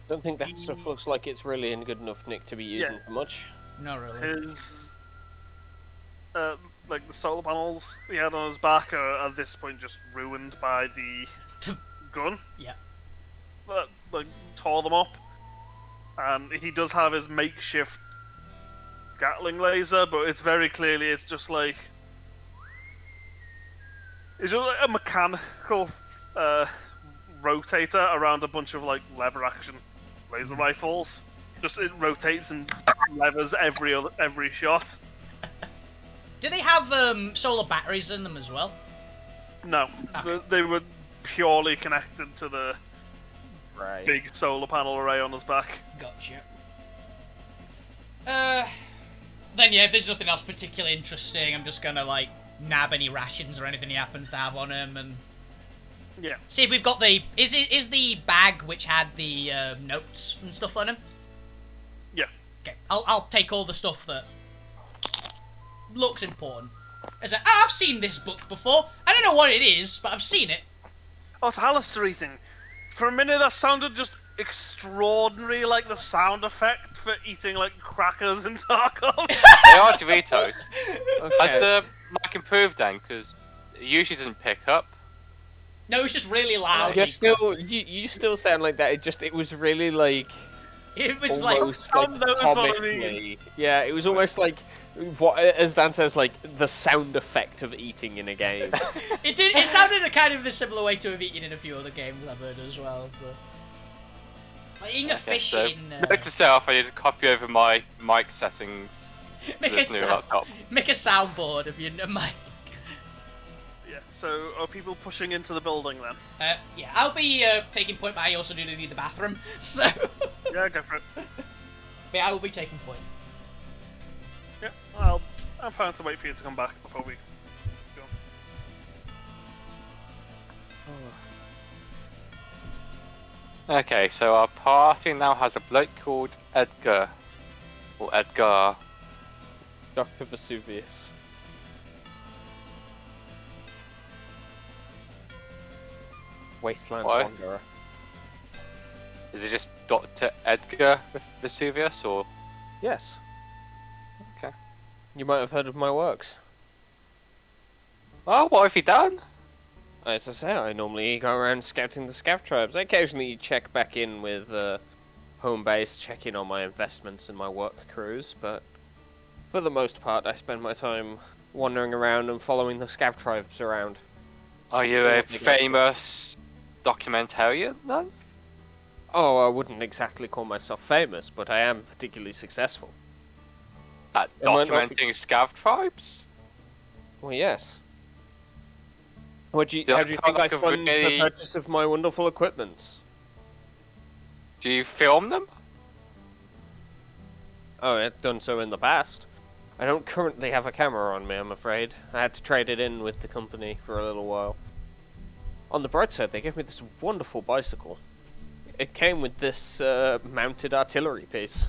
Don't think that stuff looks like it's really in good enough nick to be using for much. Not really. His like the solar panels he had on his back are at this point just ruined by the gun. Yeah. But like tore them up. And he does have his makeshift Gatling laser, but it's very clearly it's just like a mechanical rotator around a bunch of like lever action laser rifles. Just it rotates and levers every shot. Do they have solar batteries in them as well? No, Okay. they were purely connected to the Right. big solar panel array on his back. Gotcha. Then yeah, if there's nothing else particularly interesting, I'm just gonna like nab any rations or anything he happens to have on him and Yeah. see if we've got the is the bag which had the notes and stuff on him. Yeah. Okay, I'll take all the stuff that looks important. As I've seen this book before. I don't know what it is, but I've seen it. Oh, it's Alistair eating. For a minute, that sounded just extraordinary, like the sound effect for eating like crackers in Tarkov. They are Doritos. Has Okay. the mic improved then? Because it usually doesn't pick up. No, it's just really loud. You're still, you still sound like that. It was really like It was like almost Tom knows what I comically. Yeah, it was almost like what, as Dan says, like the sound effect of eating in a game. it did. It sounded a kind of a similar way to have eaten in a few other games I've heard as well. So, like eating a fish So, in. note to self, I need to copy over my mic settings to Make a this new laptop. make a soundboard of your mic. Yeah. So are people pushing into the building then? Yeah, I'll be taking point, but I also do need the bathroom, so Yeah, go for it. yeah, I will be taking point. Yeah. Well, I'm fine to wait for you to come back before we go. Okay, so our party now has a bloke called Edgar. Or Edgar. Dr. Vesuvius. Wasteland Why? Wanderer. Is it just Dr. Edgar Vesuvius, or? Yes. Okay. You might have heard of my works. Oh, what have you done? As I say, I normally go around scouting the scav tribes. I occasionally check back in with home base, check in on my investments and my work crews, but for the most part, I spend my time wandering around and following the scav tribes around. Are you So a what they get to. famous documentarian then? Oh, I wouldn't exactly call myself famous, but I am particularly successful. At It might not be- documenting scav tribes? Well, yes. How do you Yeah, think I like a fund really- the purchase of my wonderful equipments? Do you film them? Oh, I've done so in the past. I don't currently have a camera on me, I'm afraid. I had to trade it in with the company for a little while. On the bright side, they gave me this wonderful bicycle. It came with this mounted artillery piece.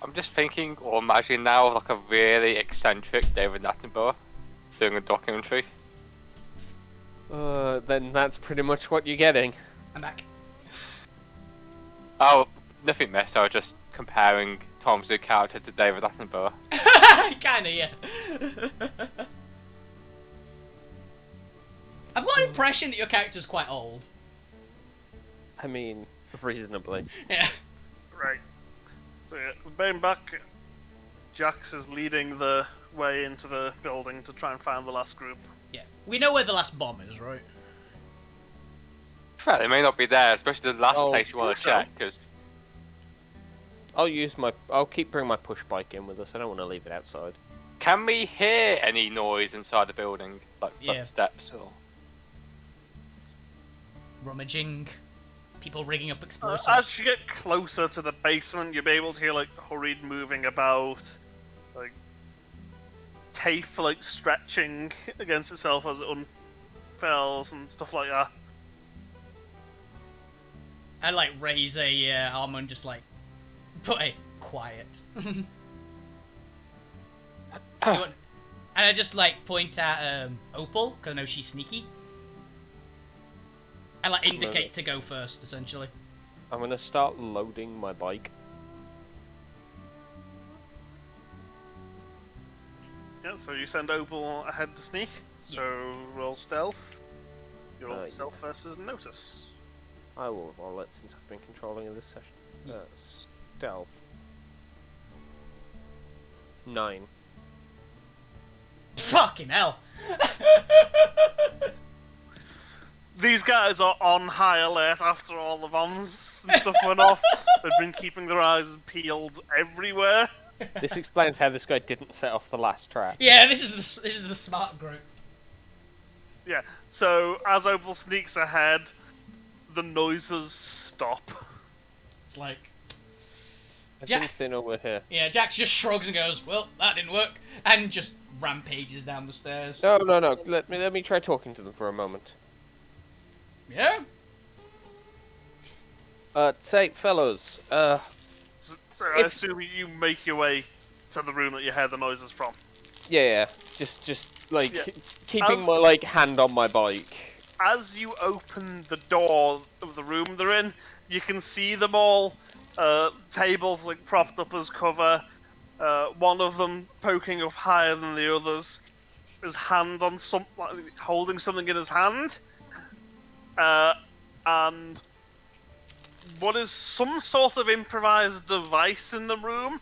I'm just thinking or imagining now like a really eccentric David Attenborough doing a documentary. Then that's pretty much what you're getting. I'm back. Oh, nothing miss, I was just comparing Tom's new character to David Attenborough. Kinda, yeah. I've got an impression that your character's quite old. I mean, reasonably. Yeah. Right. So yeah, being back, Jax is leading the way into the building to try and find the last group. Yeah. We know where the last bomb is, right? Fair, they may not be there, especially the last Oh, place you want to so. check, because I'll keep bringing my push bike in with us. I don't want to leave it outside. can we hear any noise inside the building? Like Yeah. footsteps or... Rummaging. People rigging up explosives. As you get closer to the basement, you'll be able to hear like hurried moving about, like tape like stretching against itself as it unfurls and stuff like that. I like raise a arm and just like put a quiet. And I just like point at Opal because I know she's sneaky. I like indicate to go first, essentially. I'm gonna start loading my bike. Yeah, so you send Opal ahead to sneak. So roll stealth. You roll Yeah. stealth versus notice. I will roll it since I've been controlling in this session. Stealth. 9. Fucking hell. These guys are on high alert after all the bombs and stuff went off. They've been keeping their eyes peeled everywhere. This explains how this guy didn't set off the last trap. Yeah, this is the smart group. Yeah, so as Opal sneaks ahead, the noises stop. It's like, I Yeah. think they know we're here. yeah, Jack just shrugs and goes, well, that didn't work, and just rampages down the stairs. No. Let me try talking to them for a moment. Yeah? Say, fellows, So I If- assume you make your way to the room that you heard the noises from. yeah, just like Yeah. keeping Um, my like hand on my bike. As you open the door of the room they're in, you can see them all. Tables like propped up as cover. One of them poking up higher than the others. His hand on holding something in his hand. And what is some sort of improvised device in the room,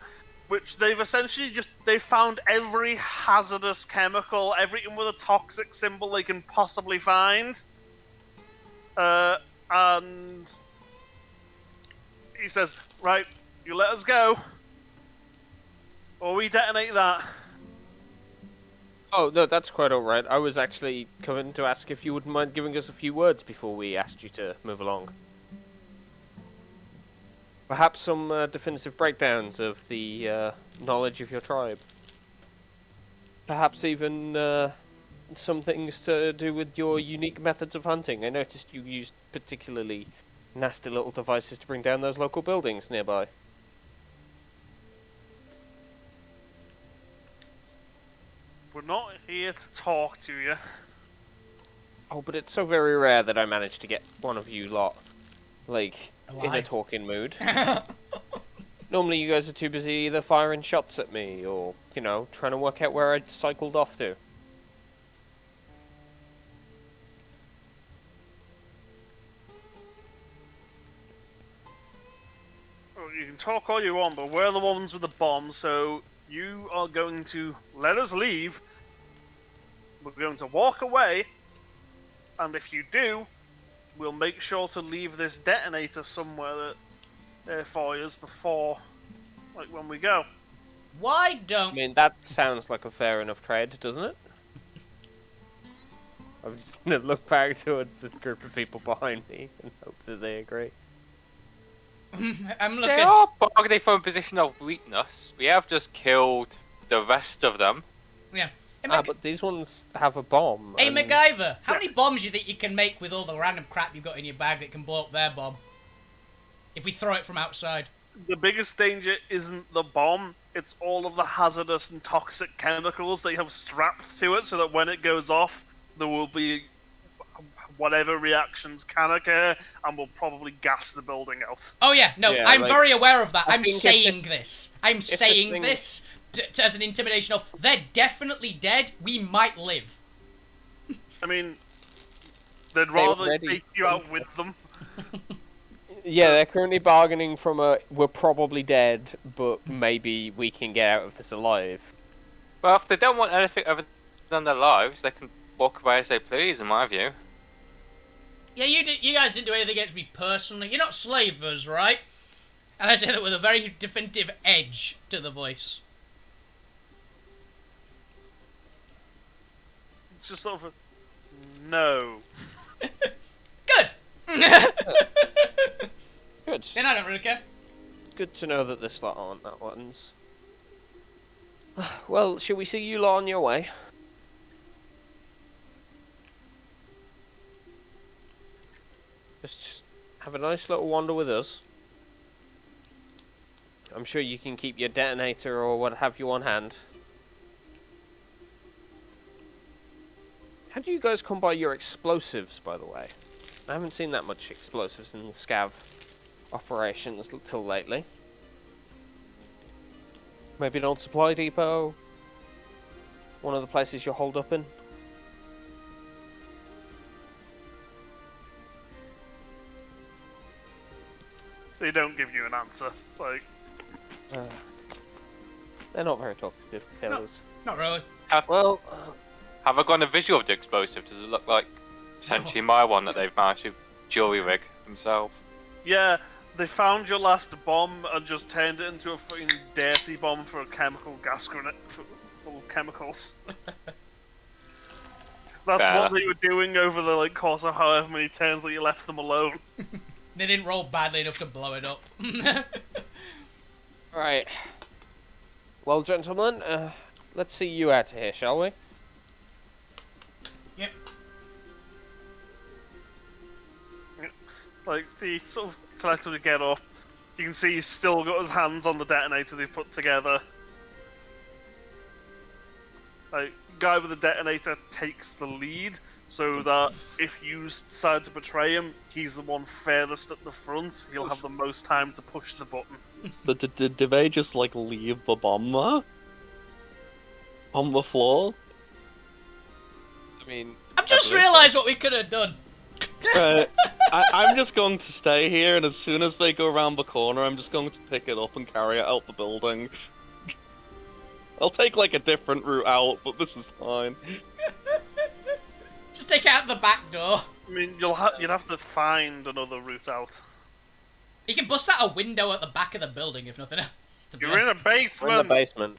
which they've essentially they found every hazardous chemical, everything with a toxic symbol they can possibly find. And he says, right, you let us go, or we detonate that. Oh no, that's quite all right. I was actually coming to ask if you wouldn't mind giving us a few words before we asked you to move along. Perhaps some definitive breakdowns of the knowledge of your tribe. Perhaps even some things to do with your unique methods of hunting. I noticed you used particularly nasty little devices to bring down those local buildings nearby. We're not here to talk to you. Oh, but it's so very rare that I manage to get one of you lot, like, in a Alive. talking mood. Normally you guys are too busy either firing shots at me or, you know, trying to work out where I cycled off to. Well, you can talk all you want, but we're the ones with the bomb, so you are going to let us leave. We're going to walk away, and if you do, we'll make sure to leave this detonator somewhere there for you before, like, when we go. Why I don't... mean, that sounds like a fair enough trade, doesn't it? I'm just gonna look back towards this group of people behind me and hope that they agree. I'm They looking... are bargaining from a position of weakness. We have just killed the rest of them. Yeah. Hey, But these ones have a bomb. Hey and- MacGyver, how many bombs do you think you can make with all the random crap you've got in your bag that can blow up their bomb? If we throw it from outside. The biggest danger isn't the bomb, it's all of the hazardous and toxic chemicals they have strapped to it so that when it goes off, there will be whatever reactions can occur and will probably gas the building out. Oh yeah, no, Yeah, I'm like, very aware of that. I I'm think if saying this- this. I'm this saying thing- this as an intimidation of, they're definitely dead, we might live. I mean, they'd rather already take you out with them. Yeah, they're currently bargaining from a we're probably dead, but maybe we can get out of this alive. Well, if they don't want anything other than their lives, they can walk away as they please, in my view. Yeah, you guys didn't do anything against me personally. You're not slavers, right? And I say that with a very definitive edge to the voice. It's just sort of a, no. Good! Good. Then I don't really care. Good to know that this lot aren't that ones. Well, shall we see you lot on your way? Just have a nice little wander with us. I'm sure you can keep your detonator or what have you on hand. How do you guys come by your explosives, by the way? I haven't seen that much explosives in the scav operations till lately. Maybe an old supply depot? One of the places you're holed up in? They don't give you an answer. Like, They're not very talkative killers. Not really. Well, Have I got a visual of the explosive? Does it look like potentially my one that they've managed to jury rig themselves? Yeah, they found your last bomb and just turned it into a fucking dirty bomb for a chemical gas grenade full of chemicals. That's Fair. what they were doing over the course of however many turns that you left them alone. They didn't roll badly enough to blow it up. right. Well, gentlemen, let's see you out of here, shall we? Yep. They sort of collectively get up. You can see he's still got his hands on the detonator they've put together. Guy with the detonator takes the lead, so that if you decide to betray him, he's the one furthest at the front. He'll have the most time to push the button. So did they just leave the bomb there? On the floor? I mean, I've just realised what we could have done. I'm just going to stay here, and as soon as they go around the corner, I'm just going to pick it up and carry it out the building. I'll take a different route out, but this is fine. Just take it out the back door. I mean, you'd have to find another route out. You can bust out a window at the back of the building, if nothing else. You're in a basement! we're in the basement.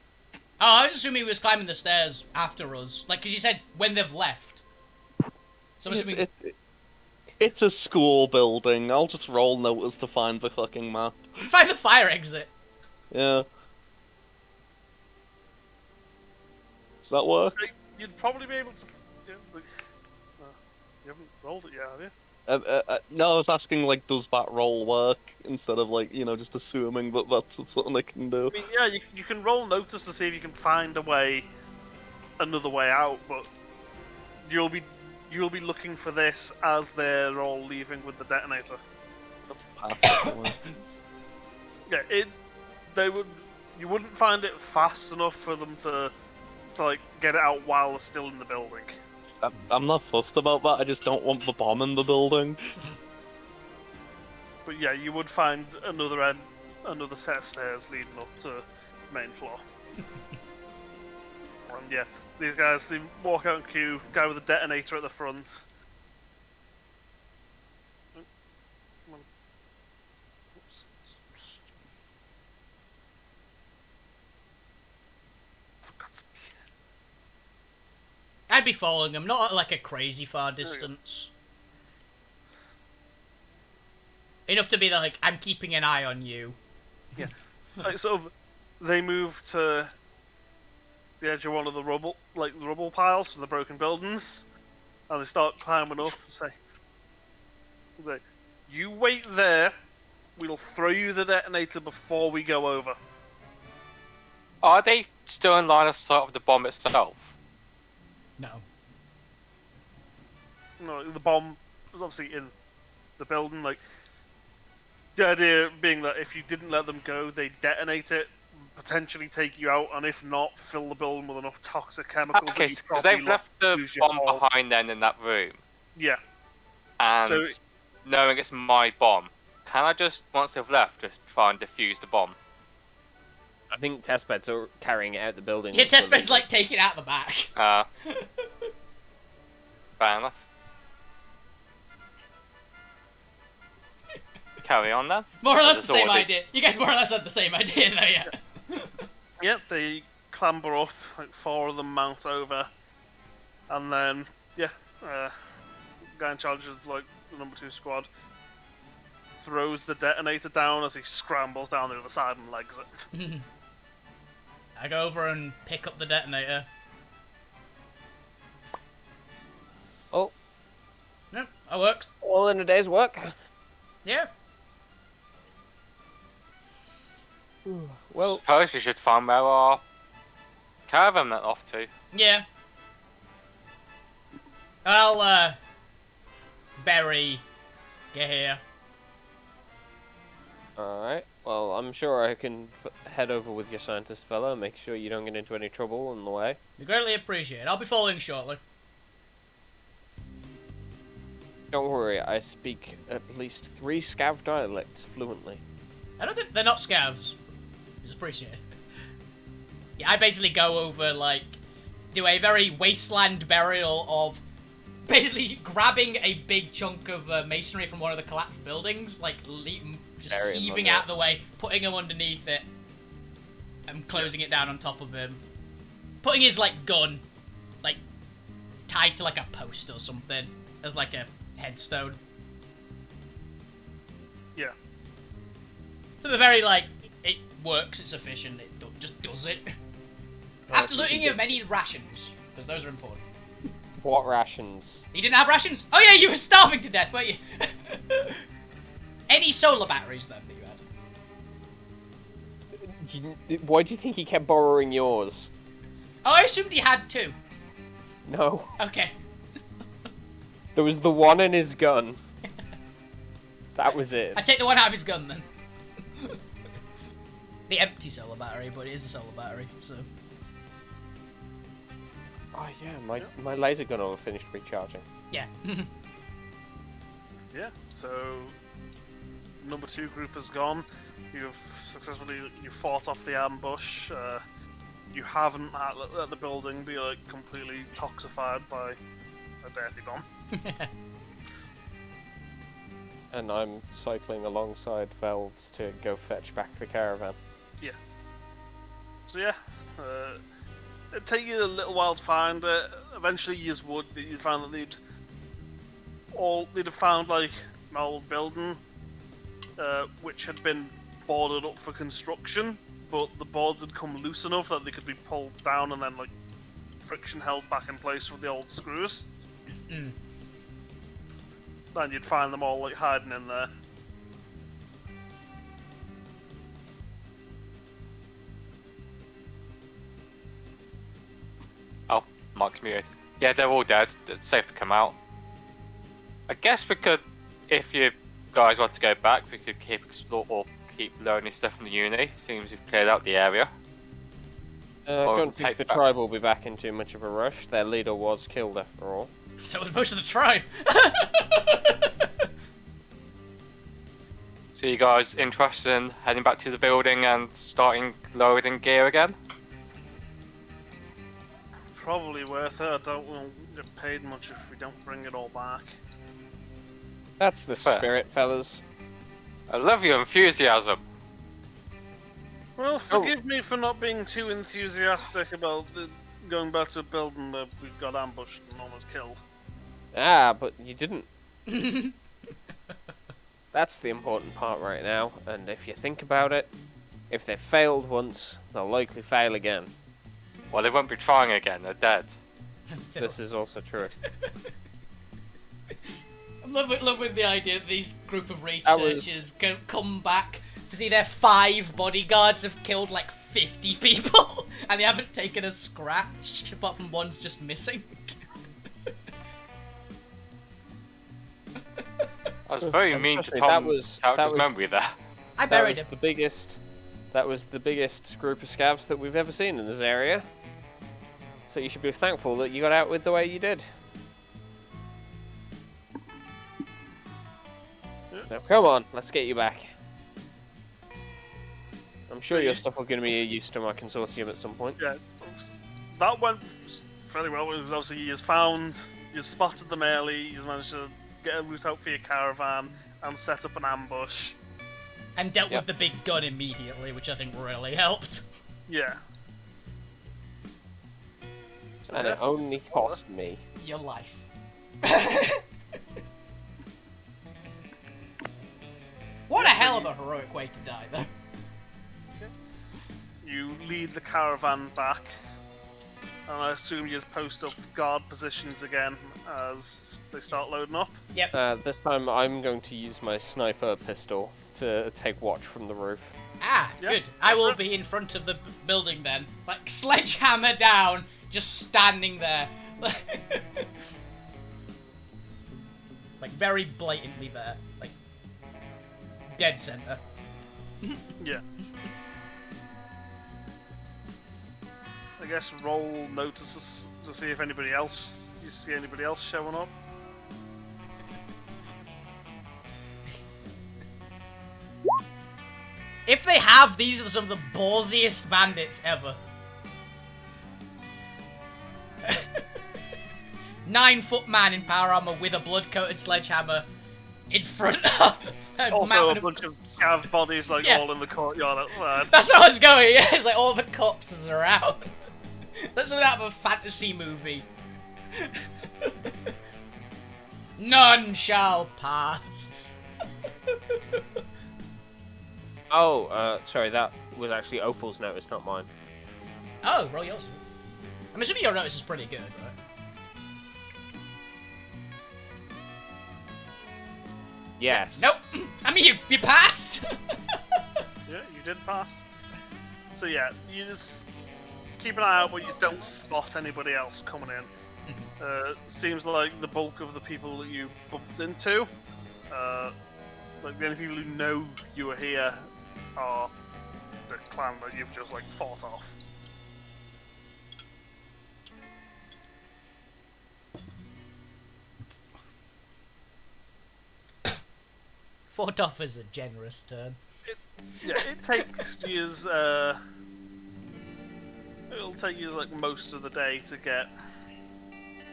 Oh, I was assuming he was climbing the stairs after us. Because you said when they've left. So I'm assuming... It's a school building. I'll just roll notice to find the fucking map. Find the fire exit. Yeah. Does that work? You'd probably be able to... Yeah, you haven't rolled it yet, have you? No, I was asking, does that roll work? Instead of, just assuming that that's something I can do. I mean, yeah, you can roll notice to see if you can find another way out, but you'll be looking for this as they're all leaving with the detonator. That's perfect. Yeah, you wouldn't find it fast enough for them to get it out while they're still in the building. I'm not fussed about that, I just don't want the bomb in the building. But yeah, you would find another set of stairs leading up to the main floor. And yeah, these guys, they walk out in queue, guy with a detonator at the front. I'd be following him, not at a crazy far distance. Enough to be I'm keeping an eye on you. Yeah. They move to the edge of one of the rubble, the rubble piles from the broken buildings, and they start climbing up and say, you wait there, we'll throw you the detonator before we go over. Are they still in line of sight of the bomb itself? No. No, the bomb was obviously in the building. The idea being that if you didn't let them go, they'd detonate it, potentially take you out, and if not, fill the building with enough toxic chemicals. Okay, because they've left the bomb behind then in that room. Yeah. And knowing it's my bomb, can I just, once they've left, just try and defuse the bomb? I think testbeds are carrying it out the building. Yeah, testbeds taking it out the back. Fair enough. Carry on then. More or less the same idea. You guys more or less had the same idea though, yeah. Yep, they clamber up, 4 of them mount over, and then, guy in charge of the number 2 squad throws the detonator down as he scrambles down the other side and legs it. I go over and pick up the detonator. Oh. Yep, that works. All in a day's work. Yeah. Well, suppose we should find where our caravan went off to. Yeah. I'll bury Gear. Alright, well, I'm sure I can head over with your scientist fella and make sure you don't get into any trouble on the way. We greatly appreciate it. I'll be following shortly. Don't worry, I speak at least 3 Scav dialects fluently. I don't think they're not scavs. Just appreciate it. Yeah, I basically go over, like, do a very wasteland burial of basically grabbing a big chunk of masonry from one of the collapsed buildings, like, just Bury him heaving under out of the way, putting him underneath it, and closing it down on top of him. Putting his, like, gun, like, tied to, like, a post or something, as, like, a headstone. Yeah. So the very, like, it works, it's efficient, it just does it. After looting him, any rations, because those are important. What rations? You didn't have rations? Oh yeah, you were starving to death, weren't you? Any solar batteries, then, that you had? Why do you think he kept borrowing yours? Oh, I assumed he had two. No. Okay. There was the one in his gun. That was it. I take the one out of his gun, then. The empty solar battery, but it is a solar battery, so... Oh yeah, my laser gun over finished recharging. Yeah. Yeah, so number 2 group is gone. You've successfully fought off the ambush. You haven't let the building be like completely toxified by a deadly bomb. And I'm cycling alongside Valves to go fetch back the caravan. Yeah. So yeah, it'd take you a little while to find it. Eventually, you'd find that they'd have found like an old building, which had been boarded up for construction, but the boards had come loose enough that they could be pulled down and then like friction held back in place with the old screws. And you'd find them all like hiding in there. Oh, Mike's muted. Yeah, they're all dead. It's safe to come out. I guess we could, if you guys want to go back, we could keep learning stuff from the uni. Seems we've cleared out the area. I Or don't think take the back- tribe will be back in too much of a rush. Their leader was killed after all. So was most of the tribe. So you guys interested in heading back to the building and starting loading gear again? Probably worth it. I don't want to get paid much if we don't bring it all back. That's the Fair. spirit, fellas. I love your enthusiasm. Well, forgive me for not being too enthusiastic about going back to a building where we got ambushed and almost killed. Ah, but you didn't. That's the important part right now, and if you think about it, if they failed once, they'll likely fail again. Well, they won't be trying again, they're dead. This is also true. I'm loving the idea that these group of That was- researchers come back to see their 5 bodyguards have killed like 50 people, and they haven't taken a scratch, apart from one's just missing. I was very And mean trust to me, Tom's character's memory there. I That buried was him. the biggest. That was the biggest group of scavs that we've ever seen in this area. So you should be thankful that you got out with the way you did. Now come on, let's get you back. I'm sure your stuff will give me a use to my consortium at some point. Yeah, so that went fairly well. It was obviously you spotted them early, you managed to get a route out for your caravan and set up an ambush. And dealt Yep. with the big gun immediately, which I think really helped. Yeah. And it only cost me. Your life. What a hell of a heroic way to die, though. You lead the caravan back, and I assume you just post up guard positions again as they start loading up. Yep. This time I'm going to use my sniper pistol to take watch from the roof. Ah, Yeah, good. I will that's be in front of the building then. Like, sledgehammer down, just standing there. Like, very blatantly there. Like, dead center. Yeah. I guess roll notices to see if you see anybody else showing up. If they have, these are some of the ballsiest bandits ever. 9-foot man in power armor with a blood-coated sledgehammer in front of a Also, mountain a bunch of scav bodies like Yeah. all in the courtyard outside. That's where I was going. Yeah, it's like all the corpses around. That's something out of a fantasy movie. None shall pass. Oh, sorry, that was actually Opal's notice, not mine. Oh, roll yours. I'm assuming your notice is pretty good, right? Yes. Nope. I mean, you passed. Yeah, you did pass. So yeah, you just keep an eye out, but you just don't spot anybody else coming in. Seems like the bulk of the people that you bumped into, like the only people who know you are here, are the clan that you've just like fought off. Fought off is a generous term. Yeah, it takes you it'll take you like most of the day to get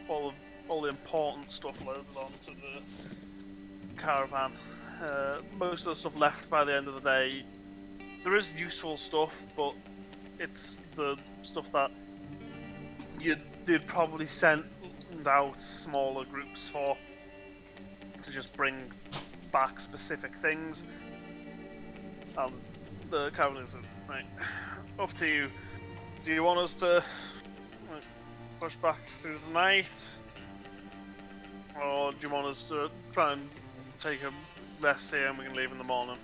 all the important stuff loaded onto the caravan. Most of the stuff left by the end of the day. There is useful stuff, but it's the stuff that you'd probably send out smaller groups for, to just bring back specific things. The caravan is right. Up to you. Do you want us to push back through the night, or do you want us to try and take a rest here and we can leave in the morning?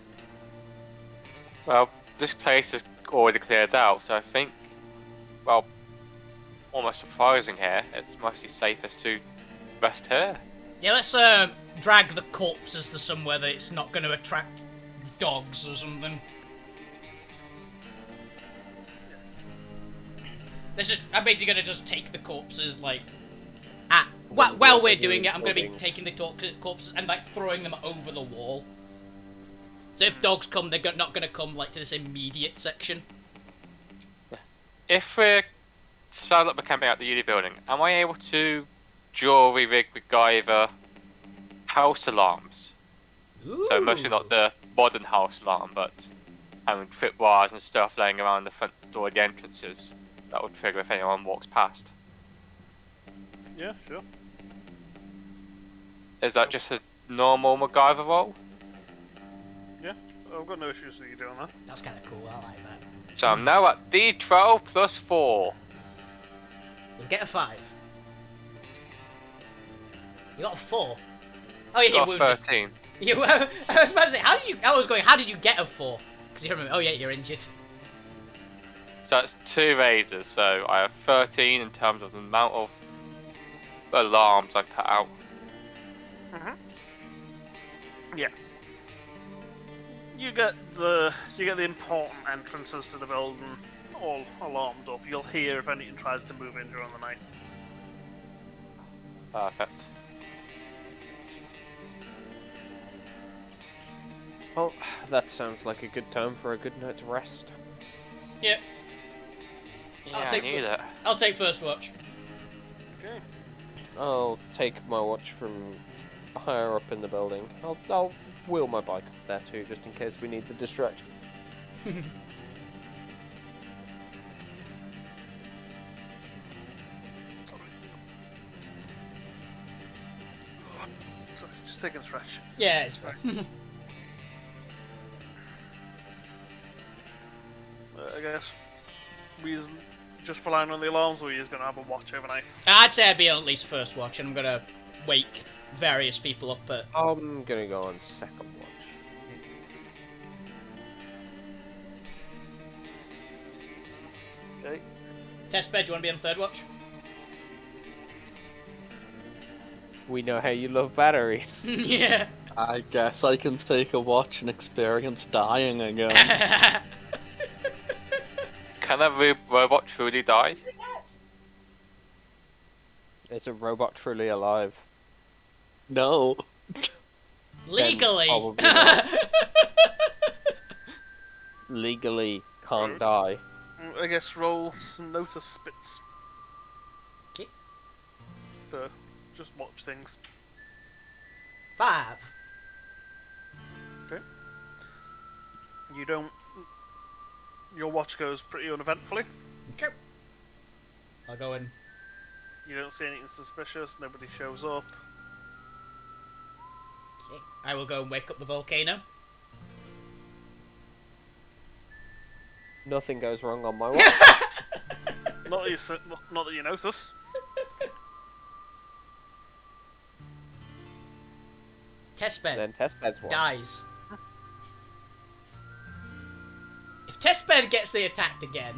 Well, this place is already cleared out, so I think, well, almost surprising here, it's mostly safest to rest here. Yeah, let's drag the corpses to somewhere that it's not going to attract dogs or something. I'm basically going to just take the corpses, like, while we're doing it, I'm going to be taking the corpses and, like, throwing them over the wall. So if dogs come, they're not going to come, like, to this immediate section. If we're starting up the camping out the uni building, am I able to jewelry rig MacGyver house alarms? Ooh. So mostly not the modern house alarm, but having trip wires and stuff laying around the front door of the entrances. That would trigger if anyone walks past. Yeah, sure. Is that just a normal MacGyver roll? Yeah, I've got no issues with you doing that. That's kind of cool, I like that. So I'm now at D12 plus 4. You'll get a 5. You got a 4. Oh yeah, Got you a wounded. 13. I was about to say, how did you get a 4? Because you remember, oh yeah, you're injured. So that's 2 raises, so I have 13 in terms of the amount of alarms I put out. Yeah. You get the important entrances to the building all alarmed up. You'll hear if anything tries to move in during the night. Perfect. Well, that sounds like a good time for a good night's rest. Yep. Yeah, I need it. I'll take first watch. Okay. I'll take my watch from higher up in the building. I'll wheel my bike up there too, just in case we need the distraction. So, just taking a stretch. Yeah, it's fine. I guess we just relying on the alarms, or you're gonna have a watch overnight. I'd say I'd be on at least first watch, and I'm gonna wake various people up at... I'm gonna go on second watch. Okay. Test bed, do you want to be on third watch? We know how you love batteries. Yeah. I guess I can take a watch and experience dying again. Can a robot truly die? Is a robot truly alive? No. Legally. Probably not. Legally can't die. I guess roll some notice bits. Okay. For just watch things. 5. Okay. You don't. Your watch goes pretty uneventfully. Okay. I'll go in. You don't see anything suspicious. Nobody shows up. Okay. I will go and wake up the volcano. Nothing goes wrong on my watch. Not that you notice. Testbed Then testbed's watch. dies. If Testbed gets the attacked again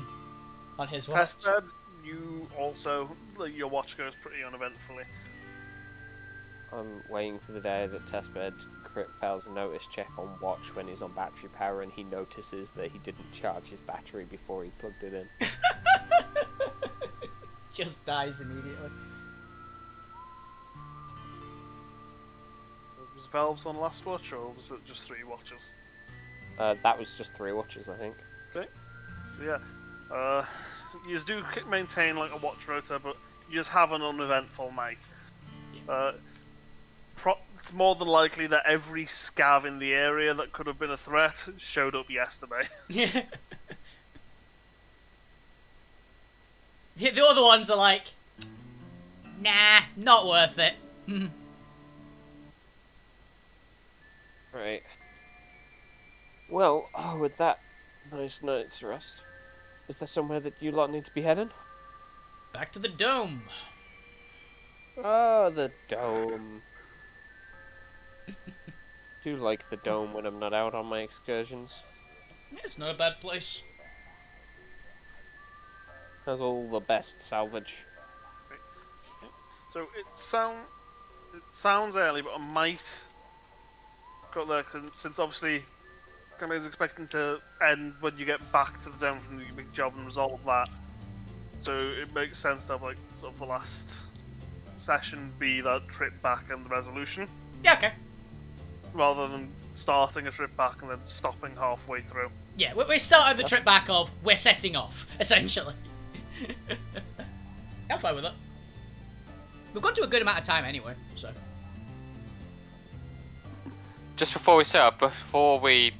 on his watch, Testbed, you also your watch goes pretty uneventfully. I'm waiting for the day that testbed fails a notice check on watch when he's on battery power, and he notices that he didn't charge his battery before he plugged it in. just dies immediately. Was Valves on last watch, or was it just 3 watches? That was just 3 watches, I think. Okay. So yeah, you do maintain like a watch rota, but you just have an uneventful night. It's more than likely that every scav in the area that could have been a threat showed up yesterday. Yeah. The other ones are like, nah, not worth it. Right. Well, with that nice night's rest, is there somewhere that you lot need to be heading? Back to the dome. Oh, the dome. Do like the dome when I'm not out on my excursions. Yeah, it's not a bad place. Has all the best salvage. So it sounds early, but I might got there since obviously kind of is expecting to end when you get back to the dome from the big job and resolve that. So it makes sense to have like sort of the last session be that trip back and the resolution, Yeah, okay. rather than starting a trip back and then stopping halfway through. Yeah, we started the trip back of, we're setting off, essentially. I'm fine with it. We've got to a good amount of time anyway, so. Just before we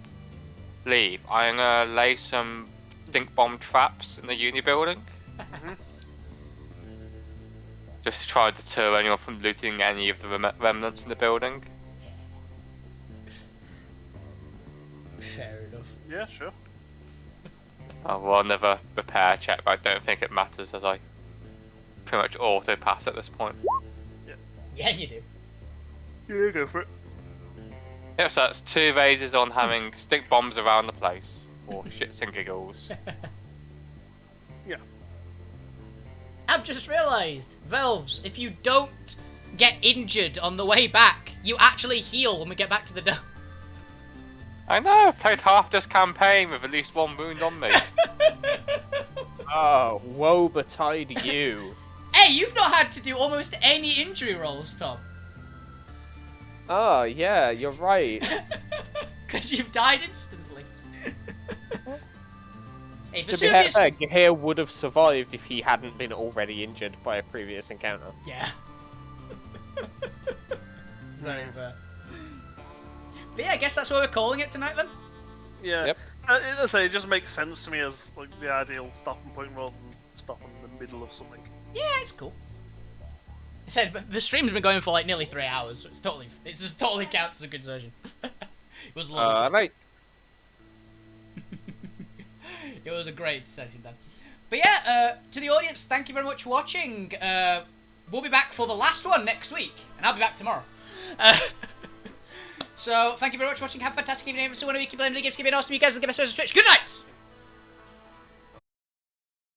leave, I'm gonna lay some stink bomb traps in the uni building. Just to try to deter anyone from looting any of the remnants in the building. Fair enough. Yeah, sure. Well, another repair check, but I don't think it matters as I pretty much auto pass at this point. Yeah, you do. Yeah, go for it. Yep, so that's 2 raises on having stink bombs around the place, for shits and giggles. I've just realised, Valves, if you don't get injured on the way back, you actually heal when we get back to the dome. I know, I've played half this campaign with at least 1 wound on me. Oh, woe betide you. Hey, you've not had to do almost any injury rolls, Tom. Oh, yeah, you're right. Because you've died instantly. Hey, To be fair, Gahir would have survived if he hadn't been already injured by a previous encounter. Yeah. It's very fair. But yeah, I guess that's what we're calling it tonight then. Yeah. Yep. I say it just makes sense to me as like the ideal stopping point rather than stopping in the middle of something. Yeah, it's cool. I said, but the stream's been going for like nearly 3 hours, so it just totally counts as a good session. It was lovely. Right. It was a great session, Dan. But yeah, to the audience, thank you very much for watching. We'll be back for the last one next week, and I'll be back tomorrow. So, thank you very much for watching. Have a fantastic evening. So, when we keep playing the games, keep it awesome. You guys are the best on Twitch. Good night!